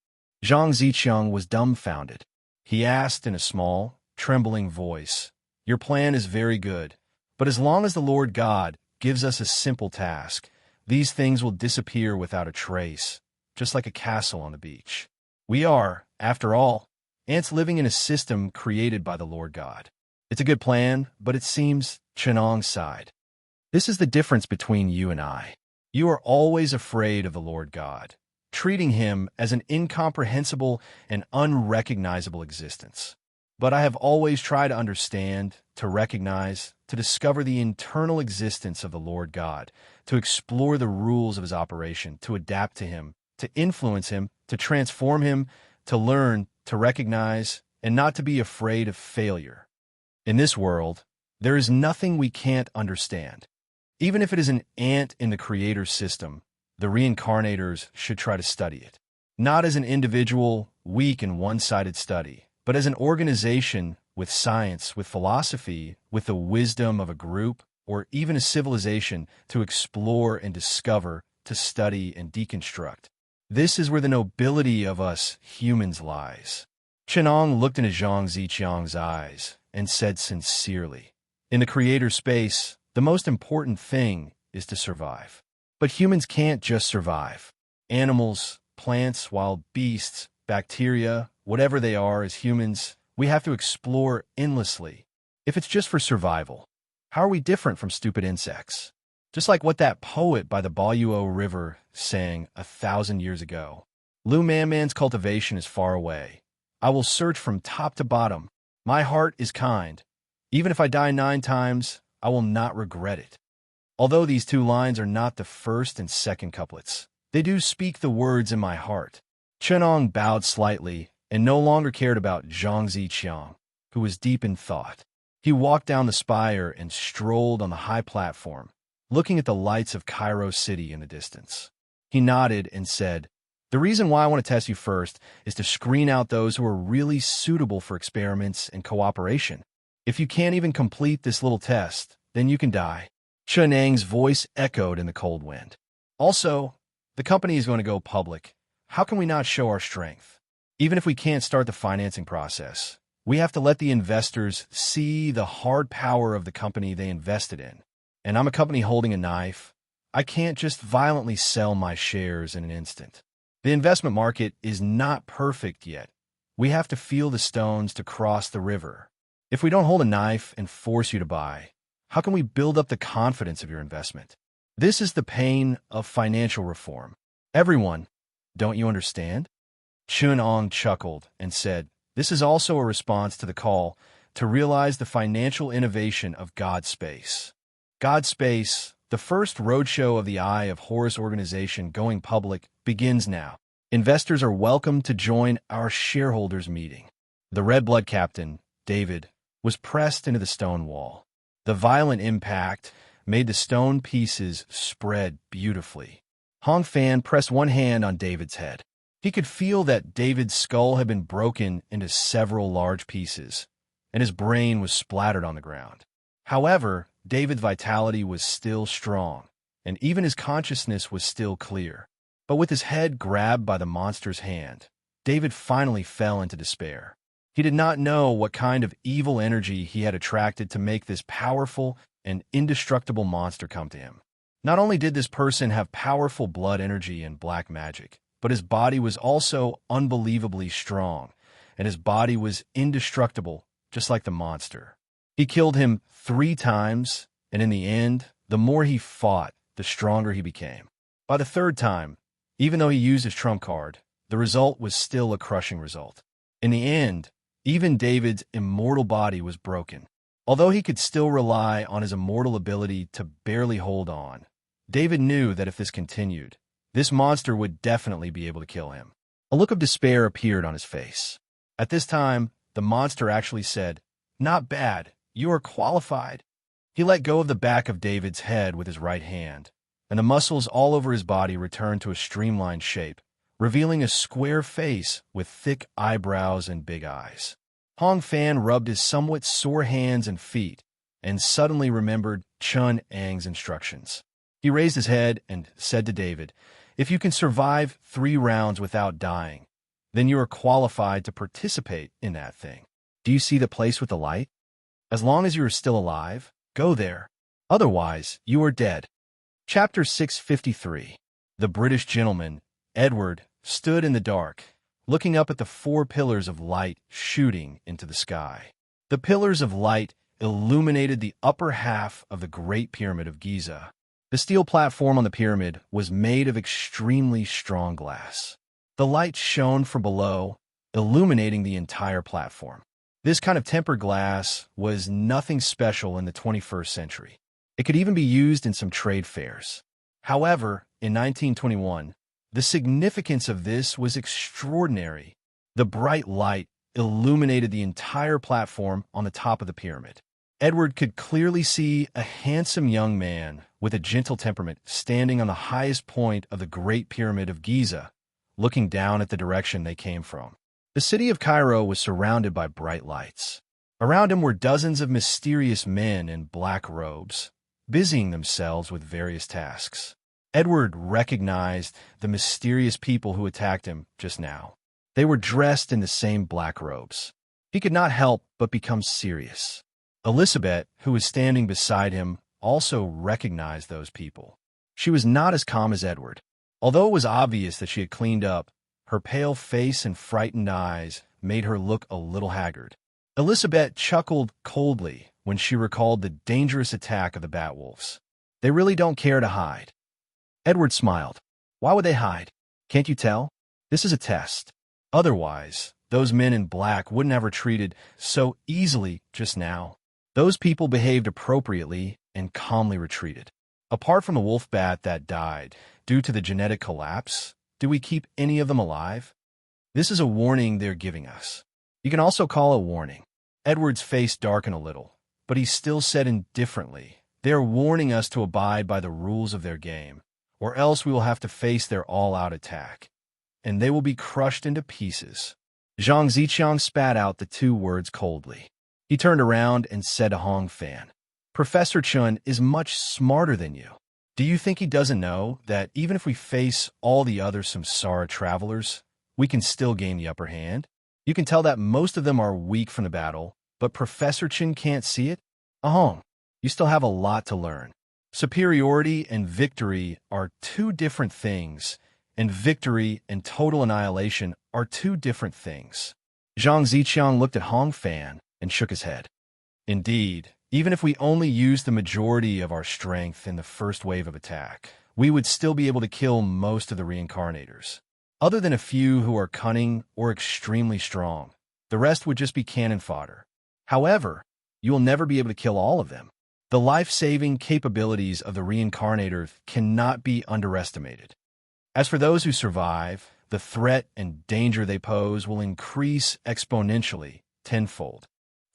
Zhang Ziqiang was dumbfounded. He asked in a small, trembling voice, "Your plan is very good, but as long as the Lord God gives us a simple task, these things will disappear without a trace, just like a castle on the beach. We are, after all, ants living in a system created by the Lord God. It's a good plan, but it seems," Chenong sighed. "This is the difference between you and I. You are always afraid of the Lord God, treating him as an incomprehensible and unrecognizable existence. But I have always tried to understand, to recognize, to discover the internal existence of the Lord God, to explore the rules of his operation, to adapt to him, to influence him, to transform him, to learn, to recognize, and not to be afraid of failure. In this world, there is nothing we can't understand. Even if it is an ant in the Creator's system, the reincarnators should try to study it. Not as an individual, weak and one-sided study, but as an organization with science, with philosophy, with the wisdom of a group, or even a civilization to explore and discover, to study and deconstruct. This is where the nobility of us humans lies. Chenong looked into Zhang Ziqiang's eyes and said sincerely, "In the creator space, the most important thing is to survive. But humans can't just survive. Animals, plants, wild beasts, bacteria, whatever they are as humans, we have to explore endlessly. If it's just for survival, how are we different from stupid insects?" Just like what that poet by the Boluo River sang 1,000 years ago. "Lu Manman's cultivation is far away. I will search from top to bottom. My heart is kind. Even if I die 9 times, I will not regret it." Although these 2 lines are not the first and second couplets, they do speak the words in my heart. Chenong bowed slightly and no longer cared about Zhang Ziqiang, who was deep in thought. He walked down the spire and strolled on the high platform, looking at the lights of Cairo City in the distance. He nodded and said, "The reason why I want to test you first is to screen out those who are really suitable for experiments and cooperation. If you can't even complete this little test, then you can die." Chenang's voice echoed in the cold wind. "Also, the company is going to go public. How can we not show our strength? Even if we can't start the financing process, we have to let the investors see the hard power of the company they invested in. And I'm a company holding a knife. I can't just violently sell my shares in an instant. The investment market is not perfect yet. We have to feel the stones to cross the river. If we don't hold a knife and force you to buy, how can we build up the confidence of your investment? This is the pain of financial reform. Everyone, don't you understand?" Chun-Ong chuckled and said, "This is also a response to the call to realize the financial innovation of GodSpace. GodSpace, the first roadshow of the Eye of Horus organization going public, begins now. Investors are welcome to join our shareholders meeting." The red blood captain, David, was pressed into the stone wall. The violent impact made the stone pieces spread beautifully. Hong Fan pressed one hand on David's head. He could feel that David's skull had been broken into several large pieces, and his brain was splattered on the ground. However, David's vitality was still strong, and even his consciousness was still clear. But with his head grabbed by the monster's hand, David finally fell into despair. He did not know what kind of evil energy he had attracted to make this powerful and indestructible monster come to him. Not only did this person have powerful blood energy and black magic, but his body was also unbelievably strong, and his body was indestructible, just like the monster. He killed him 3 times, and in the end, the more he fought, the stronger he became. By the 3rd time, even though he used his trump card, the result was still a crushing result. In the end, even David's immortal body was broken. Although he could still rely on his immortal ability to barely hold on, David knew that if this continued, this monster would definitely be able to kill him. A look of despair appeared on his face. At this time, the monster actually said, "Not bad. You are qualified." He let go of the back of David's head with his right hand, and the muscles all over his body returned to a streamlined shape, revealing a square face with thick eyebrows and big eyes. Hong Fan rubbed his somewhat sore hands and feet, and suddenly remembered Chun-Ang's instructions. He raised his head and said to David, "If you can survive 3 rounds without dying, then you are qualified to participate in that thing. Do you see the place with the light? As long as you are still alive, go there. Otherwise, you are dead." Chapter 653. The British gentleman, Edward, stood in the dark, looking up at the 4 pillars of light shooting into the sky. The pillars of light illuminated the upper half of the Great Pyramid of Giza. The steel platform on the pyramid was made of extremely strong glass. The light shone from below, illuminating the entire platform. This kind of tempered glass was nothing special in the 21st century. It could even be used in some trade fairs. However, in 1921, the significance of this was extraordinary. The bright light illuminated the entire platform on the top of the pyramid. Edward could clearly see a handsome young man with a gentle temperament standing on the highest point of the Great Pyramid of Giza, looking down at the direction they came from. The city of Cairo was surrounded by bright lights. Around him were dozens of mysterious men in black robes, busying themselves with various tasks. Edward recognized the mysterious people who attacked him just now. They were dressed in the same black robes. He could not help but become serious. Elizabeth, who was standing beside him, also recognized those people. She was not as calm as Edward. Although it was obvious that she had cleaned up, her pale face and frightened eyes made her look a little haggard. Elizabeth chuckled coldly when she recalled the dangerous attack of the Batwolves. They really don't care to hide. Edward smiled. Why would they hide? Can't you tell? This is a test. Otherwise, those men in black wouldn't have retreated so easily just now. Those people behaved appropriately and calmly retreated. Apart from the wolf bat that died due to the genetic collapse, do we keep any of them alive? This is a warning they're giving us. You can also call it a warning. Edward's face darkened a little, but he still said indifferently, they are warning us to abide by the rules of their game, or else we will have to face their all-out attack, and they will be crushed into pieces. Zhang Ziqiang spat out the two words coldly. He turned around and said to Hong Fan, Professor Chun is much smarter than you. Do you think he doesn't know that even if we face all the other samsara travelers, we can still gain the upper hand? You can tell that most of them are weak from the battle, but Professor Chin can't see it? Ahong, you still have a lot to learn. Superiority and victory are two different things, and victory and total annihilation are two different things. Zhang Ziqiang looked at Hong Fan and shook his head. Indeed, even if we only used the majority of our strength in the first wave of attack, we would still be able to kill most of the reincarnators. Other than a few who are cunning or extremely strong, the rest would just be cannon fodder. However, you will never be able to kill all of them. The life-saving capabilities of the reincarnators cannot be underestimated. As for those who survive, the threat and danger they pose will increase exponentially, tenfold.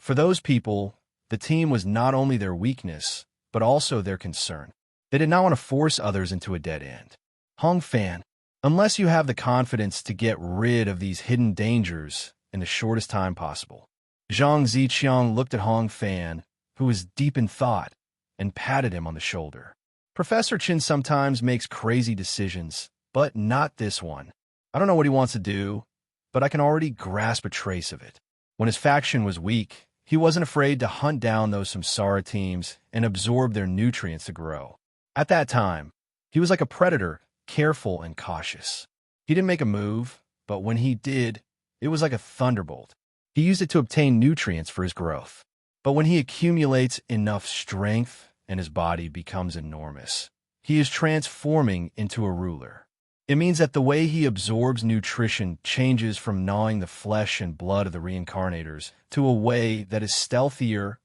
For those people, the team was not only their weakness, but also their concern. They did not want to force others into a dead end. Hong Fan, unless you have the confidence to get rid of these hidden dangers in the shortest time possible. Zhang Ziqiang looked at Hong Fan, who was deep in thought, and patted him on the shoulder. Professor Chin sometimes makes crazy decisions, but not this one. I don't know what he wants to do, but I can already grasp a trace of it. When his faction was weak, he wasn't afraid to hunt down those samsara teams and absorb their nutrients to grow. At that time, he was like a predator, careful and cautious. He didn't make a move, but when he did, it was like a thunderbolt. He used it to obtain nutrients for his growth. But when he accumulates enough strength and his body becomes enormous, he is transforming into a ruler. It means that the way he absorbs nutrition changes from gnawing the flesh and blood of the reincarnators to a way that is stealthier,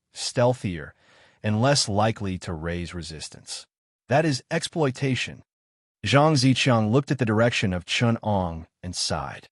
and less likely to raise resistance. That is exploitation. Zhang Ziqiang looked at the direction of Chun Ong and sighed.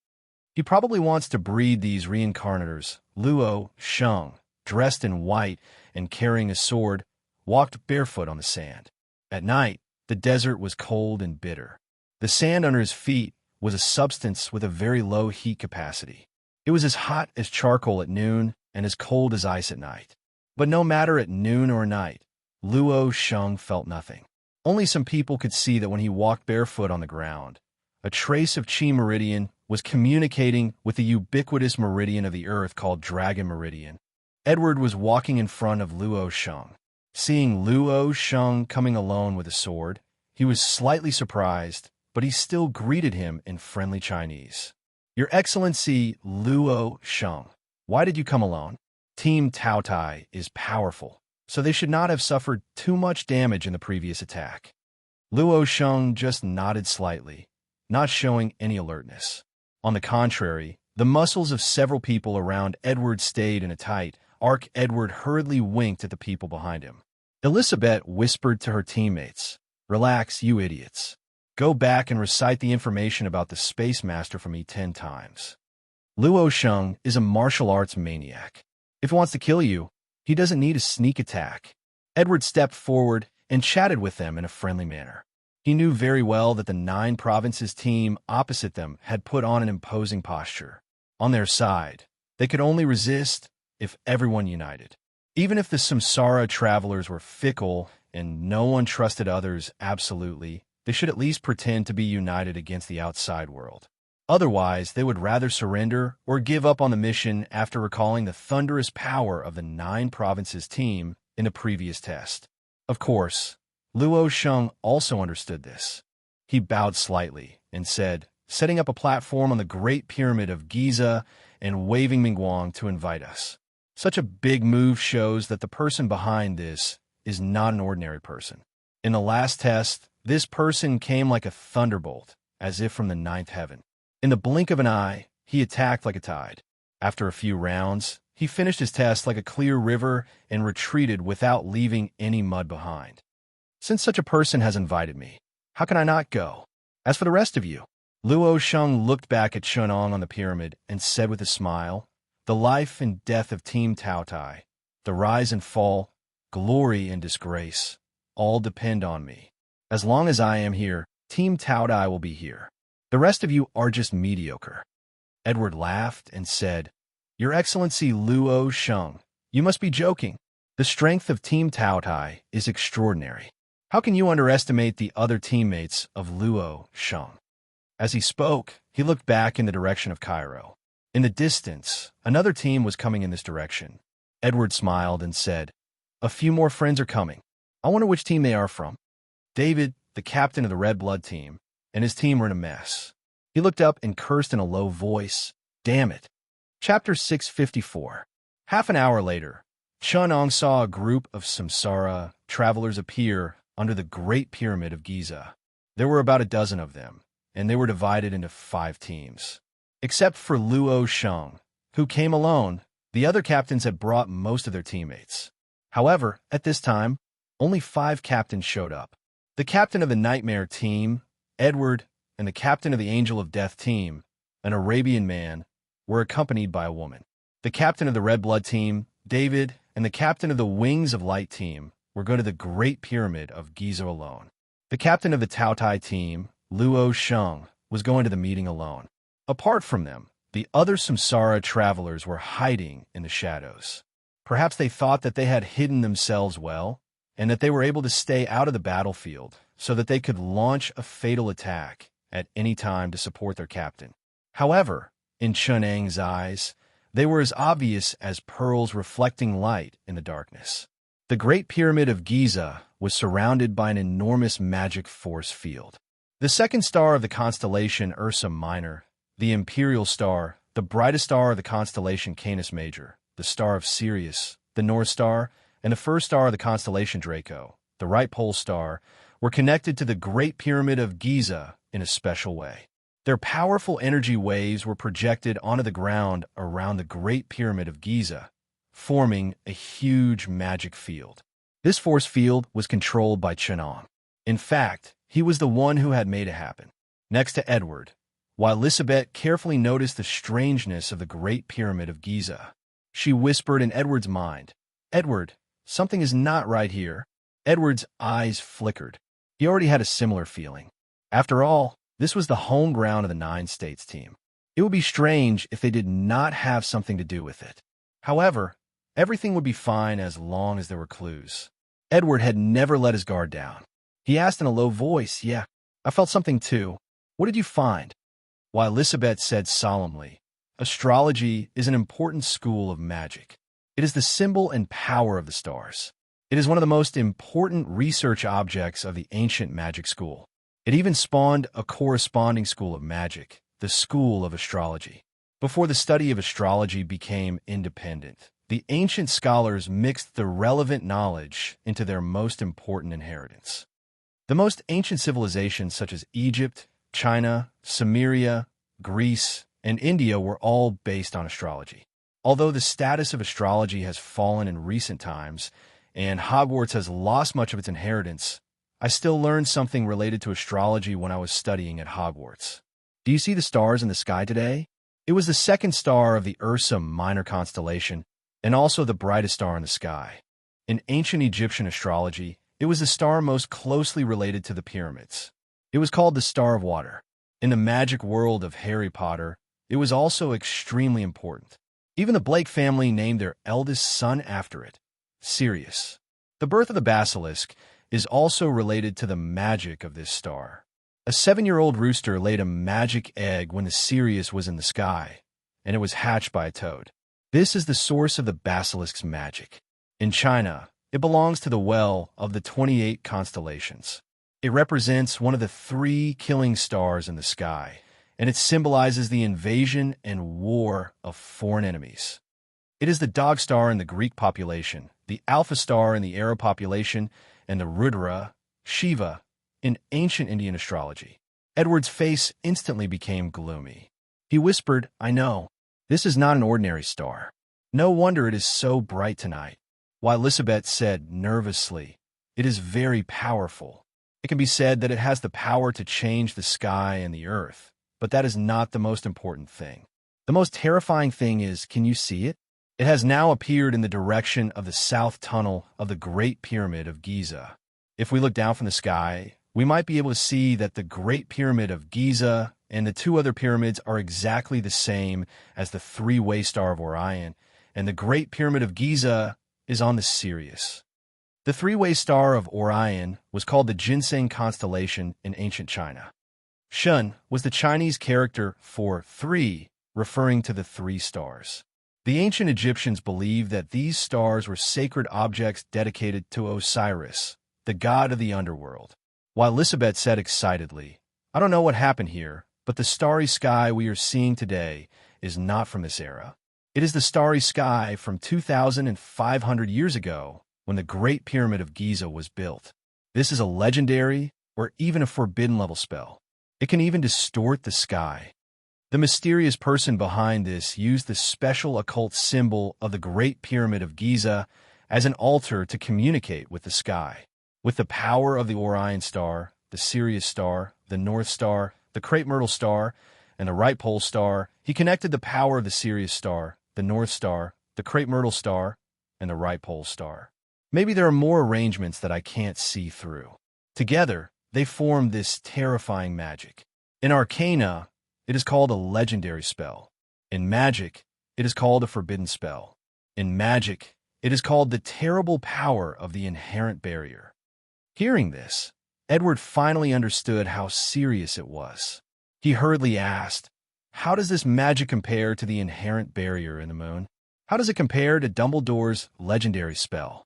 He probably wants to breed these reincarnators. Luo Sheng, dressed in white and carrying a sword, walked barefoot on the sand. At night, the desert was cold and bitter. The sand under his feet was a substance with a very low heat capacity. It was as hot as charcoal at noon and as cold as ice at night. But no matter at noon or night, Luo Sheng felt nothing. Only some people could see that when he walked barefoot on the ground, a trace of Qi Meridian was communicating with the ubiquitous meridian of the earth called Dragon Meridian. Edward was walking in front of Luo Sheng. Seeing Luo Sheng coming alone with a sword, he was slightly surprised, but he still greeted him in friendly Chinese. Your Excellency Luo Sheng, why did you come alone? Team Tao Tai is powerful, so they should not have suffered too much damage in the previous attack. Luo Sheng just nodded slightly, not showing any alertness. On the contrary, the muscles of several people around Edward stayed in a tight arc. Edward hurriedly winked at the people behind him. Elizabeth whispered to her teammates, Relax, you idiots. Go back and recite the information about the Space Master for me 10 times. Luo Sheng is a martial arts maniac. If he wants to kill you, he doesn't need a sneak attack. Edward stepped forward and chatted with them in a friendly manner. He knew very well that the 9 provinces team opposite them had put on an imposing posture. On their side, they could only resist if everyone united. Even if the samsara travelers were fickle and no one trusted others absolutely, they should at least pretend to be united against the outside world. Otherwise, they would rather surrender or give up on the mission after recalling the thunderous power of the 9 provinces team in the previous test. Of course, Luo Sheng also understood this. He bowed slightly and said, setting up a platform on the Great Pyramid of Giza and waving Mingguang to invite us. Such a big move shows that the person behind this is not an ordinary person. In the last test, this person came like a thunderbolt, as if from the 9th heaven. In the blink of an eye, he attacked like a tide. After a few rounds, he finished his test like a clear river and retreated without leaving any mud behind. Since such a person has invited me, how can I not go? As for the rest of you, Luo Sheng looked back at Shunong on the pyramid and said with a smile, the life and death of Team Taotai, the rise and fall, glory and disgrace, all depend on me. As long as I am here, Team Taotai will be here. The rest of you are just mediocre. Edward laughed and said, Your Excellency Luo Sheng, you must be joking. The strength of Team Taotai is extraordinary. How can you underestimate the other teammates of Luo Sheng? As he spoke, he looked back in the direction of Cairo. In the distance, another team was coming in this direction. Edward smiled and said, A few more friends are coming. I wonder which team they are from. David, the captain of the Red Blood team, and his team were in a mess. He looked up and cursed in a low voice, Damn it. Chapter 654. Half an hour later, Shunong saw a group of samsara travelers appear under the Great Pyramid of Giza. There were about a dozen of them, and they were divided into 5 teams. Except for Luo Sheng, who came alone, the other captains had brought most of their teammates. However, at this time, only 5 captains showed up. The captain of the Nightmare team, Edward, and the captain of the Angel of Death team, an Arabian man, were accompanied by a woman. The captain of the Red Blood team, David, and the captain of the Wings of Light team were going to the Great Pyramid of Giza alone. The captain of the Taotai team, Luo Sheng, was going to the meeting alone. Apart from them, the other samsara travelers were hiding in the shadows. Perhaps they thought that they had hidden themselves well, and that they were able to stay out of the battlefield so that they could launch a fatal attack at any time to support their captain. However, in Chunang's eyes, they were as obvious as pearls reflecting light in the darkness. The Great Pyramid of Giza was surrounded by an enormous magic force field. The second star of the constellation Ursa Minor, the Imperial Star, the brightest star of the constellation Canis Major, the star of Sirius, the North Star, and the first star of the constellation Draco, the Right Pole Star, were connected to the Great Pyramid of Giza in a special way. Their powerful energy waves were projected onto the ground around the Great Pyramid of Giza, forming a huge magic field. This force field was controlled by Chenong. In fact, he was the one who had made it happen. Next to Edward, while Lisabeth carefully noticed the strangeness of the Great Pyramid of Giza, she whispered in Edward's mind, Edward, something is not right here. Edward's eyes flickered. He already had a similar feeling. After all, this was the home ground of the 9 States team. It would be strange if they did not have something to do with it. However, everything would be fine as long as there were clues. Edward had never let his guard down. He asked in a low voice, Yeah, I felt something too. What did you find? While Lisabeth said solemnly, Astrology is an important school of magic. It is the symbol and power of the stars. It is one of the most important research objects of the ancient magic school. It even spawned a corresponding school of magic, the School of Astrology. Before the study of astrology became independent, the ancient scholars mixed the relevant knowledge into their most important inheritance. The most ancient civilizations such as Egypt, China, Sumeria, Greece, and India were all based on astrology. Although the status of astrology has fallen in recent times, and Hogwarts has lost much of its inheritance, I still learned something related to astrology when I was studying at Hogwarts. Do you see the stars in the sky today? It was the second star of the Ursa Minor constellation, and also the brightest star in the sky. In ancient Egyptian astrology, it was the star most closely related to the pyramids. It was called the Star of Water. In the magic world of Harry Potter, it was also extremely important. Even the Blake family named their eldest son after it, Sirius. The birth of the basilisk is also related to the magic of this star. A 7-year-old rooster laid a magic egg when the Sirius was in the sky, and it was hatched by a toad. This is the source of the basilisk's magic. In China, it belongs to the well of the 28 constellations. It represents one of the 3 killing stars in the sky, and it symbolizes the invasion and war of foreign enemies. It is the dog star in the Greek population, the alpha star in the Arab population, and the Rudra, Shiva, in ancient Indian astrology. Edward's face instantly became gloomy. He whispered, "I know. This is not an ordinary star. No wonder it is so bright tonight." While Elizabeth said nervously, "It is very powerful. It can be said that it has the power to change the sky and the earth, but that is not the most important thing. The most terrifying thing is, can you see it? It has now appeared in the direction of the south tunnel of the Great Pyramid of Giza. If we look down from the sky, we might be able to see that the Great Pyramid of Giza and the 2 other pyramids are exactly the same as the 3-way star of Orion, and the Great Pyramid of Giza is on the Sirius. The 3-way star of Orion was called the Ginseng constellation in ancient China. Shun was the Chinese character for 3, referring to the 3 stars. The ancient Egyptians believed that these stars were sacred objects dedicated to Osiris, the god of the underworld. While Elizabeth said excitedly, "I don't know what happened here, but the starry sky we are seeing today is not from this era. It is the starry sky from 2,500 years ago when the Great Pyramid of Giza was built. This is a legendary or even a forbidden level spell. It can even distort the sky." The mysterious person behind this used the special occult symbol of the Great Pyramid of Giza as an altar to communicate with the sky. With the power of the Orion star, the Sirius star, the North Star, the Crepe Myrtle star, and the Right Pole star, he connected the power of the Sirius star, the North Star, the Crepe Myrtle star, and the Right Pole star. Maybe there are more arrangements that I can't see through. Together, they form this terrifying magic. In Arcana, it is called a legendary spell. In magic, it is called a forbidden spell. In magic, it is called the terrible power of the inherent barrier. Hearing this, Edward finally understood how serious it was. He hurriedly asked, "How does this magic compare to the inherent barrier in the moon? How does it compare to Dumbledore's legendary spell?"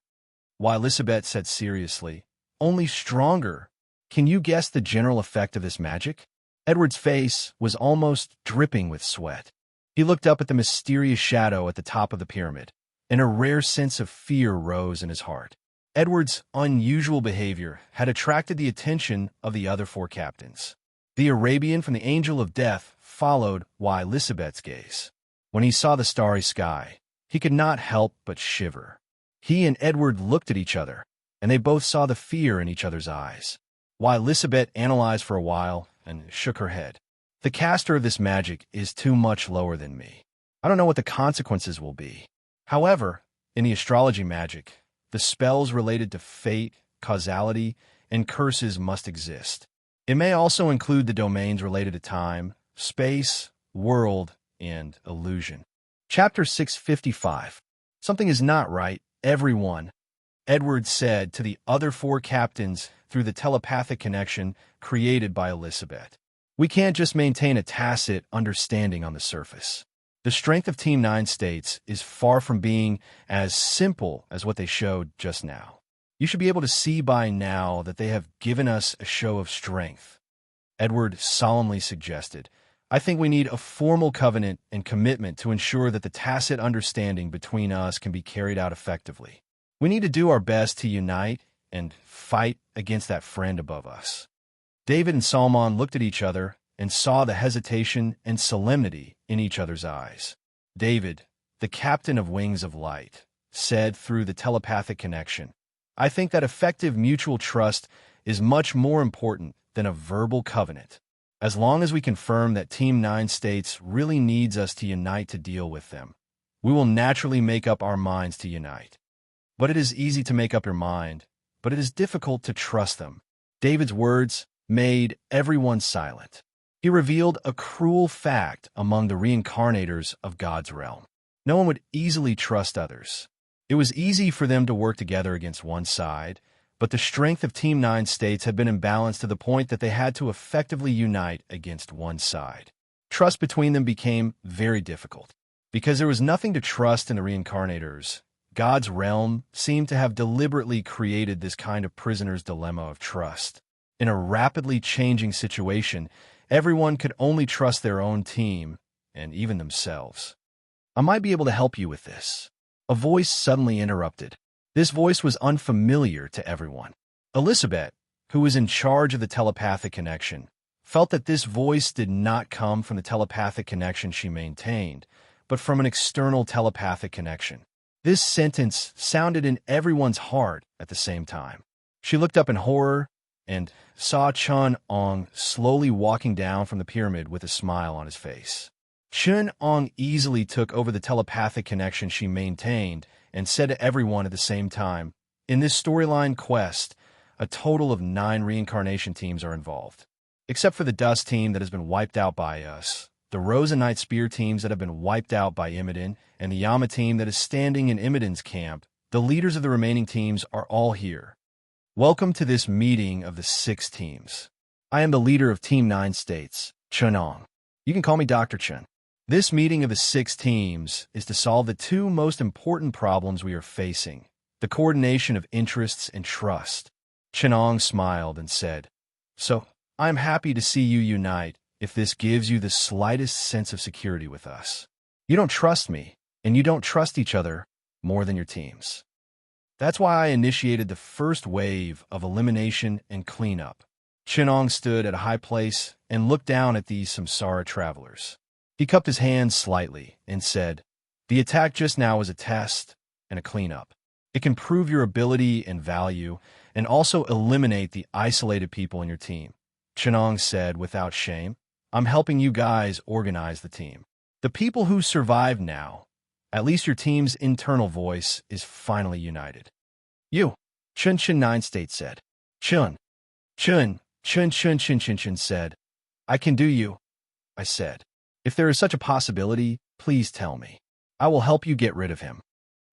While Elizabeth said seriously, "Only stronger. Can you guess the general effect of this magic?" Edward's face was almost dripping with sweat. He looked up at the mysterious shadow at the top of the pyramid, and a rare sense of fear rose in his heart. Edward's unusual behavior had attracted the attention of the other 4 captains. The Arabian from the Angel of Death followed while Elizabeth's gaze. When he saw the starry sky, he could not help but shiver. He and Edward looked at each other, and they both saw the fear in each other's eyes. While Elizabeth analyzed for a while and shook her head. "The caster of this magic is too much lower than me. I don't know what the consequences will be. However, in the astrology magic, the spells related to fate, causality, and curses must exist. It may also include the domains related to time, space, world, and illusion." Chapter 655. "Something is not right, everyone," Edward said to the other 4 captains through the telepathic connection created by Elizabeth. "We can't just maintain a tacit understanding on the surface. The strength of Team 9 states is far from being as simple as what they showed just now. You should be able to see by now that they have given us a show of strength." Edward solemnly suggested, "I think we need a formal covenant and commitment to ensure that the tacit understanding between us can be carried out effectively. We need to do our best to unite and fight against that friend above us." David and Salmon looked at each other and saw the hesitation and solemnity in each other's eyes. David, the captain of Wings of Light, said through the telepathic connection, "I think that effective mutual trust is much more important than a verbal covenant. As long as we confirm that Team 9 states really needs us to unite to deal with them, we will naturally make up our minds to unite. But it is easy to make up your mind, but it is difficult to trust them." David's words made everyone silent. He revealed a cruel fact among the reincarnators of God's realm. No one would easily trust others. It was easy for them to work together against one side, but the strength of Team 9 states had been imbalanced to the point that they had to effectively unite against one side. Trust between them became very difficult. Because there was nothing to trust in the reincarnators, God's realm seemed to have deliberately created this kind of prisoner's dilemma of trust. In a rapidly changing situation, everyone could only trust their own team, and even themselves. I might be able to help you with this. A voice suddenly interrupted. This voice was unfamiliar to everyone. Elizabeth, who was in charge of the telepathic connection, felt that this voice did not come from the telepathic connection she maintained, but from an external telepathic connection. This sentence sounded in everyone's heart at the same time. She looked up in horror and saw Chun-Ong slowly walking down from the pyramid with a smile on his face. Chun-Ong easily took over the telepathic connection she maintained and said to everyone at the same time, "In this storyline quest, a total of 9 reincarnation teams are involved. Except for the Dust team that has been wiped out by us, the Rose and Night Spear teams that have been wiped out by Imidin, and the Yama team that is standing in Imidin's camp, the leaders of the remaining teams are all here. Welcome to this meeting of the 6 teams. I am the leader of Team 9 states, Chun-Ong. You can call me Dr. Chun. This meeting of the 6 teams is to solve the 2 most important problems we are facing, the coordination of interests and trust." Chun-Ong smiled and said, "So, I am happy to see you unite if this gives you the slightest sense of security with us. You don't trust me, and you don't trust each other more than your teams. That's why I initiated the first wave of elimination and cleanup." Chun-Ong stood at a high place and looked down at these samsara travelers. He cupped his hands slightly and said, "The attack just now was a test and a cleanup. It can prove your ability and value and also eliminate the isolated people in your team." Chun-Ong said without shame, "I'm helping you guys organize the team. The people who survive now, at least your team's internal voice is finally united." "You," Chun 9 State said. Chun said, "I can do you," I said. "If there is such a possibility, please tell me. I will help you get rid of him."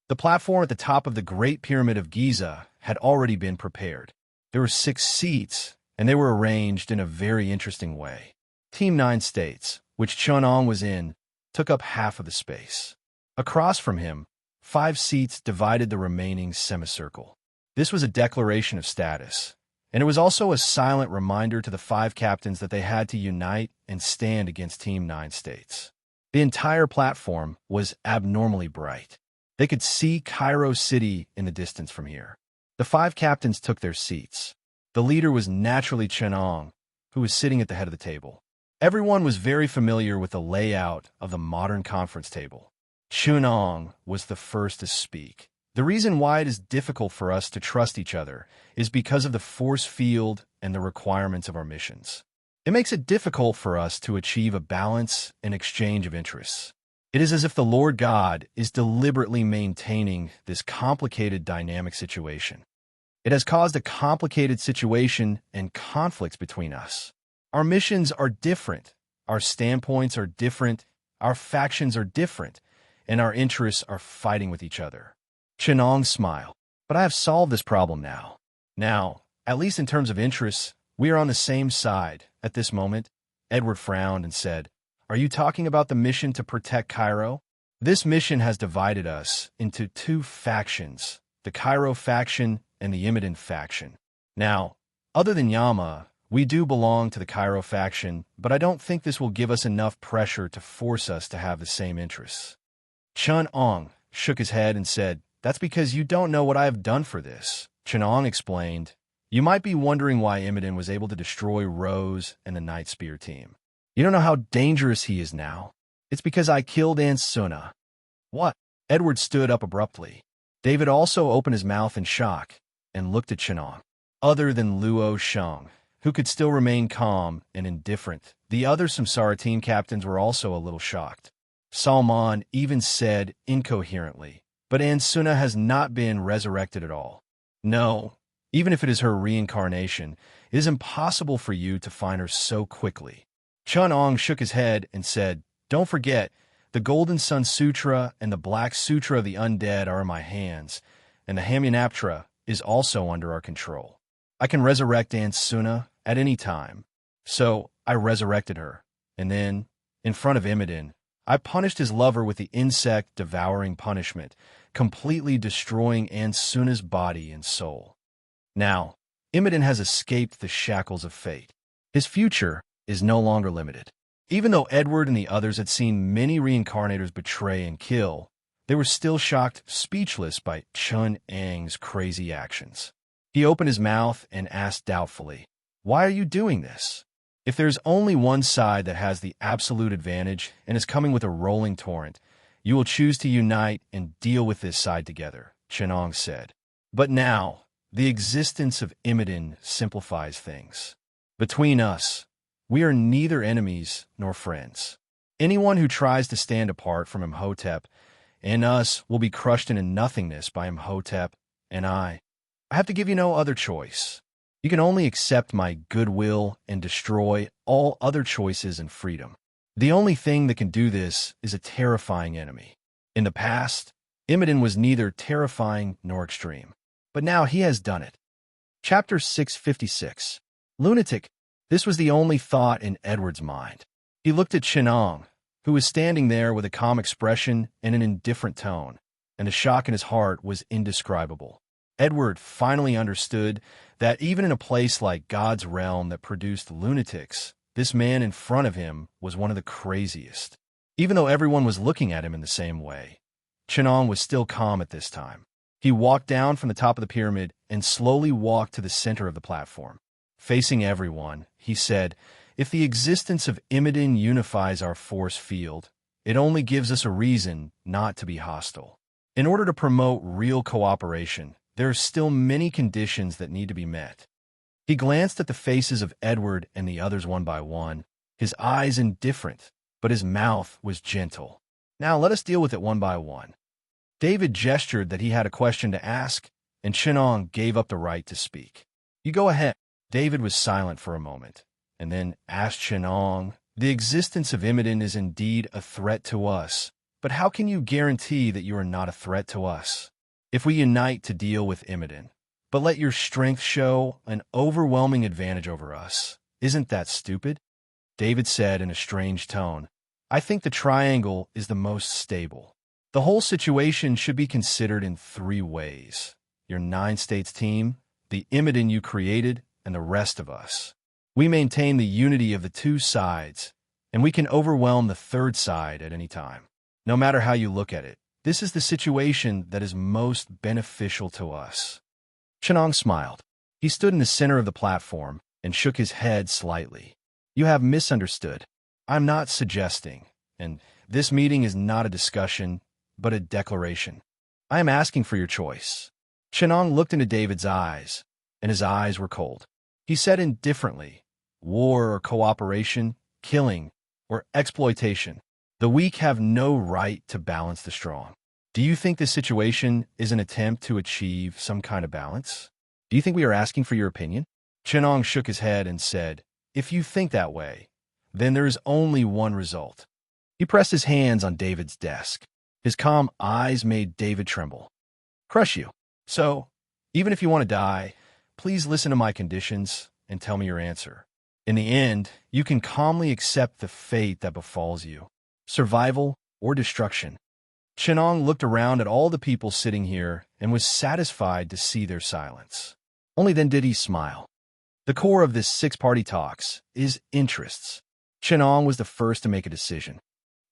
The platform at the top of the Great Pyramid of Giza had already been prepared. There were 6 seats, and they were arranged in a very interesting way. Team 9 states, which Chun-Ong was in, took up half of the space. Across from him, 5 seats divided the remaining semicircle. This was a declaration of status, and it was also a silent reminder to the 5 captains that they had to unite and stand against Team 9 states. The entire platform was abnormally bright. They could see Cairo City in the distance from here. The 5 captains took their seats. The leader was naturally Chun-Ong, who was sitting at the head of the table. Everyone was very familiar with the layout of the modern conference table. Chun-Ong was the first to speak. "The reason why it is difficult for us to trust each other is because of the force field and the requirements of our missions. It makes it difficult for us to achieve a balance and exchange of interests. It is as if the Lord God is deliberately maintaining this complicated dynamic situation. It has caused a complicated situation and conflicts between us. Our missions are different, our standpoints are different, our factions are different, and our interests are fighting with each other." Chun-Ong smiled. "But I have solved this problem now. Now, at least in terms of interests, we are on the same side at this moment." Edward frowned and said, "Are you talking about the mission to protect Cairo? This mission has divided us into 2 factions, the Cairo faction and the Imidin faction. Now, other than Yama, we do belong to the Cairo faction, but I don't think this will give us enough pressure to force us to have the same interests." Chun-Ong shook his head and said, "That's because you don't know what I have done for this." Chun-Ong explained, "You might be wondering why Imidin was able to destroy Rose and the Night Spear team. You don't know how dangerous he is now. It's because I killed Ansuna." "What?" Edward stood up abruptly. David also opened his mouth in shock and looked at Chun-Ong. Other than Luo Sheng, who could still remain calm and indifferent, the other Samsara team captains were also a little shocked. Salman even said incoherently, "But Ansuna has not been resurrected at all. No, even if it is her reincarnation, it is impossible for you to find her so quickly." Chun-Ong shook his head and said, "Don't forget, The Golden Sun Sutra and the Black Sutra of the Undead are in my hands, and the Hamyanaptra is also under our control. I can resurrect Aunt Suna at any time. So I resurrected her, and then, in front of Imodin, I punished his lover with the insect-devouring punishment, completely destroying Aunt Suna's body and soul. Now, Imodin has escaped the shackles of fate. His future is no longer limited. Even though Edward and the others had seen many reincarnators betray and kill, they were still shocked, speechless by Chun Ang's crazy actions. He opened his mouth and asked doubtfully, "Why are you doing this? If there's only one side that has the absolute advantage and is coming with a rolling torrent, you will choose to unite and deal with this side together," Chenong said. But now, the existence of Imodin simplifies things. Between us, we are neither enemies nor friends. Anyone who tries to stand apart from Imhotep and us will be crushed into nothingness by Imhotep and I. I have to give you no other choice. You can only accept my goodwill and destroy all other choices and freedom. The only thing that can do this is a terrifying enemy. In the past, Imodin was neither terrifying nor extreme, but now he has done it. Chapter 656. Lunatic. This was the only thought in Edward's mind. He looked at Chenong, who was standing there with a calm expression and an indifferent tone, and the shock in his heart was indescribable. Edward finally understood that even in a place like God's realm that produced lunatics, this man in front of him was one of the craziest. Even though everyone was looking at him in the same way, Chenong was still calm at this time. He walked down from the top of the pyramid and slowly walked to the center of the platform. Facing everyone, he said, "If the existence of Imodin unifies our force field, it only gives us a reason not to be hostile. In order to promote real cooperation, there are still many conditions that need to be met." He glanced at the faces of Edward and the others one by one, his eyes indifferent, but his mouth was gentle. "Now let us deal with it one by one." David gestured that he had a question to ask, and Chenong gave up the right to speak. "You go ahead." David was silent for a moment, and then asked Chenong, "The existence of Imodin is indeed a threat to us, but how can you guarantee that you are not a threat to us? If we unite to deal with Imodin, but let your strength show an overwhelming advantage over us, isn't that stupid?" David said in a strange tone, "I think the triangle is the most stable. The whole situation should be considered in three ways: your 9 states team, the Imodin you created, and the rest of us. We maintain the unity of the two sides, and we can overwhelm the third side at any time. No matter how you look at it, this is the situation that is most beneficial to us." Chenong smiled. He stood in the center of the platform and shook his head slightly. "You have misunderstood. I'm not suggesting, and this meeting is not a discussion, but a declaration. I am asking for your choice." Chenong looked into David's eyes, and his eyes were cold. He said indifferently, "War or cooperation, killing or exploitation. The weak have no right to balance the strong. Do you think this situation is an attempt to achieve some kind of balance? Do you think we are asking for your opinion?" Chenong shook his head and said, "If you think that way, then there is only one result." He pressed his hands on David's desk. His calm eyes made David tremble. "Crush you. So, even if you want to die, please listen to my conditions and tell me your answer. In the end, you can calmly accept the fate that befalls you. Survival or destruction." Chenong looked around at all the people sitting here and was satisfied to see their silence. Only then did he smile. The core of this 6-party talks is interests. Chenong was the first to make a decision.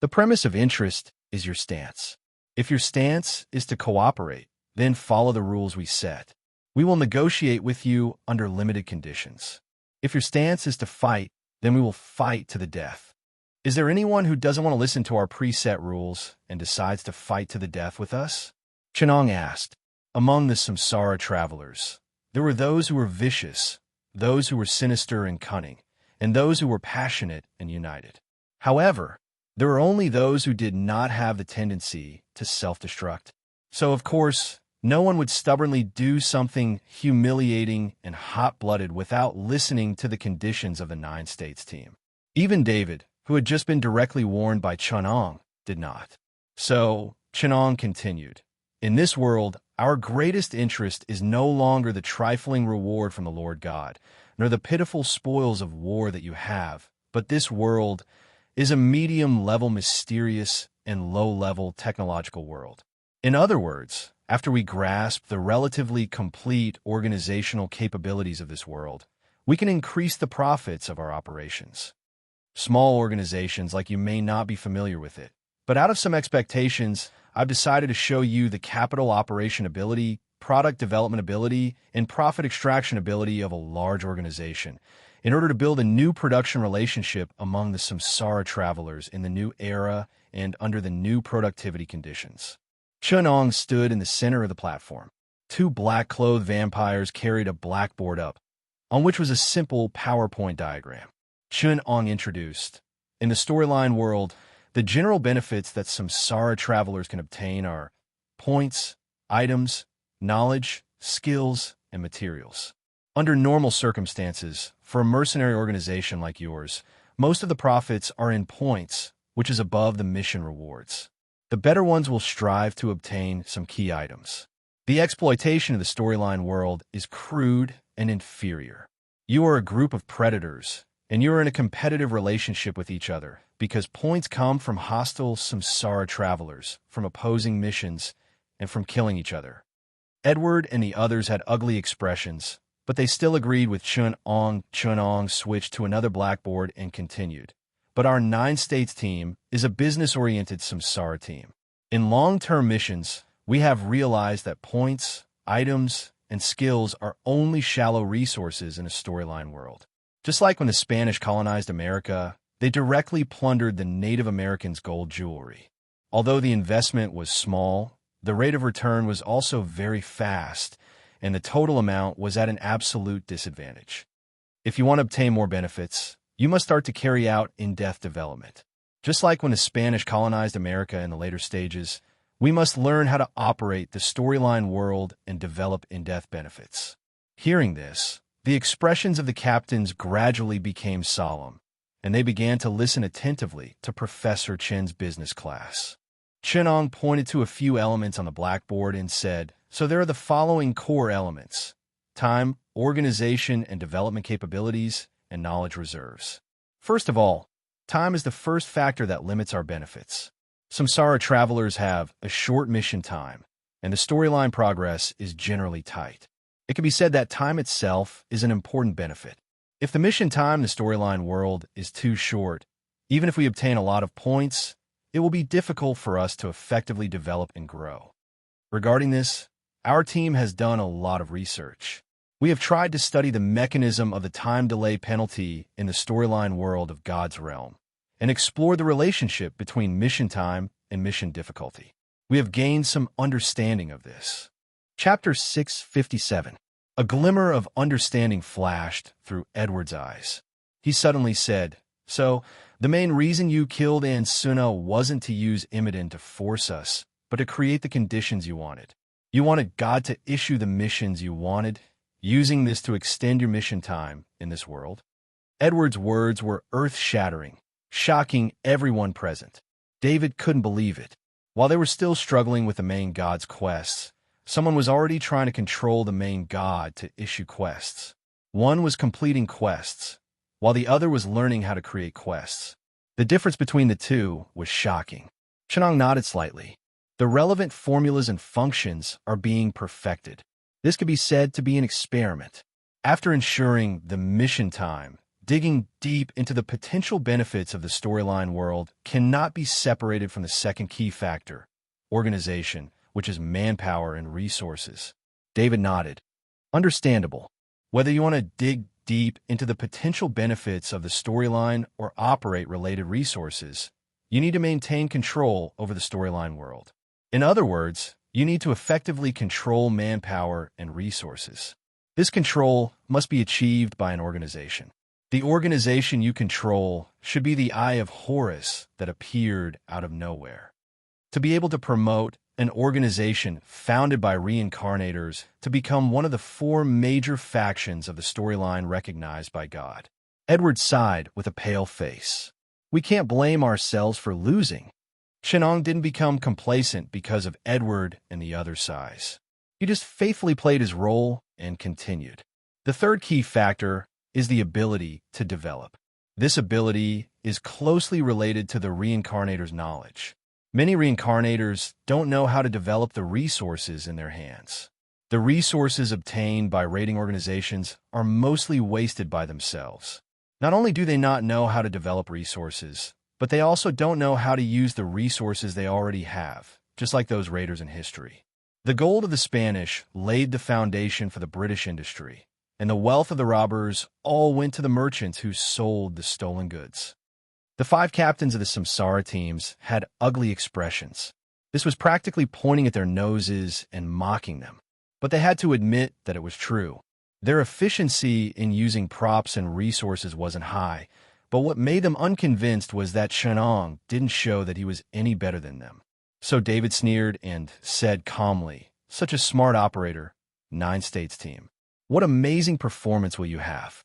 The premise of interest is your stance. If your stance is to cooperate, then follow the rules we set. We will negotiate with you under limited conditions. If your stance is to fight, then we will fight to the death. Is there anyone who doesn't want to listen to our preset rules and decides to fight to the death with us?" Chenong asked. Among the samsara travelers, there were those who were vicious, those who were sinister and cunning, and those who were passionate and united. However, there were only those who did not have the tendency to self-destruct. So, of course, no one would stubbornly do something humiliating and hot-blooded without listening to the conditions of the 9 states team. Even David, who had just been directly warned by Chenong, did not. So, Chenong continued. In this world, our greatest interest is no longer the trifling reward from the Lord God, nor the pitiful spoils of war that you have, but this world is a medium-level mysterious and low-level technological world. In other words, after we grasp the relatively complete organizational capabilities of this world, we can increase the profits of our operations. Small organizations like you may not be familiar with it, but out of some expectations, I've decided to show you the capital operation ability, product development ability, and profit extraction ability of a large organization in order to build a new production relationship among the samsara travelers in the new era and under the new productivity conditions. Chenong stood in the center of the platform. Two black-clothed vampires carried a blackboard up, on which was a simple PowerPoint diagram. Chenong introduced, in the storyline world, the general benefits that samsara travelers can obtain are points, items, knowledge, skills, and materials. Under normal circumstances, for a mercenary organization like yours, most of the profits are in points, which is above the mission rewards. The better ones will strive to obtain some key items. The exploitation of the storyline world is crude and inferior. You are a group of predators, and you are in a competitive relationship with each other because points come from hostile samsara travelers, from opposing missions, and from killing each other. Edward and the others had ugly expressions, but they still agreed with Chenong. Chenong switched to another blackboard and continued. But our 9 states team is a business-oriented samsara team. In long-term missions, we have realized that points, items, and skills are only shallow resources in a storyline world. Just like when the Spanish colonized America, they directly plundered the Native Americans' gold jewelry. Although the investment was small, the rate of return was also very fast, and the total amount was at an absolute disadvantage. If you want to obtain more benefits, you must start to carry out in-depth development. Just like when the Spanish colonized America in the later stages, we must learn how to operate the storyline world and develop in-depth benefits. Hearing this, the expressions of the captains gradually became solemn, and they began to listen attentively to Professor Chen's business class. Chenong pointed to a few elements on the blackboard and said, "So there are the following core elements: time, organization and development capabilities, and knowledge reserves. First of all, time is the first factor that limits our benefits. Samsara travelers have a short mission time, and the storyline progress is generally tight. It can be said that time itself is an important benefit. If the mission time in the storyline world is too short, even if we obtain a lot of points, it will be difficult for us to effectively develop and grow. Regarding this, our team has done a lot of research. We have tried to study the mechanism of the time delay penalty in the storyline world of God's realm, and explore the relationship between mission time and mission difficulty. We have gained some understanding of this." Chapter 657. A glimmer of understanding flashed through Edward's eyes. He suddenly said, "So, the main reason you killed Ansuna wasn't to use Imidin to force us, but to create the conditions you wanted. You wanted God to issue the missions you wanted, using this to extend your mission time in this world?" Edward's words were earth-shattering, shocking everyone present. David couldn't believe it. While they were still struggling with the main god's quests, someone was already trying to control the main god to issue quests. One was completing quests, while the other was learning how to create quests. The difference between the two was shocking. Chenong nodded slightly. The relevant formulas and functions are being perfected. This could be said to be an experiment. After ensuring the mission time, digging deep into the potential benefits of the storyline world cannot be separated from the second key factor, organization, which is manpower and resources. David nodded. Understandable. Whether you want to dig deep into the potential benefits of the storyline or operate related resources, you need to maintain control over the storyline world. In other words, you need to effectively control manpower and resources. This control must be achieved by an organization. The organization you control should be the Eye of Horus that appeared out of nowhere. To be able to promote an organization founded by reincarnators to become one of the 4 major factions of the storyline recognized by God. Edward sighed with a pale face. "We can't blame ourselves for losing. Chenong didn't become complacent because of Edward and the other size. He just faithfully played his role and continued. The third key factor is the ability to develop. This ability is closely related to the reincarnator's knowledge. Many reincarnators don't know how to develop the resources in their hands. The resources obtained by raiding organizations are mostly wasted by themselves. Not only do they not know how to develop resources, but they also don't know how to use the resources they already have, just like those raiders in history. The gold of the Spanish laid the foundation for the British industry, and the wealth of the robbers all went to the merchants who sold the stolen goods. The 5 captains of the Samsara teams had ugly expressions. This was practically pointing at their noses and mocking them. But they had to admit that it was true. Their efficiency in using props and resources wasn't high, but what made them unconvinced was that Chenong didn't show that he was any better than them. So David sneered and said calmly, "Such a smart operator, 9 states team. What amazing performance will you have?"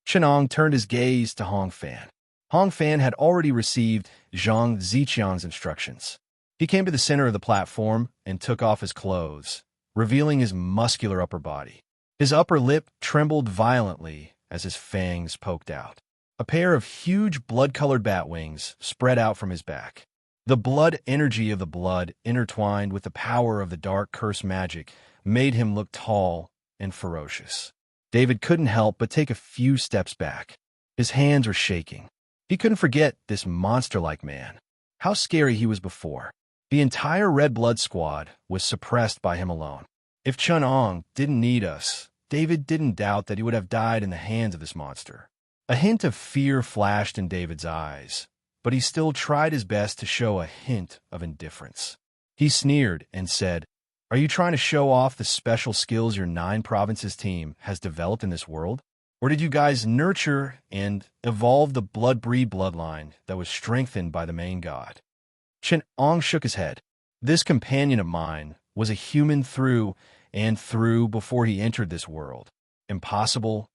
Chenong turned his gaze to Hong Fan. Hong Fan had already received Zhang Ziqiang's instructions. He came to the center of the platform and took off his clothes, revealing his muscular upper body. His upper lip trembled violently as his fangs poked out. A pair of huge blood-colored bat wings spread out from his back. The blood energy of the blood intertwined with the power of the dark curse magic made him look tall and ferocious. David couldn't help but take a few steps back. His hands were shaking. He couldn't forget this monster-like man. How scary he was before. The entire Red Blood squad was suppressed by him alone. If Chenong didn't need us, David didn't doubt that he would have died in the hands of this monster. A hint of fear flashed in David's eyes, but he still tried his best to show a hint of indifference. He sneered and said, "Are you trying to show off the special skills your 9 provinces team has developed in this world? Or did you guys nurture and evolve the blood breed bloodline that was strengthened by the main god?" Chenong shook his head. This companion of mine was a human through and through before he entered this world. Impossible.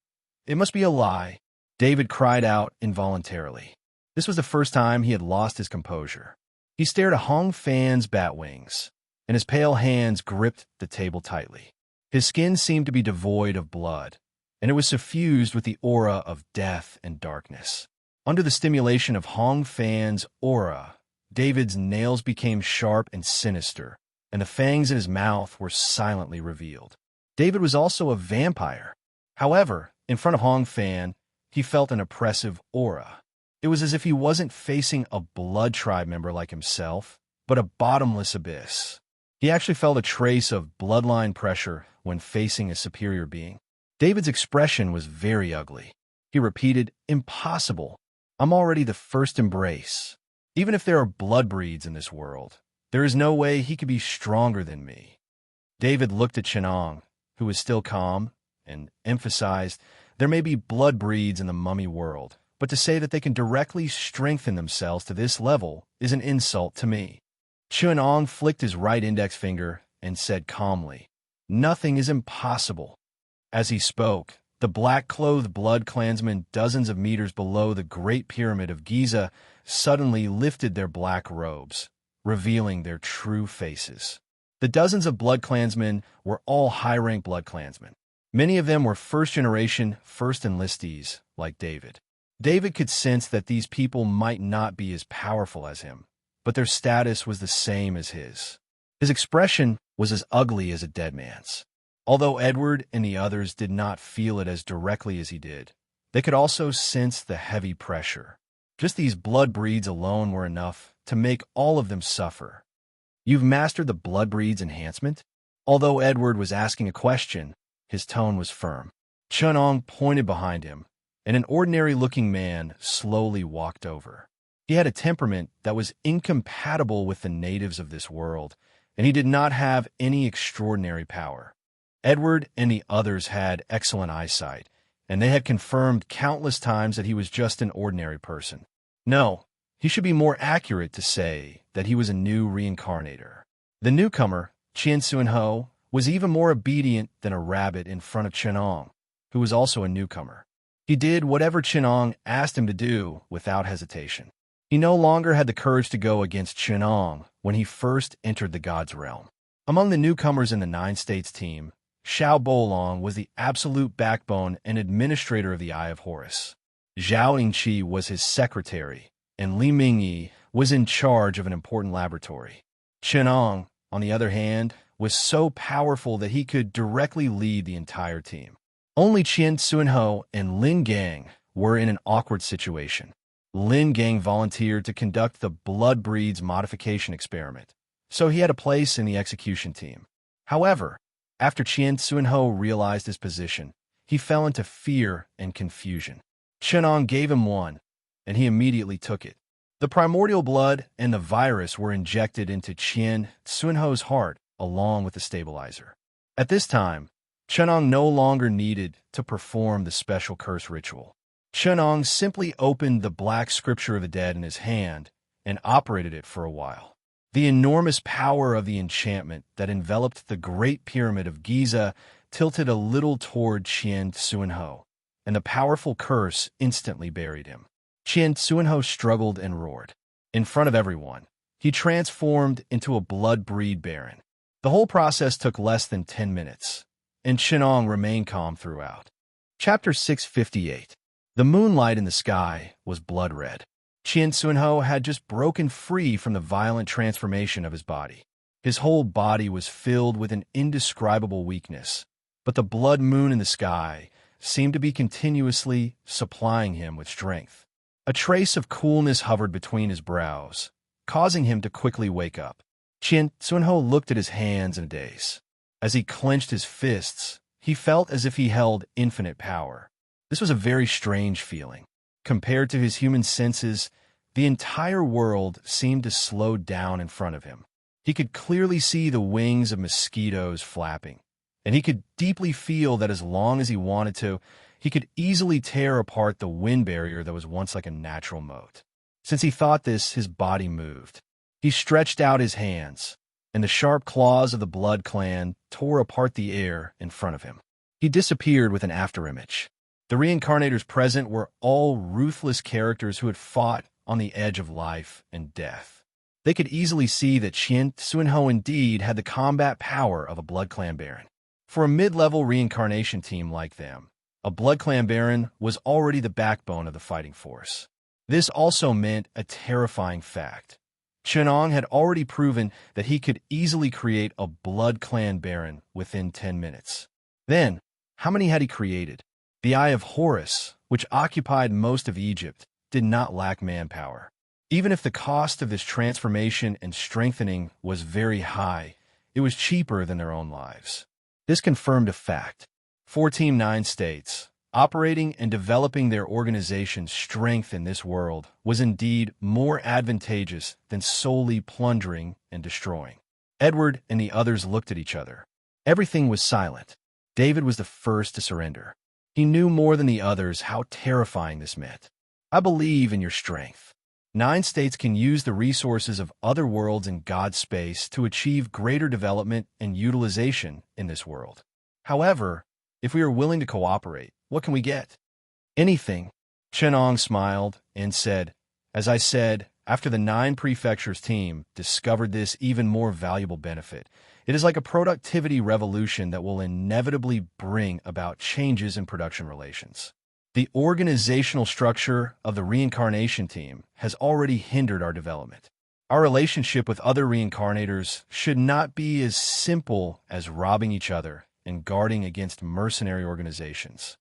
It must be a lie. David cried out involuntarily. This was the first time he had lost his composure. He stared at Hong Fan's bat wings, and his pale hands gripped the table tightly. His skin seemed to be devoid of blood, and it was suffused with the aura of death and darkness. Under the stimulation of Hong Fan's aura, David's nails became sharp and sinister, and the fangs in his mouth were silently revealed. David was also a vampire. However, in front of Hong Fan, he felt an oppressive aura. It was as if he wasn't facing a blood tribe member like himself, but a bottomless abyss. He actually felt a trace of bloodline pressure when facing a superior being. David's expression was very ugly. He repeated, "Impossible. I'm already the first embrace. Even if there are blood breeds in this world, there is no way he could be stronger than me." David looked at Chenong, who was still calm, and emphasized, "There may be blood breeds in the mummy world, but to say that they can directly strengthen themselves to this level is an insult to me." Chenong flicked his right index finger and said calmly, "Nothing is impossible." As he spoke, the black-clothed blood clansmen dozens of meters below the Great Pyramid of Giza suddenly lifted their black robes, revealing their true faces. The dozens of blood clansmen were all high-rank blood clansmen. Many of them were first-generation first enlistees, like David. David could sense that these people might not be as powerful as him, but their status was the same as his. His expression was as ugly as a dead man's. Although Edward and the others did not feel it as directly as he did, they could also sense the heavy pressure. Just these blood breeds alone were enough to make all of them suffer. "You've mastered the blood breeds enhancement?" Although Edward was asking a question, his tone was firm. Chenong pointed behind him, and an ordinary-looking man slowly walked over. He had a temperament that was incompatible with the natives of this world, and he did not have any extraordinary power. Edward and the others had excellent eyesight, and they had confirmed countless times that he was just an ordinary person. No, he should be more accurate to say that he was a new reincarnator. The newcomer, Qian Suanho, was even more obedient than a rabbit in front of Chenong, who was also a newcomer. He did whatever Chenong asked him to do without hesitation. He no longer had the courage to go against Chenong when he first entered the God's realm. Among the newcomers in the Nine States team, Xiao Bolong was the absolute backbone and administrator of the Eye of Horus. Zhao Yingqi was his secretary, and Li Mingyi was in charge of an important laboratory. Chenong, on the other hand, was so powerful that he could directly lead the entire team. Only Qian Xuanhou and Lin Gang were in an awkward situation. Lin Gang volunteered to conduct the Blood Breeds modification experiment, so he had a place in the execution team. However, after Qian Xuanhou realized his position, he fell into fear and confusion. Chenong gave him one, and he immediately took it. The primordial blood and the virus were injected into Qian Xuanhou's heart along with the stabilizer. At this time, Chenong no longer needed to perform the special curse ritual. Chenong simply opened the black scripture of the dead in his hand and operated it for a while. The enormous power of the enchantment that enveloped the Great Pyramid of Giza tilted a little toward Qian Xuanhou, and the powerful curse instantly buried him. Qian Xuanhou struggled and roared. In front of everyone, he transformed into a blood breed baron. The whole process took less than 10 minutes, and Chenong remained calm throughout. Chapter 658. The moonlight in the sky was blood red. Qian Xuanhou had just broken free from the violent transformation of his body. His whole body was filled with an indescribable weakness, but the blood moon in the sky seemed to be continuously supplying him with strength. A trace of coolness hovered between his brows, causing him to quickly wake up. Qian Xuanhou looked at his hands in a daze. As he clenched his fists, he felt as if he held infinite power. This was a very strange feeling. Compared to his human senses, the entire world seemed to slow down in front of him. He could clearly see the wings of mosquitoes flapping, and he could deeply feel that as long as he wanted to, he could easily tear apart the wind barrier that was once like a natural moat. Since he thought this, his body moved. He stretched out his hands, and the sharp claws of the Blood Clan tore apart the air in front of him. He disappeared with an afterimage. The reincarnators present were all ruthless characters who had fought on the edge of life and death. They could easily see that Qian Xuanhou indeed had the combat power of a Blood Clan Baron. For a mid-level reincarnation team like them, a Blood Clan Baron was already the backbone of the fighting force. This also meant a terrifying fact. Chenong had already proven that he could easily create a Blood Clan Baron within 10 minutes. Then, how many had he created? The Eye of Horus, which occupied most of Egypt, did not lack manpower. Even if the cost of this transformation and strengthening was very high, it was cheaper than their own lives. This confirmed a fact. For Team 9 States, operating and developing their organization's strength in this world was indeed more advantageous than solely plundering and destroying. Edward and the others looked at each other. Everything was silent. David was the first to surrender. He knew more than the others how terrifying this meant. I believe in your strength. 9 states can use the resources of other worlds in God's space to achieve greater development and utilization in this world. However, if we are willing to cooperate, what can we get? Anything. Chenong smiled and said, as I said, after the 9 prefectures team discovered this even more valuable benefit, it is like a productivity revolution that will inevitably bring about changes in production relations. The organizational structure of the reincarnation team has already hindered our development. Our relationship with other reincarnators should not be as simple as robbing each other and guarding against mercenary organizations.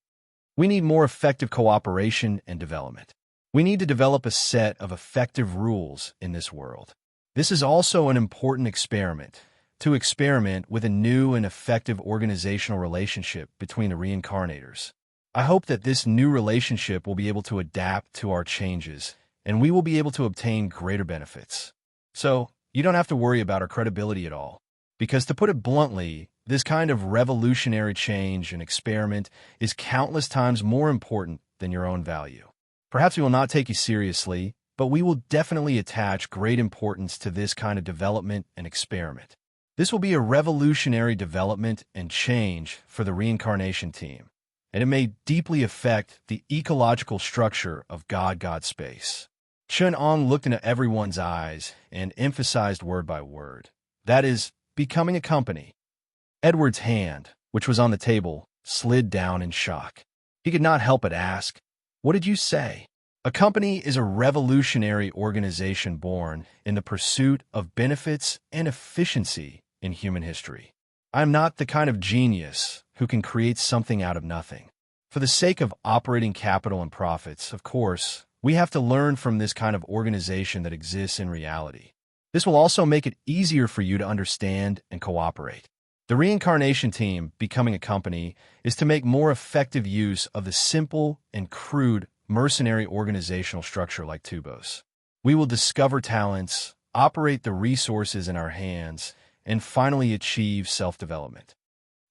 We need more effective cooperation and development. We need to develop a set of effective rules in this world. This is also an important experiment, to experiment with a new and effective organizational relationship between the reincarnators. I hope that this new relationship will be able to adapt to our changes, and we will be able to obtain greater benefits. So, you don't have to worry about our credibility at all, because to put it bluntly, this kind of revolutionary change and experiment is countless times more important than your own value. Perhaps we will not take you seriously, but we will definitely attach great importance to this kind of development and experiment. This will be a revolutionary development and change for the reincarnation team, and it may deeply affect the ecological structure of God space. Chun Ong looked into everyone's eyes and emphasized word by word. That is, becoming a company. Edward's hand, which was on the table, slid down in shock. He could not help but ask, "What did you say?" A company is a revolutionary organization born in the pursuit of benefits and efficiency in human history. I am not the kind of genius who can create something out of nothing. For the sake of operating capital and profits, of course, we have to learn from this kind of organization that exists in reality. This will also make it easier for you to understand and cooperate. The reincarnation team, becoming a company, is to make more effective use of the simple and crude mercenary organizational structure like Tubos. We will discover talents, operate the resources in our hands, and finally achieve self-development.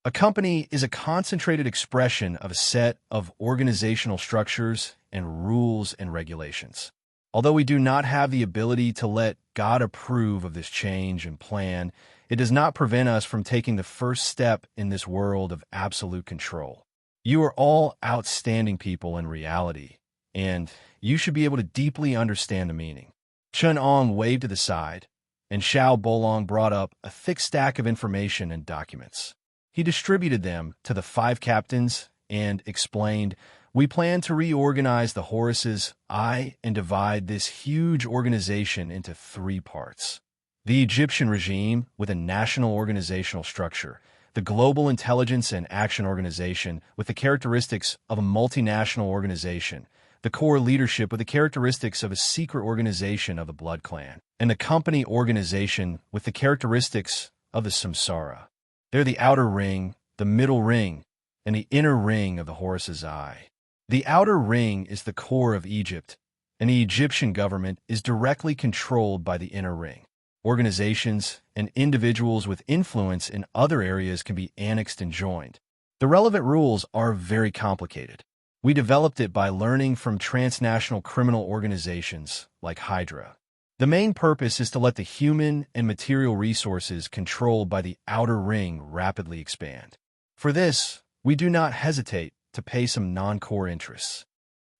A company is a concentrated expression of a set of organizational structures and rules and regulations. Although we do not have the ability to let God approve of this change and plan, it does not prevent us from taking the first step in this world of absolute control. You are all outstanding people in reality, and you should be able to deeply understand the meaning. Chun Ong waved to the side, and Xiao Bolong brought up a thick stack of information and documents. He distributed them to the 5 captains and explained, "We plan to reorganize the Horus's eye and divide this huge organization into 3 parts. The Egyptian regime with a national organizational structure, the Global Intelligence and Action Organization with the characteristics of a multinational organization, the core leadership with the characteristics of a secret organization of the Blood Clan, and the company organization with the characteristics of the Samsara. They're the outer ring, the middle ring, and the inner ring of the Horus's eye. The outer ring is the core of Egypt, and the Egyptian government is directly controlled by the inner ring. Organizations and individuals with influence in other areas can be annexed and joined. The relevant rules are very complicated. We developed it by learning from transnational criminal organizations like Hydra. The main purpose is to let the human and material resources controlled by the outer ring rapidly expand. For this, we do not hesitate to pay some non-core interests.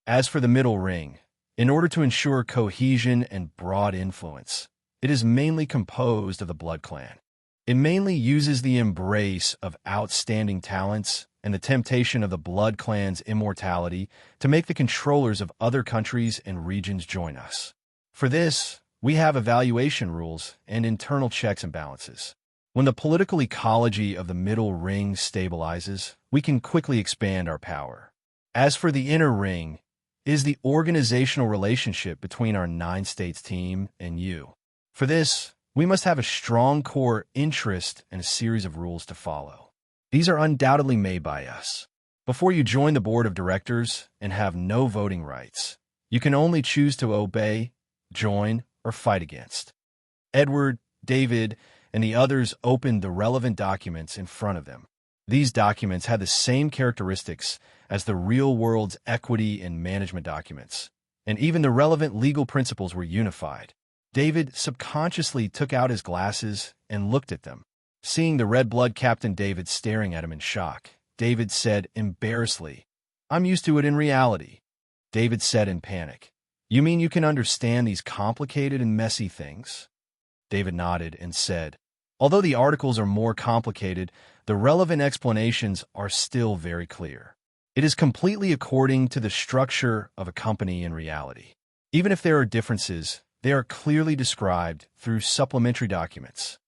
As for the middle ring, in order to ensure cohesion and broad influence, it is mainly composed of the Blood Clan. It mainly uses the embrace of outstanding talents and the temptation of the Blood Clan's immortality to make the controllers of other countries and regions join us. For this, we have evaluation rules and internal checks and balances. When the political ecology of the middle ring stabilizes, we can quickly expand our power. As for the inner ring, it is the organizational relationship between our 9 states team and you. For this, we must have a strong core interest and a series of rules to follow. These are undoubtedly made by us. Before you join the board of directors and have no voting rights, you can only choose to obey, join, or fight against. Edward, David, and the others opened the relevant documents in front of them. These documents had the same characteristics as the real world's equity and management documents, and even the relevant legal principles were unified. David subconsciously took out his glasses and looked at them. Seeing the Red Blood Captain David staring at him in shock, David said embarrassedly, "I'm used to it in reality." David said in panic, "You mean you can understand these complicated and messy things?" David nodded and said, "Although the articles are more complicated, the relevant explanations are still very clear. It is completely according to the structure of a company in reality. Even if there are differences, they are clearly described through supplementary documents."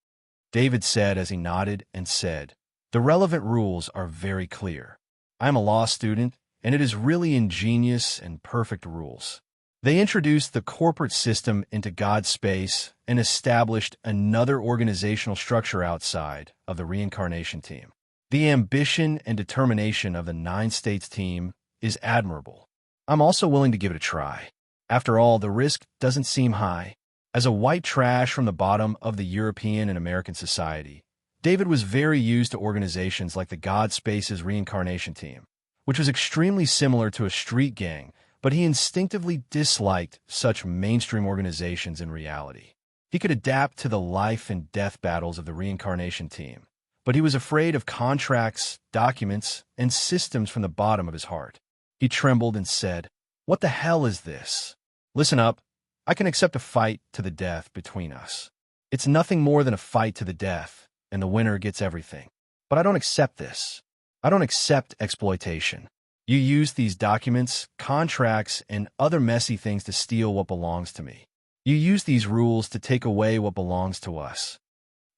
David said as he nodded and said, "The relevant rules are very clear. I am a law student, and it is really ingenious and perfect rules. They introduced the corporate system into God's space and established another organizational structure outside of the reincarnation team. The ambition and determination of the 9 states team is admirable. I'm also willing to give it a try. After all, the risk doesn't seem high." As a white trash from the bottom of the European and American society, David was very used to organizations like the God Space's reincarnation team, which was extremely similar to a street gang, but he instinctively disliked such mainstream organizations in reality. He could adapt to the life and death battles of the reincarnation team, but he was afraid of contracts, documents, and systems from the bottom of his heart. He trembled and said, "What the hell is this?" "Listen up. I can accept a fight to the death between us. It's nothing more than a fight to the death, and the winner gets everything. But I don't accept this. I don't accept exploitation. You use these documents, contracts, and other messy things to steal what belongs to me. You use these rules to take away what belongs to us.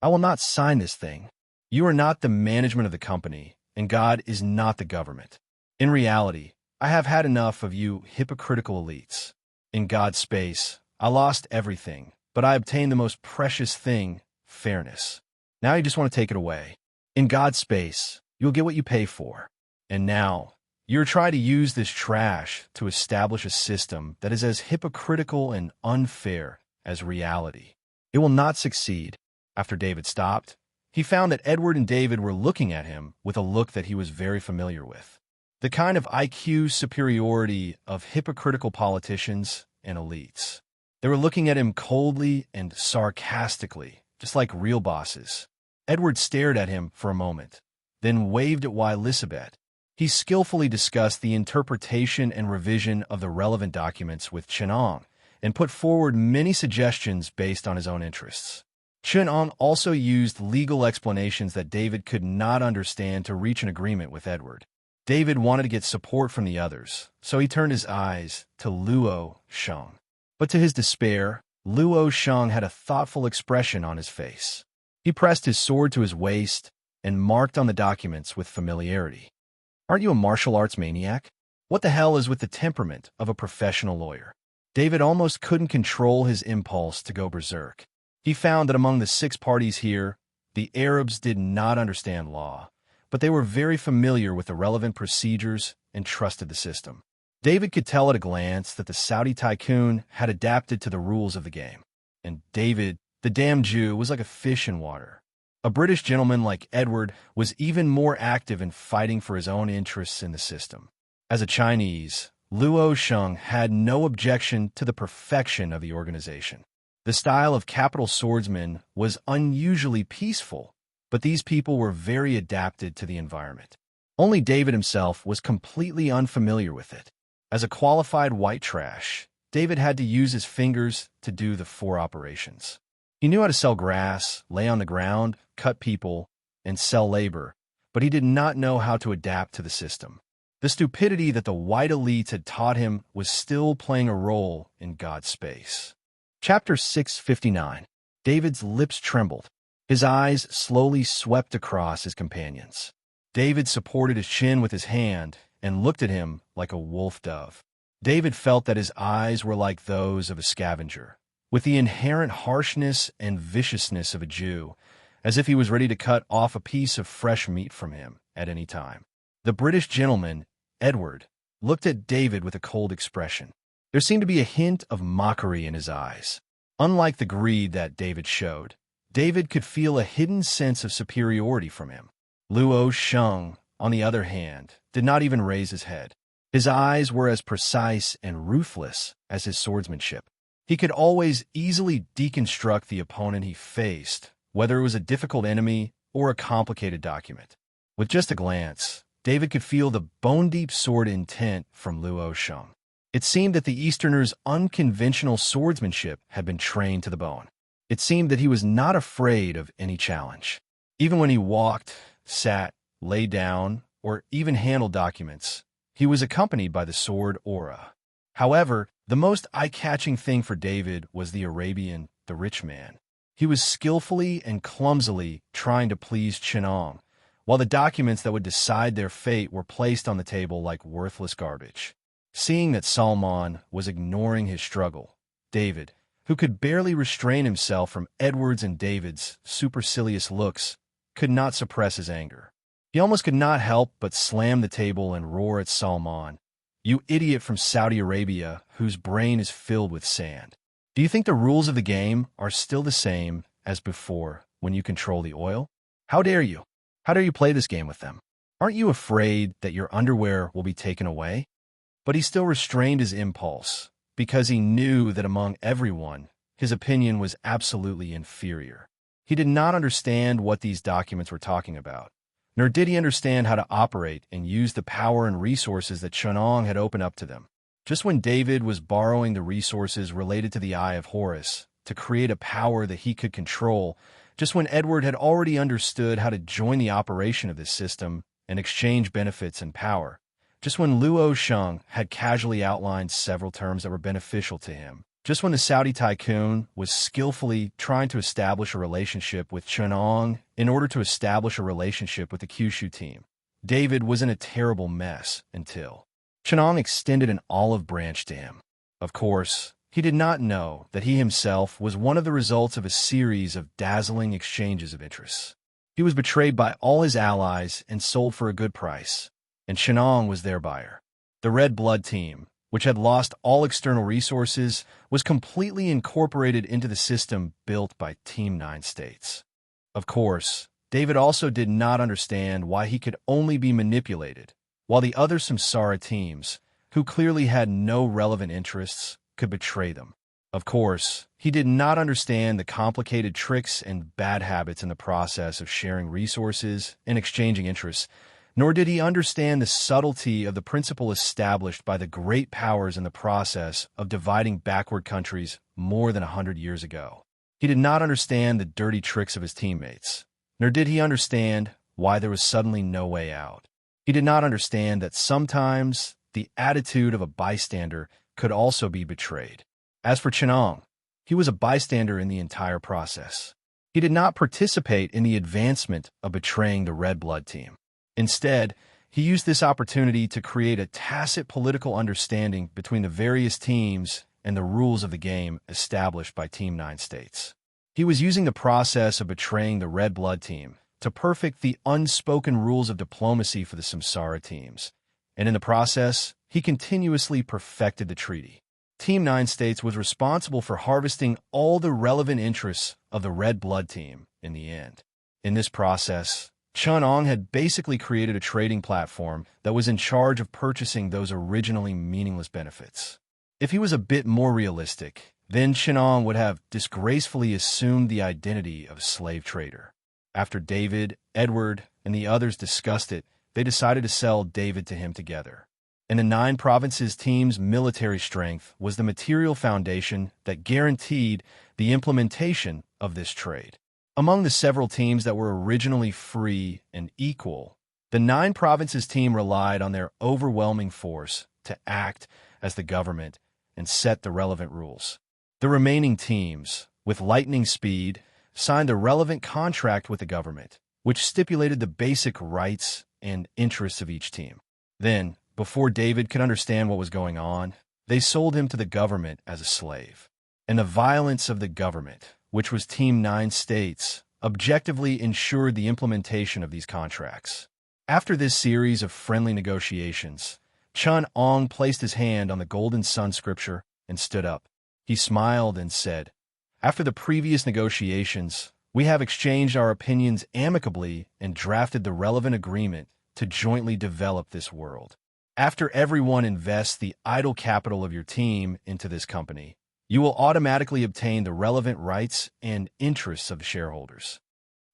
I will not sign this thing. You are not the management of the company, and God is not the government. In reality, I have had enough of you hypocritical elites. In God's space, I lost everything, but I obtained the most precious thing, fairness. Now you just want to take it away. In God's space, you'll get what you pay for. And now, you're trying to use this trash to establish a system that is as hypocritical and unfair as reality. It will not succeed. After David stopped, he found that Edward and David were looking at him with a look that he was very familiar with. The kind of IQ superiority of hypocritical politicians and elites. They were looking at him coldly and sarcastically, just like real bosses. Edward stared at him for a moment, then waved at Elizabeth. He skillfully discussed the interpretation and revision of the relevant documents with Chenong and put forward many suggestions based on his own interests. Chenong also used legal explanations that David could not understand to reach an agreement with Edward. David wanted to get support from the others, so he turned his eyes to Luo Sheng. But to his despair, Luo Sheng had a thoughtful expression on his face. He pressed his sword to his waist and marked on the documents with familiarity. Aren't you a martial arts maniac? What the hell is with the temperament of a professional lawyer? David almost couldn't control his impulse to go berserk. He found that among the 6 parties here, the Arabs did not understand law, but they were very familiar with the relevant procedures and trusted the system. David could tell at a glance that the Saudi tycoon had adapted to the rules of the game. And David, the damn Jew, was like a fish in water. A British gentleman like Edward was even more active in fighting for his own interests in the system. As a Chinese, Luo Sheng had no objection to the perfection of the organization. The style of capital swordsmen was unusually peaceful, but these people were very adapted to the environment. Only David himself was completely unfamiliar with it. As a qualified white trash, David had to use his fingers to do the 4 operations. He knew how to sell grass, lay on the ground, cut people, and sell labor, but he did not know how to adapt to the system. The stupidity that the white elites had taught him was still playing a role in God's space. Chapter 659. David's lips trembled. His eyes slowly swept across his companions. David supported his chin with his hand and looked at him like a wolf dove. David felt that his eyes were like those of a scavenger, with the inherent harshness and viciousness of a Jew, as if he was ready to cut off a piece of fresh meat from him at any time. The British gentleman, Edward, looked at David with a cold expression. There seemed to be a hint of mockery in his eyes. Unlike the greed that David showed, David could feel a hidden sense of superiority from him. Luo Sheng, on the other hand, did not even raise his head. His eyes were as precise and ruthless as his swordsmanship. He could always easily deconstruct the opponent he faced, whether it was a difficult enemy or a complicated document. With just a glance, David could feel the bone-deep sword intent from Luo Sheng. It seemed that the Easterner's unconventional swordsmanship had been trained to the bone. It seemed that he was not afraid of any challenge. Even when he walked, sat, lay down, or even handled documents, he was accompanied by the sword aura. However, the most eye-catching thing for David was the Arabian, the rich man. He was skillfully and clumsily trying to please Chenong, while the documents that would decide their fate were placed on the table like worthless garbage. Seeing that Salman was ignoring his struggle, David, who could barely restrain himself from Edward's and David's supercilious looks, could not suppress his anger. He almost could not help but slam the table and roar at Salman, "You idiot from Saudi Arabia whose brain is filled with sand. Do you think the rules of the game are still the same as before when you control the oil? How dare you? How dare you play this game with them? Aren't you afraid that your underwear will be taken away?" But he still restrained his impulse, because he knew that among everyone, his opinion was absolutely inferior. He did not understand what these documents were talking about, nor did he understand how to operate and use the power and resources that Chenong had opened up to them. Just when David was borrowing the resources related to the Eye of Horus to create a power that he could control, just when Edward had already understood how to join the operation of this system and exchange benefits and power, just when Luo Sheng had casually outlined several terms that were beneficial to him, just when the Saudi tycoon was skillfully trying to establish a relationship with Chenong in order to establish a relationship with the Kyushu team, David was in a terrible mess until Chenong extended an olive branch to him. Of course, he did not know that he himself was one of the results of a series of dazzling exchanges of interests. He was betrayed by all his allies and sold for a good price, and Chenong was their buyer. The Red Blood team, which had lost all external resources, was completely incorporated into the system built by Team 9 States. Of course, David also did not understand why he could only be manipulated, while the other Samsara teams, who clearly had no relevant interests, could betray them. Of course, he did not understand the complicated tricks and bad habits in the process of sharing resources and exchanging interests, nor did he understand the subtlety of the principle established by the great powers in the process of dividing backward countries more than 100 years ago. He did not understand the dirty tricks of his teammates, nor did he understand why there was suddenly no way out. He did not understand that sometimes the attitude of a bystander could also be betrayed. As for Chenong, he was a bystander in the entire process. He did not participate in the advancement of betraying the Red Blood team. Instead, he used this opportunity to create a tacit political understanding between the various teams and the rules of the game established by Team 9 States. He was using the process of betraying the Red Blood team to perfect the unspoken rules of diplomacy for the Samsara teams, and in the process, he continuously perfected the treaty. Team 9 States was responsible for harvesting all the relevant interests of the Red Blood team in the end. In this process, Chenong had basically created a trading platform that was in charge of purchasing those originally meaningless benefits. If he was a bit more realistic, then Chenong would have disgracefully assumed the identity of a slave trader. After David, Edward, and the others discussed it, they decided to sell David to him together. And the 9 provinces team's military strength was the material foundation that guaranteed the implementation of this trade. Among the several teams that were originally free and equal, the 9 provinces team relied on their overwhelming force to act as the government and set the relevant rules. The remaining teams, with lightning speed, signed the relevant contract with the government, which stipulated the basic rights and interests of each team. Then, before David could understand what was going on, they sold him to the government as a slave. And the violence of the government, which was Team 9 States, objectively ensured the implementation of these contracts. After this series of friendly negotiations, Chenong placed his hand on the golden sun scripture and stood up. He smiled and said, "After the previous negotiations, we have exchanged our opinions amicably and drafted the relevant agreement to jointly develop this world. After everyone invests the idle capital of your team into this company, you will automatically obtain the relevant rights and interests of the shareholders.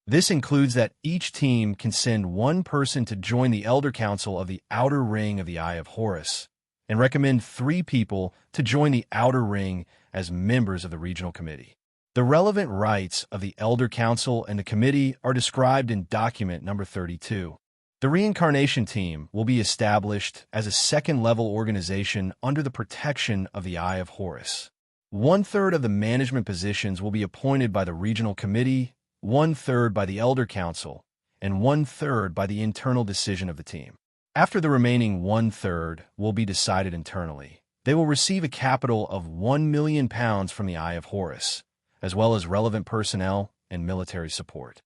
This includes that each team can send one person to join the Elder Council of the Outer Ring of the Eye of Horus, and recommend 3 people to join the Outer Ring as members of the Regional Committee. The relevant rights of the Elder Council and the Committee are described in document number 32. The Reincarnation Team will be established as a second-level organization under the protection of the Eye of Horus. 1/3 of the management positions will be appointed by the Regional Committee, 1/3 by the Elder Council, and 1/3 by the internal decision of the team. After the remaining 1/3 will be decided internally, they will receive a capital of £1 million from the Eye of Horus, as well as relevant personnel and military support.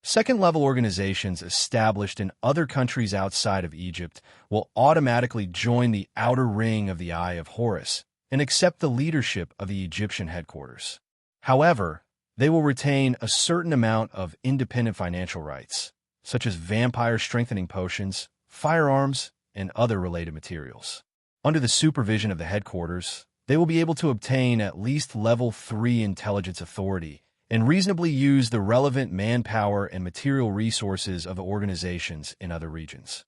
Second-level organizations established in other countries outside of Egypt will automatically join the Outer Ring of the Eye of Horus and accept the leadership of the Egyptian headquarters. However, they will retain a certain amount of independent financial rights, such as vampire strengthening potions, firearms, and other related materials. Under the supervision of the headquarters, they will be able to obtain at least level 3 intelligence authority and reasonably use the relevant manpower and material resources of the organizations in other regions.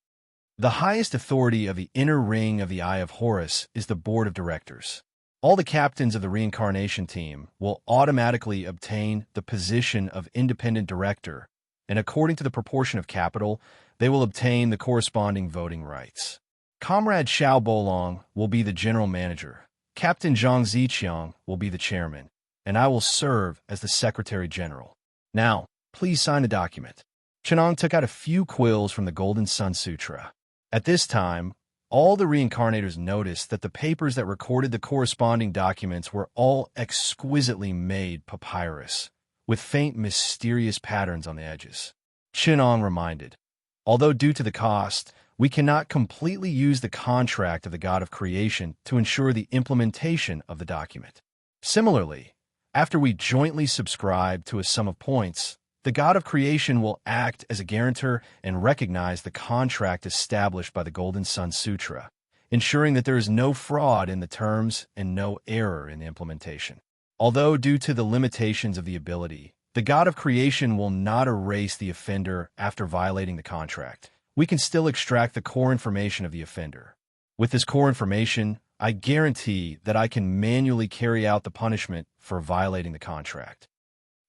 The highest authority of the inner ring of the Eye of Horus is the board of directors. All the captains of the reincarnation team will automatically obtain the position of independent director, and according to the proportion of capital, they will obtain the corresponding voting rights. Comrade Xiao Bolong will be the general manager. Captain Zhang Ziqiang will be the chairman, and I will serve as the secretary general. Now, please sign the document. Chenong took out a few quills from the Golden Sun Sutra. At this time, all the reincarnators noticed that the papers that recorded the corresponding documents were all exquisitely made papyrus, with faint mysterious patterns on the edges. Chenong reminded, although due to the cost, we cannot completely use the contract of the God of Creation to ensure the implementation of the document. Similarly, after we jointly subscribe to a sum of points, the God of Creation will act as a guarantor and recognize the contract established by the Golden Sun Sutra, ensuring that there is no fraud in the terms and no error in the implementation. Although due to the limitations of the ability, the God of Creation will not erase the offender after violating the contract. We can still extract the core information of the offender. With this core information, I guarantee that I can manually carry out the punishment for violating the contract.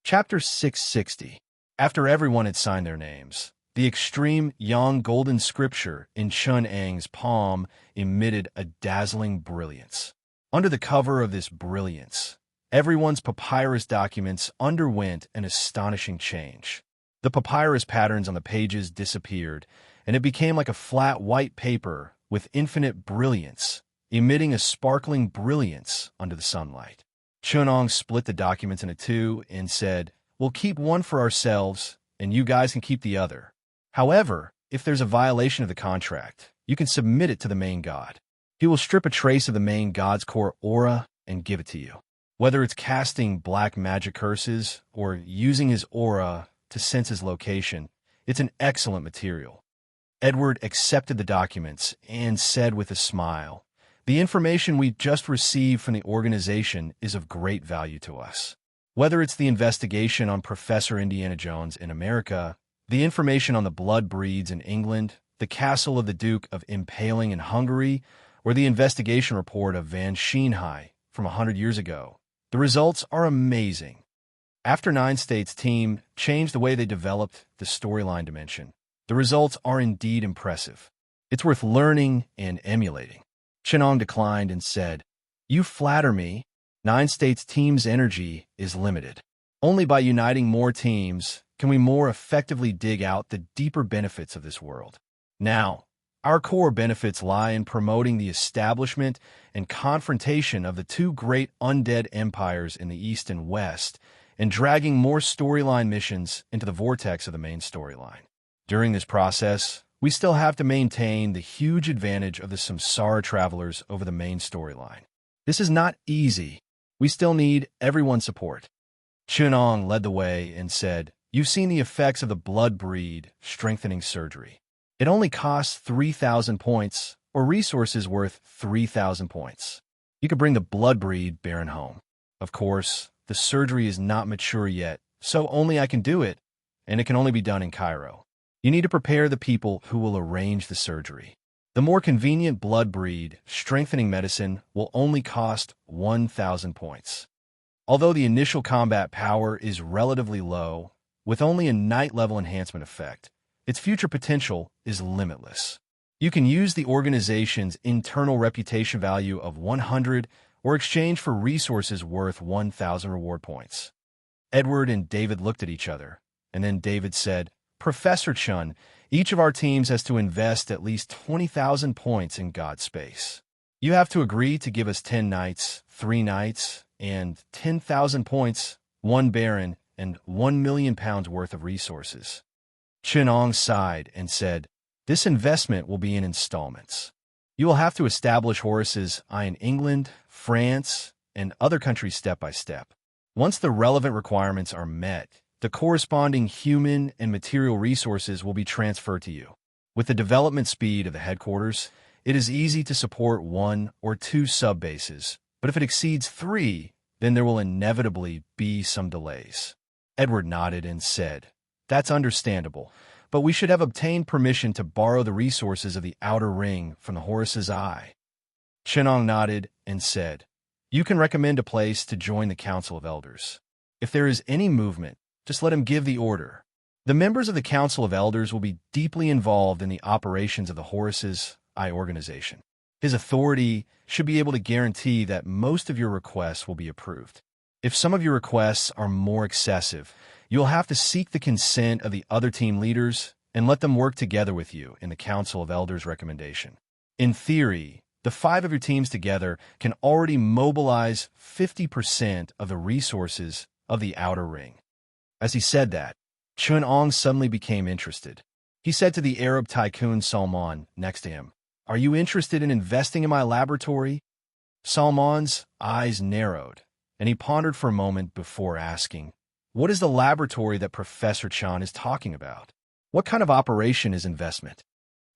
Chapter 660. After everyone had signed their names, the extreme yang golden scripture in Chun Ang's palm emitted a dazzling brilliance. Under the cover of this brilliance, everyone's papyrus documents underwent an astonishing change. The papyrus patterns on the pages disappeared, and it became like a flat white paper with infinite brilliance, emitting a sparkling brilliance under the sunlight. Chunong split the documents into two and said, "We'll keep one for ourselves, and you guys can keep the other. However, if there's a violation of the contract, you can submit it to the main god. He will strip a trace of the main god's core aura and give it to you. Whether it's casting black magic curses or using his aura to sense his location, it's an excellent material." Edward accepted the documents and said with a smile, "The information we just received from the organization is of great value to us. Whether it's the investigation on Professor Indiana Jones in America, the information on the blood breeds in England, the castle of the Duke of Impaling in Hungary, or the investigation report of Van Sheenhai from 100 years ago, the results are amazing." After Nine States' team changed the way they developed the storyline dimension, the results are indeed impressive. It's worth learning and emulating. Chenong declined and said, "You flatter me. Nine States' team's energy is limited. Only by uniting more teams can we more effectively dig out the deeper benefits of this world. Now, our core benefits lie in promoting the establishment and confrontation of the two great undead empires in the East and West, and dragging more storyline missions into the vortex of the main storyline. During this process, we still have to maintain the huge advantage of the Samsara travelers over the main storyline. This is not easy. We still need everyone's support." Chunong led the way and said, "You've seen the effects of the blood breed strengthening surgery. It only costs 3,000 points, or resources worth 3,000 points. You could bring the blood breed Baron home. Of course, the surgery is not mature yet, so only I can do it, and it can only be done in Cairo. You need to prepare the people who will arrange the surgery. The more convenient blood breed strengthening medicine will only cost 1,000 points. Although the initial combat power is relatively low, with only a night-level enhancement effect, its future potential is limitless. You can use the organization's internal reputation value of 100 or exchange for resources worth 1,000 reward points." Edward and David looked at each other, and then David said, "Professor Chun, each of our teams has to invest at least 20,000 points in God space. You have to agree to give us 10 nights, 3 nights, and 10,000 points, 1 baron, and 1 million pounds worth of resources." Chenong sighed and said, "This investment will be in installments. You will have to establish Horus's eye in England, France, and other countries step by step. Once the relevant requirements are met, the corresponding human and material resources will be transferred to you. With the development speed of the headquarters, it is easy to support 1 or 2 sub-bases, but if it exceeds 3, then there will inevitably be some delays." Edward nodded and said, "That's understandable, but we should have obtained permission to borrow the resources of the outer ring from the Horus's eye. Chenong nodded and said, "You can recommend a place to join the Council of Elders. If there is any movement, just let him give the order. The members of the Council of Elders will be deeply involved in the operations of the Horus's eye organization. His authority should be able to guarantee that most of your requests will be approved. If some of your requests are more excessive, you'll have to seek the consent of the other team leaders and let them work together with you in the Council of Elders recommendation. In theory, the 5 of your teams together can already mobilize 50% of the resources of the outer ring." As he said that, Chun-Ong suddenly became interested. He said to the Arab tycoon Salman next to him, "Are you interested in investing in my laboratory?" Salman's eyes narrowed, and he pondered for a moment before asking, "What is the laboratory that Professor Chan is talking about? What kind of operation is investment?"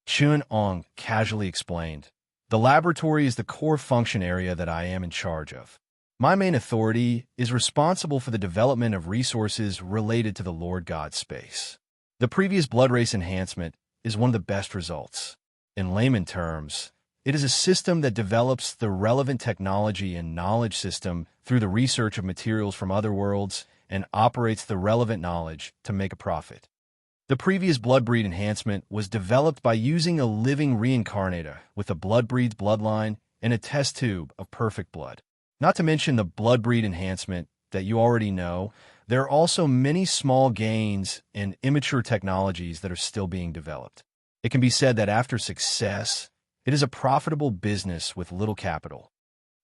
Chun-Ong casually explained, "The laboratory is the core function area that I am in charge of. My main authority is responsible for the development of resources related to the Lord God space. The previous blood race enhancement is one of the best results. In layman terms, it is a system that develops the relevant technology and knowledge system through the research of materials from other worlds and operates the relevant knowledge to make a profit. The previous blood breed enhancement was developed by using a living reincarnator with a blood breed's bloodline and a test tube of perfect blood. Not to mention the blood breed enhancement that you already know, there are also many small gains and immature technologies that are still being developed. It can be said that after success, it is a profitable business with little capital.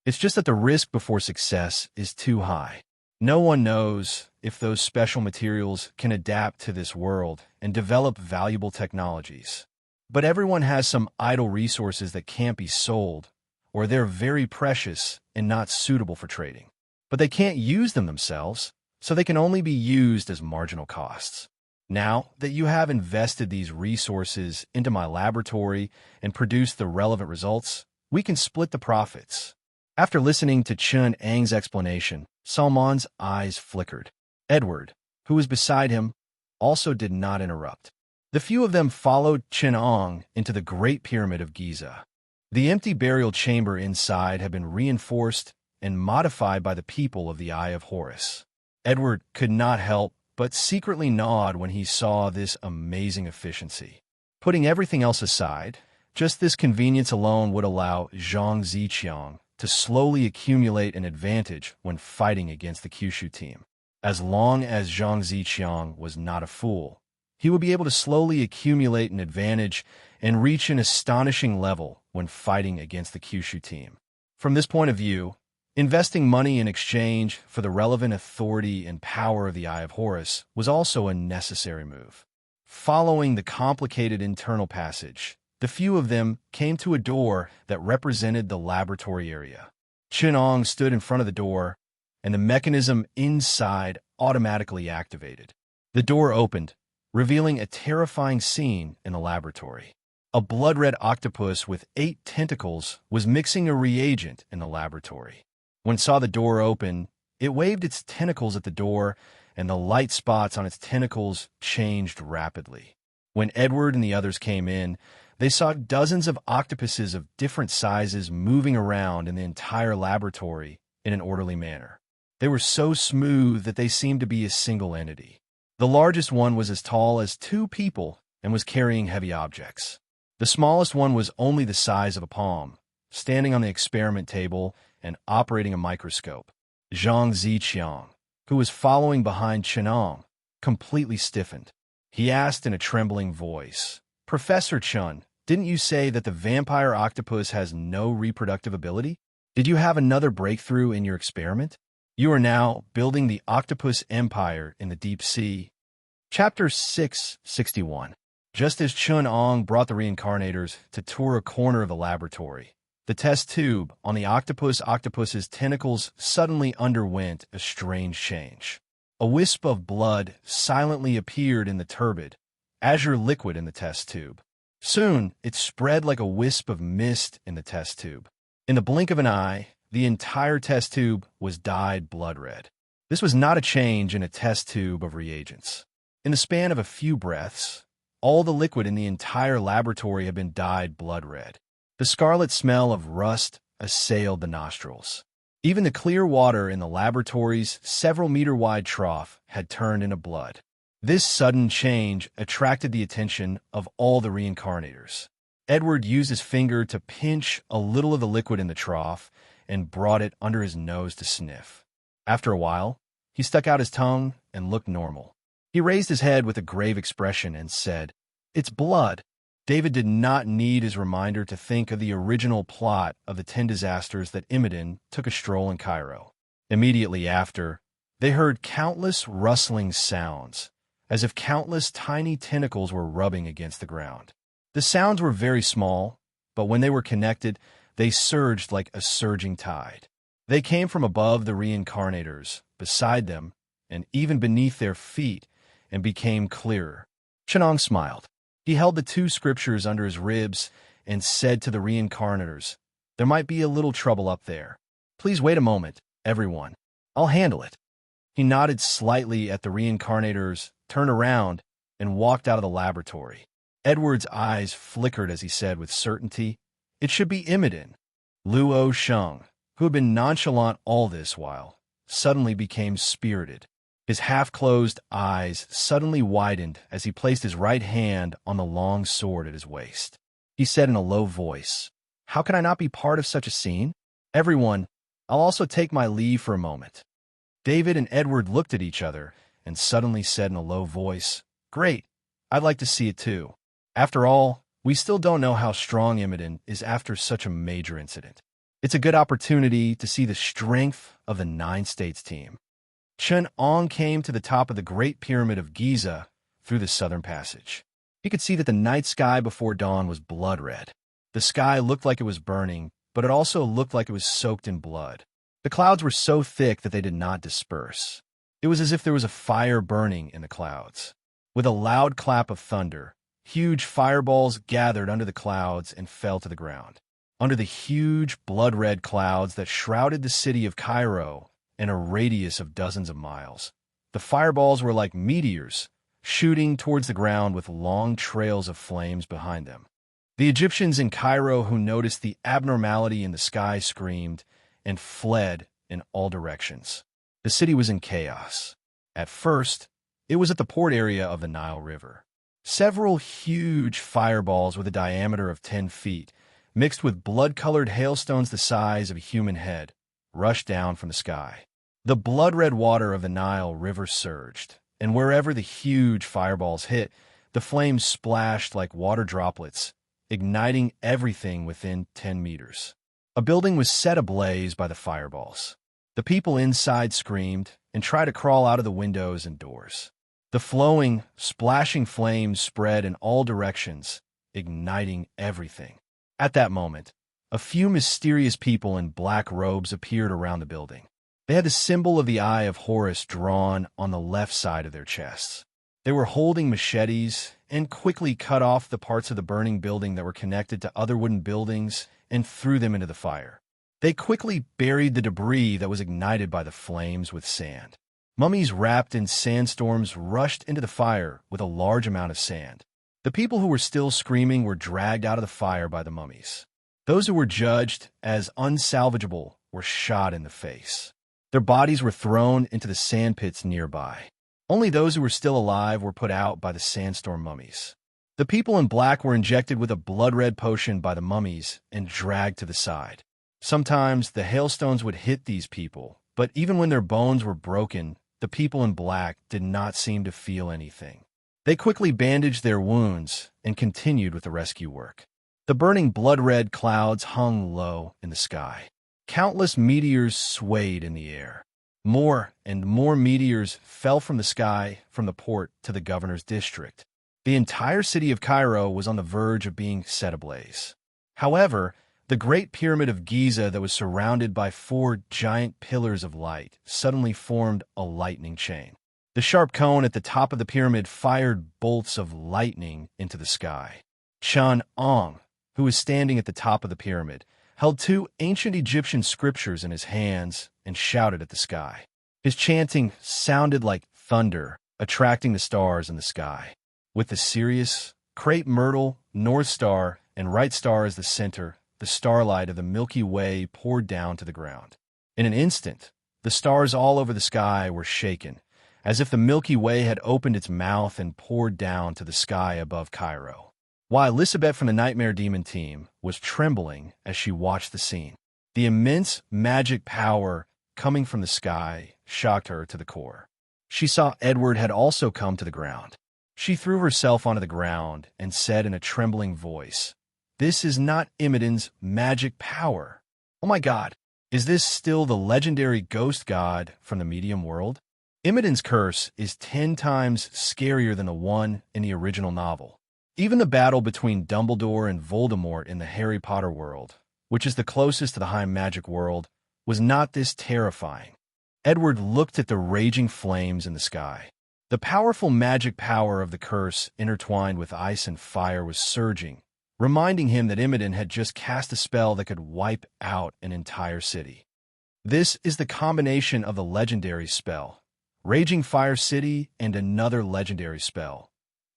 It's just that the risk before success is too high. No one knows if those special materials can adapt to this world and develop valuable technologies. But everyone has some idle resources that can't be sold, or they're very precious and not suitable for trading. But they can't use them themselves, so they can only be used as marginal costs. Now that you have invested these resources into my laboratory and produced the relevant results, we can split the profits." After listening to Chun-Ang's explanation, Salman's eyes flickered. Edward, who was beside him, also did not interrupt. The few of them followed Chun-Ang into the Great Pyramid of Giza. The empty burial chamber inside had been reinforced and modified by the people of the Eye of Horus. Edward could not help but secretly nod when he saw this amazing efficiency. Putting everything else aside, just this convenience alone would allow Zhang Ziqiang to slowly accumulate an advantage when fighting against the Kyushu team. As long as Zhang Ziqiang was not a fool, he would be able to slowly accumulate an advantage and reach an astonishing level when fighting against the Kyushu team. From this point of view, investing money in exchange for the relevant authority and power of the Eye of Horus was also a necessary move. Following the complicated internal passage, the few of them came to a door that represented the laboratory area. Chun-Ang stood in front of the door, and the mechanism inside automatically activated. The door opened, revealing a terrifying scene in the laboratory. A blood-red octopus with 8 tentacles was mixing a reagent in the laboratory. When it saw the door open, it waved its tentacles at the door, and the light spots on its tentacles changed rapidly. When Edward and the others came in, they saw dozens of octopuses of different sizes moving around in the entire laboratory in an orderly manner. They were so smooth that they seemed to be a single entity. The largest one was as tall as 2 people and was carrying heavy objects. The smallest one was only the size of a palm, standing on the experiment table and operating a microscope. Zhang Ziqiang, who was following behind Chun-Ang, completely stiffened. He asked in a trembling voice, "Professor Chun, didn't you say that the vampire octopus has no reproductive ability? Did you have another breakthrough in your experiment? You are now building the octopus empire in the deep sea." Chapter 661. Just as Chun-Ang brought the reincarnators to tour a corner of the laboratory, the test tube on the octopus's tentacles suddenly underwent a strange change. A wisp of blood silently appeared in the turbid, azure liquid in the test tube. Soon, it spread like a wisp of mist in the test tube. In the blink of an eye, the entire test tube was dyed blood red. This was not a change in a test tube of reagents. In the span of a few breaths, All the liquid in the entire laboratory had been dyed blood red. The scarlet smell of rust assailed the nostrils. Even the clear water in the laboratory's several-meter-wide trough had turned into blood. This sudden change attracted the attention of all the reincarnators. Edward used his finger to pinch a little of the liquid in the trough and brought it under his nose to sniff. After a while, he stuck out his tongue and looked normal. He raised his head with a grave expression and said, "It's blood." David did not need his reminder to think of the original plot of the 10 disasters that Imogen took a stroll in Cairo. Immediately after, they heard countless rustling sounds, as if countless tiny tentacles were rubbing against the ground. The sounds were very small, but when they were connected, they surged like a surging tide. They came from above the reincarnators, beside them, and even beneath their feet, and became clearer. Chenong smiled. He held the 2 scriptures under his ribs and said to the reincarnators, "There might be a little trouble up there. Please wait a moment, everyone. I'll handle it." He nodded slightly at the reincarnators, turned around, and walked out of the laboratory. Edward's eyes flickered as he said with certainty, "It should be Imogen." Luo Sheng, who had been nonchalant all this while, suddenly became spirited. His half-closed eyes suddenly widened as he placed his right hand on the long sword at his waist. He said in a low voice, "How can I not be part of such a scene? Everyone, I'll also take my leave for a moment." David and Edward looked at each other and suddenly said in a low voice, "Great, I'd like to see it too." After all, we still don't know how strong Imogen is after such a major incident. It's a good opportunity to see the strength of the 9 States team. Chen Ong came to the top of the Great Pyramid of Giza through the southern passage. He could see that the night sky before dawn was blood red. The sky looked like it was burning, but it also looked like it was soaked in blood. The clouds were so thick that they did not disperse. It was as if there was a fire burning in the clouds. With a loud clap of thunder, huge fireballs gathered under the clouds and fell to the ground. Under the huge blood-red clouds that shrouded the city of Cairo in a radius of dozens of miles, the fireballs were like meteors, shooting towards the ground with long trails of flames behind them. The Egyptians in Cairo who noticed the abnormality in the sky screamed and fled in all directions. The city was in chaos. At first, it was at the port area of the Nile River. Several huge fireballs with a diameter of 10 feet, mixed with blood-colored hailstones the size of a human head, rushed down from the sky. The blood-red water of the Nile River surged, and wherever the huge fireballs hit, the flames splashed like water droplets, igniting everything within 10 meters. A building was set ablaze by the fireballs. The people inside screamed and tried to crawl out of the windows and doors. The flowing, splashing flames spread in all directions, igniting everything. At that moment, a few mysterious people in black robes appeared around the building. They had the symbol of the Eye of Horus drawn on the left side of their chests. They were holding machetes and quickly cut off the parts of the burning building that were connected to other wooden buildings and threw them into the fire. They quickly buried the debris that was ignited by the flames with sand. Mummies wrapped in sandstorms rushed into the fire with a large amount of sand. The people who were still screaming were dragged out of the fire by the mummies. Those who were judged as unsalvageable were shot in the face. Their bodies were thrown into the sand pits nearby. Only those who were still alive were put out by the sandstorm mummies. The people in black were injected with a blood-red potion by the mummies and dragged to the side. Sometimes the hailstones would hit these people, but even when their bones were broken, the people in black did not seem to feel anything. They quickly bandaged their wounds and continued with the rescue work. The burning blood-red clouds hung low in the sky. Countless meteors swayed in the air. More and more meteors fell from the sky from the port to the governor's district. The entire city of Cairo was on the verge of being set ablaze. However, the Great Pyramid of Giza that was surrounded by 4 giant pillars of light suddenly formed a lightning chain. The sharp cone at the top of the pyramid fired bolts of lightning into the sky. Chen Ong, who was standing at the top of the pyramid, held 2 ancient Egyptian scriptures in his hands and shouted at the sky. His chanting sounded like thunder, attracting the stars in the sky. with the Sirius, crepe myrtle, North Star, and Right Star as the center. The starlight of the Milky Way poured down to the ground. In an instant, the stars all over the sky were shaken, as if the Milky Way had opened its mouth and poured down to the sky above Cairo. While Elizabeth from the Nightmare Demon team was trembling as she watched the scene. The immense magic power coming from the sky shocked her to the core. She saw Edward had also come to the ground. She threw herself onto the ground and said in a trembling voice, "This is not Imogen's magic power. Oh my God, is this still the legendary ghost god from the medium world?" Imogen's curse is 10 times scarier than the one in the original novel. Even the battle between Dumbledore and Voldemort in the Harry Potter world, which is the closest to the high magic world, was not this terrifying. Edward looked at the raging flames in the sky. The powerful magic power of the curse intertwined with ice and fire was surging, reminding him that Imogen had just cast a spell that could wipe out an entire city. This is the combination of the legendary spell, Raging Fire City, and another legendary spell,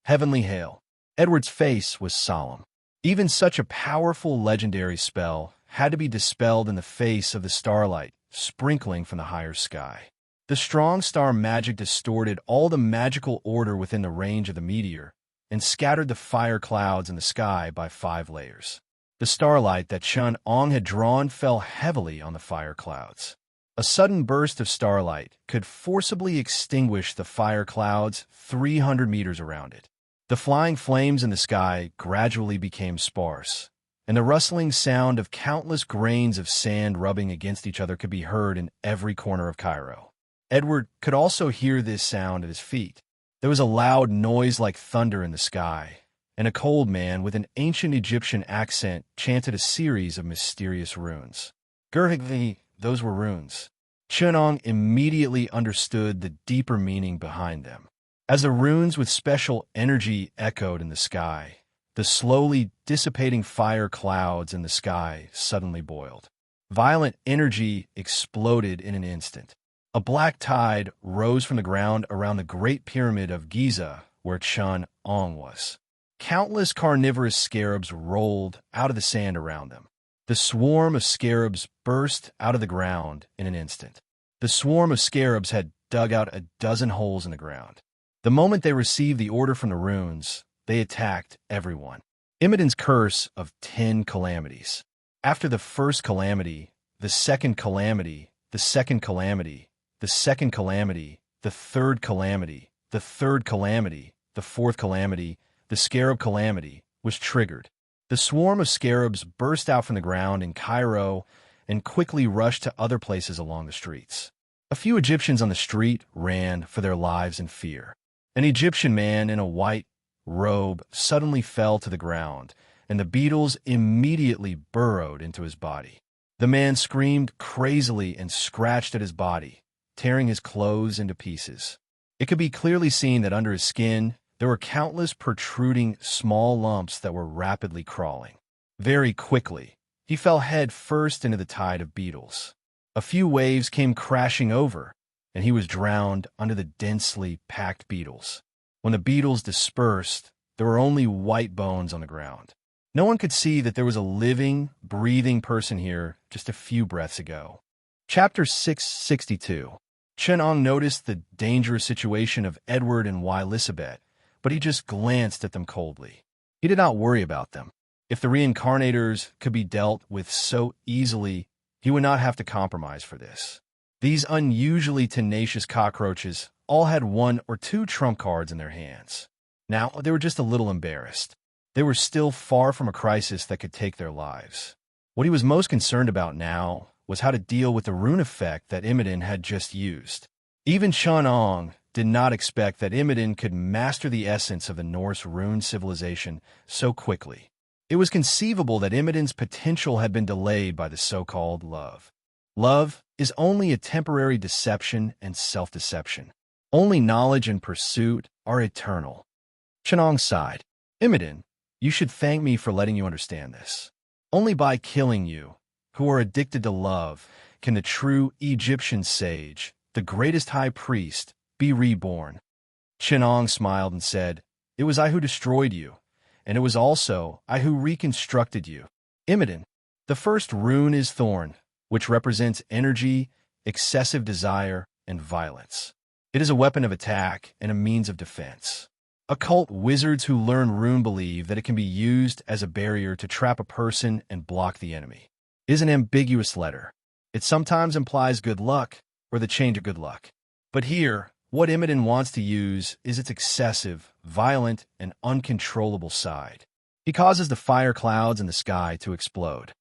Heavenly Hail. Edward's face was solemn. Even such a powerful legendary spell had to be dispelled in the face of the starlight sprinkling from the higher sky. The strong star magic distorted all the magical order within the range of the meteor and scattered the fire clouds in the sky by 5 layers. The starlight that Chun-Ong had drawn fell heavily on the fire clouds. A sudden burst of starlight could forcibly extinguish the fire clouds 300 meters around it. The flying flames in the sky gradually became sparse, and the rustling sound of countless grains of sand rubbing against each other could be heard in every corner of Cairo. Edward could also hear this sound at his feet. There was a loud noise like thunder in the sky, and a cold man with an ancient Egyptian accent chanted a series of mysterious runes. Gurhigli, those were runes. Chun-Ong immediately understood the deeper meaning behind them. As the runes with special energy echoed in the sky, the slowly dissipating fire clouds in the sky suddenly boiled. Violent energy exploded in an instant. A black tide rose from the ground around the Great Pyramid of Giza, where Chun-Ong was. Countless carnivorous scarabs rolled out of the sand around them. The swarm of scarabs burst out of the ground in an instant. The swarm of scarabs had dug out a dozen holes in the ground. The moment they received the order from the runes, they attacked everyone. Imogen's curse of 10 calamities. After the first calamity, the second calamity, the second calamity, the second calamity, the third calamity, the third calamity, the fourth calamity, the scarab calamity was triggered. The swarm of scarabs burst out from the ground in Cairo and quickly rushed to other places along the streets. A few Egyptians on the street ran for their lives in fear. An Egyptian man in a white robe suddenly fell to the ground, and the beetles immediately burrowed into his body. The man screamed crazily and scratched at his body, tearing his clothes into pieces. It could be clearly seen that under his skin, there were countless protruding small lumps that were rapidly crawling. Very quickly, he fell head first into the tide of beetles. A few waves came crashing over, and he was drowned under the densely packed beetles. When the beetles dispersed, there were only white bones on the ground. No one could see that there was a living, breathing person here just a few breaths ago. Chapter 662. Chun-Ong noticed the dangerous situation of Edward and Elizabeth, but he just glanced at them coldly. He did not worry about them. If the reincarnators could be dealt with so easily, he would not have to compromise for this. These unusually tenacious cockroaches all had 1 or 2 trump cards in their hands. Now, they were just a little embarrassed. They were still far from a crisis that could take their lives. What he was most concerned about now was how to deal with the rune effect that Imogen had just used. Even Chun-Ong did not expect that Imogen could master the essence of the Norse rune civilization so quickly. It was conceivable that Imogen's potential had been delayed by the so-called love. Love is only a temporary deception and self-deception. Only knowledge and pursuit are eternal. Chun-Ong sighed. Imogen, you should thank me for letting you understand this. Only by killing you, who are addicted to love, can the true Egyptian sage, the greatest high priest, be reborn. Chun-Ong smiled and said, It was I who destroyed you, and it was also I who reconstructed you. Immoden. The first rune is Thorn, which represents energy, excessive desire, and violence. It is a weapon of attack and a means of defense. Occult wizards who learn rune believe that it can be used as a barrier to trap a person and block the enemy. It is an ambiguous letter. It sometimes implies good luck or the change of good luck. But here, what Immoden wants to use is its excessive, violent, and uncontrollable side. He causes the fire clouds in the sky to explode.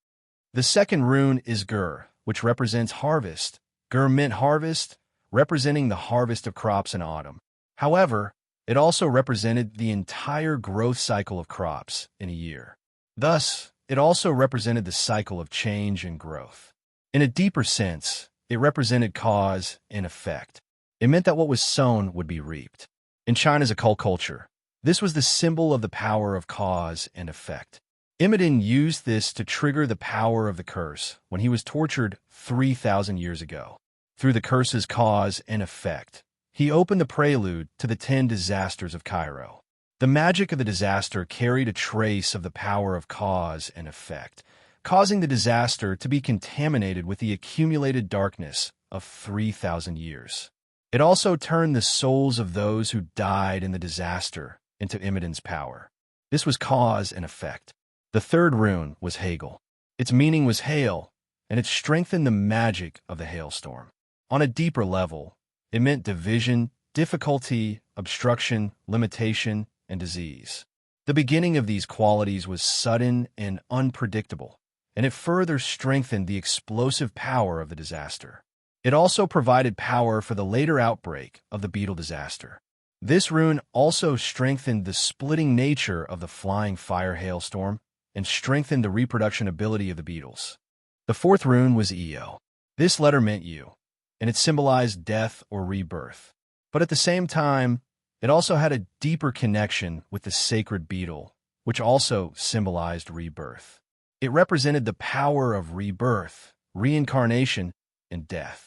The second rune is Gur, which represents harvest. Gur meant harvest, representing the harvest of crops in autumn. However, it also represented the entire growth cycle of crops in a year. Thus, it also represented the cycle of change and growth. In a deeper sense, it represented cause and effect. It meant that what was sown would be reaped. In China's occult culture, this was the symbol of the power of cause and effect. Immoden used this to trigger the power of the curse when he was tortured 3,000 years ago. Through the curse's cause and effect, he opened the prelude to the 10 disasters of Cairo. The magic of the disaster carried a trace of the power of cause and effect, causing the disaster to be contaminated with the accumulated darkness of 3,000 years. It also turned the souls of those who died in the disaster into Immoden's power. This was cause and effect. The third rune was Hagel. Its meaning was hail, and it strengthened the magic of the hailstorm. On a deeper level, it meant division, difficulty, obstruction, limitation, and disease. The beginning of these qualities was sudden and unpredictable, and it further strengthened the explosive power of the disaster. It also provided power for the later outbreak of the beetle disaster. This rune also strengthened the splitting nature of the flying fire hailstorm and strengthened the reproduction ability of the beetles. The fourth rune was Io. This letter meant you, and it symbolized death or rebirth. But at the same time, it also had a deeper connection with the sacred beetle, which also symbolized rebirth. It represented the power of rebirth, reincarnation, and death.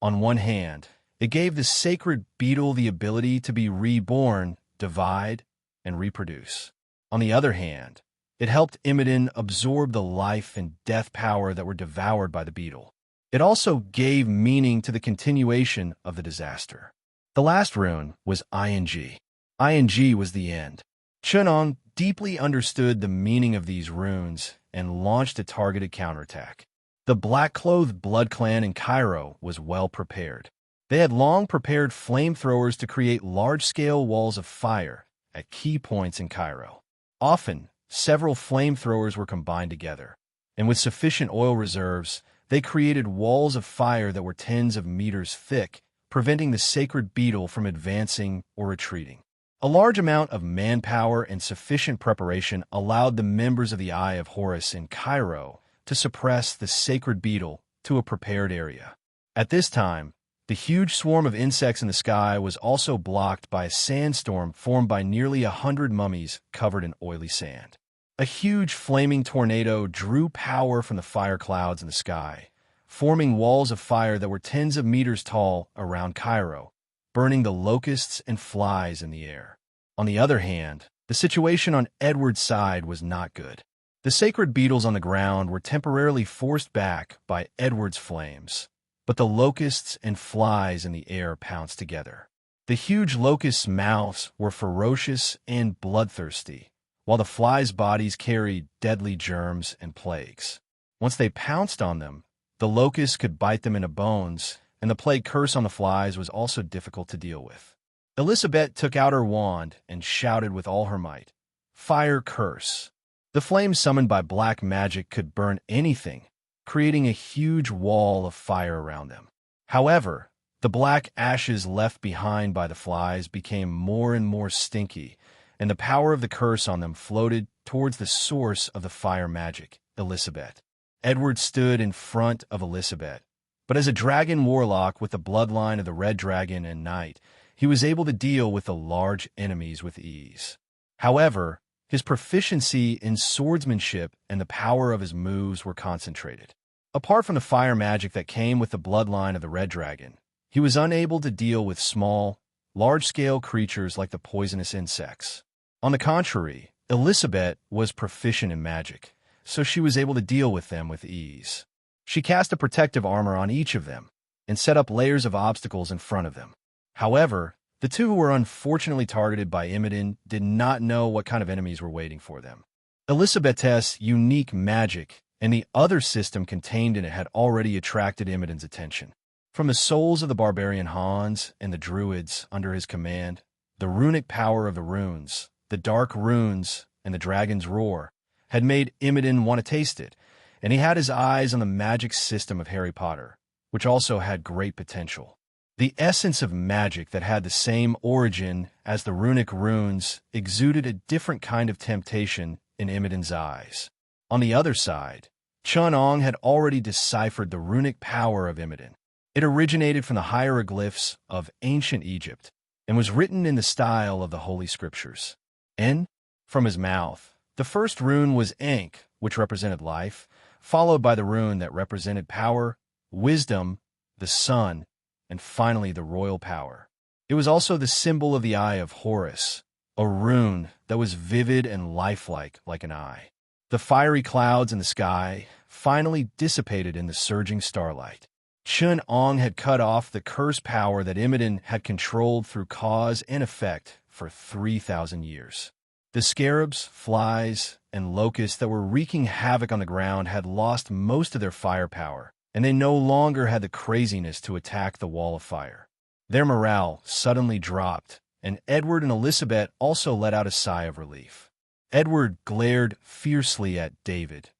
On one hand, it gave the sacred beetle the ability to be reborn, divide, and reproduce. On the other hand, it helped Immoden absorb the life and death power that were devoured by the beetle. It also gave meaning to the continuation of the disaster. The last rune was Ing. Ing was the end. Chunong deeply understood the meaning of these runes and launched a targeted counterattack. The black-clothed Blood Clan in Cairo was well prepared. They had long prepared flamethrowers to create large-scale walls of fire at key points in Cairo. Often, several flamethrowers were combined together, and with sufficient oil reserves, they created walls of fire that were tens of meters thick, preventing the sacred beetle from advancing or retreating. A large amount of manpower and sufficient preparation allowed the members of the Eye of Horus in Cairo to suppress the sacred beetle to a prepared area. At this time, the huge swarm of insects in the sky was also blocked by a sandstorm formed by nearly 100 mummies covered in oily sand. A huge flaming tornado drew power from the fire clouds in the sky, forming walls of fire that were tens of meters tall around Cairo, burning the locusts and flies in the air. On the other hand, the situation on Edward's side was not good. The sacred beetles on the ground were temporarily forced back by Edward's flames, but the locusts and flies in the air pounced together. The huge locusts' mouths were ferocious and bloodthirsty, while the flies' bodies carried deadly germs and plagues. Once they pounced on them, the locusts could bite them into bones, and the plague curse on the flies was also difficult to deal with. Elizabeth took out her wand and shouted with all her might, "Fire curse!" The flames summoned by black magic could burn anything, creating a huge wall of fire around them. However, the black ashes left behind by the flies became more and more stinky, and the power of the curse on them floated towards the source of the fire magic, Elizabeth. Edward stood in front of Elizabeth, but as a dragon warlock with the bloodline of the Red Dragon and Knight, he was able to deal with the large enemies with ease. However, his proficiency in swordsmanship and the power of his moves were concentrated. Apart from the fire magic that came with the bloodline of the Red Dragon, he was unable to deal with small, large-scale creatures like the poisonous insects. On the contrary, Elizabeth was proficient in magic, so she was able to deal with them with ease. She cast a protective armor on each of them and set up layers of obstacles in front of them. However, the two who were unfortunately targeted by Imogen did not know what kind of enemies were waiting for them. Elizabeth's unique magic and the other system contained in it had already attracted Imogen's attention. From the souls of the barbarian Hans and the druids under his command, the runic power of the runes, the dark runes, and the dragon's roar had made Imogen want to taste it, and he had his eyes on the magic system of Harry Potter, which also had great potential. The essence of magic that had the same origin as the runic runes exuded a different kind of temptation in Imogen's eyes. On the other side, Chun-Ong had already deciphered the runic power of Imogen. It originated from the hieroglyphs of ancient Egypt and was written in the style of the Holy Scriptures. And, from his mouth, the first rune was Ankh, which represented life, followed by the rune that represented power, wisdom, the sun, and finally the royal power. It was also the symbol of the Eye of Horus, a rune that was vivid and lifelike like an eye. The fiery clouds in the sky finally dissipated in the surging starlight. Chun-Ong had cut off the curse power that Imogen had controlled through cause and effect for 3,000 years. The scarabs, flies, and locusts that were wreaking havoc on the ground had lost most of their firepower, and they no longer had the craziness to attack the wall of fire. Their morale suddenly dropped, and Edward and Elizabeth also let out a sigh of relief. Edward glared fiercely at David,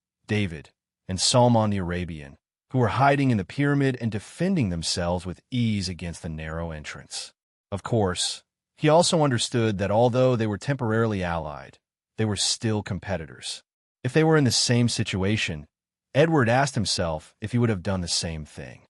and Salman the Arabian, who were hiding in the pyramid and defending themselves with ease against the narrow entrance. Of course, he also understood that although they were temporarily allied, they were still competitors. If they were in the same situation, Edward asked himself if he would have done the same thing.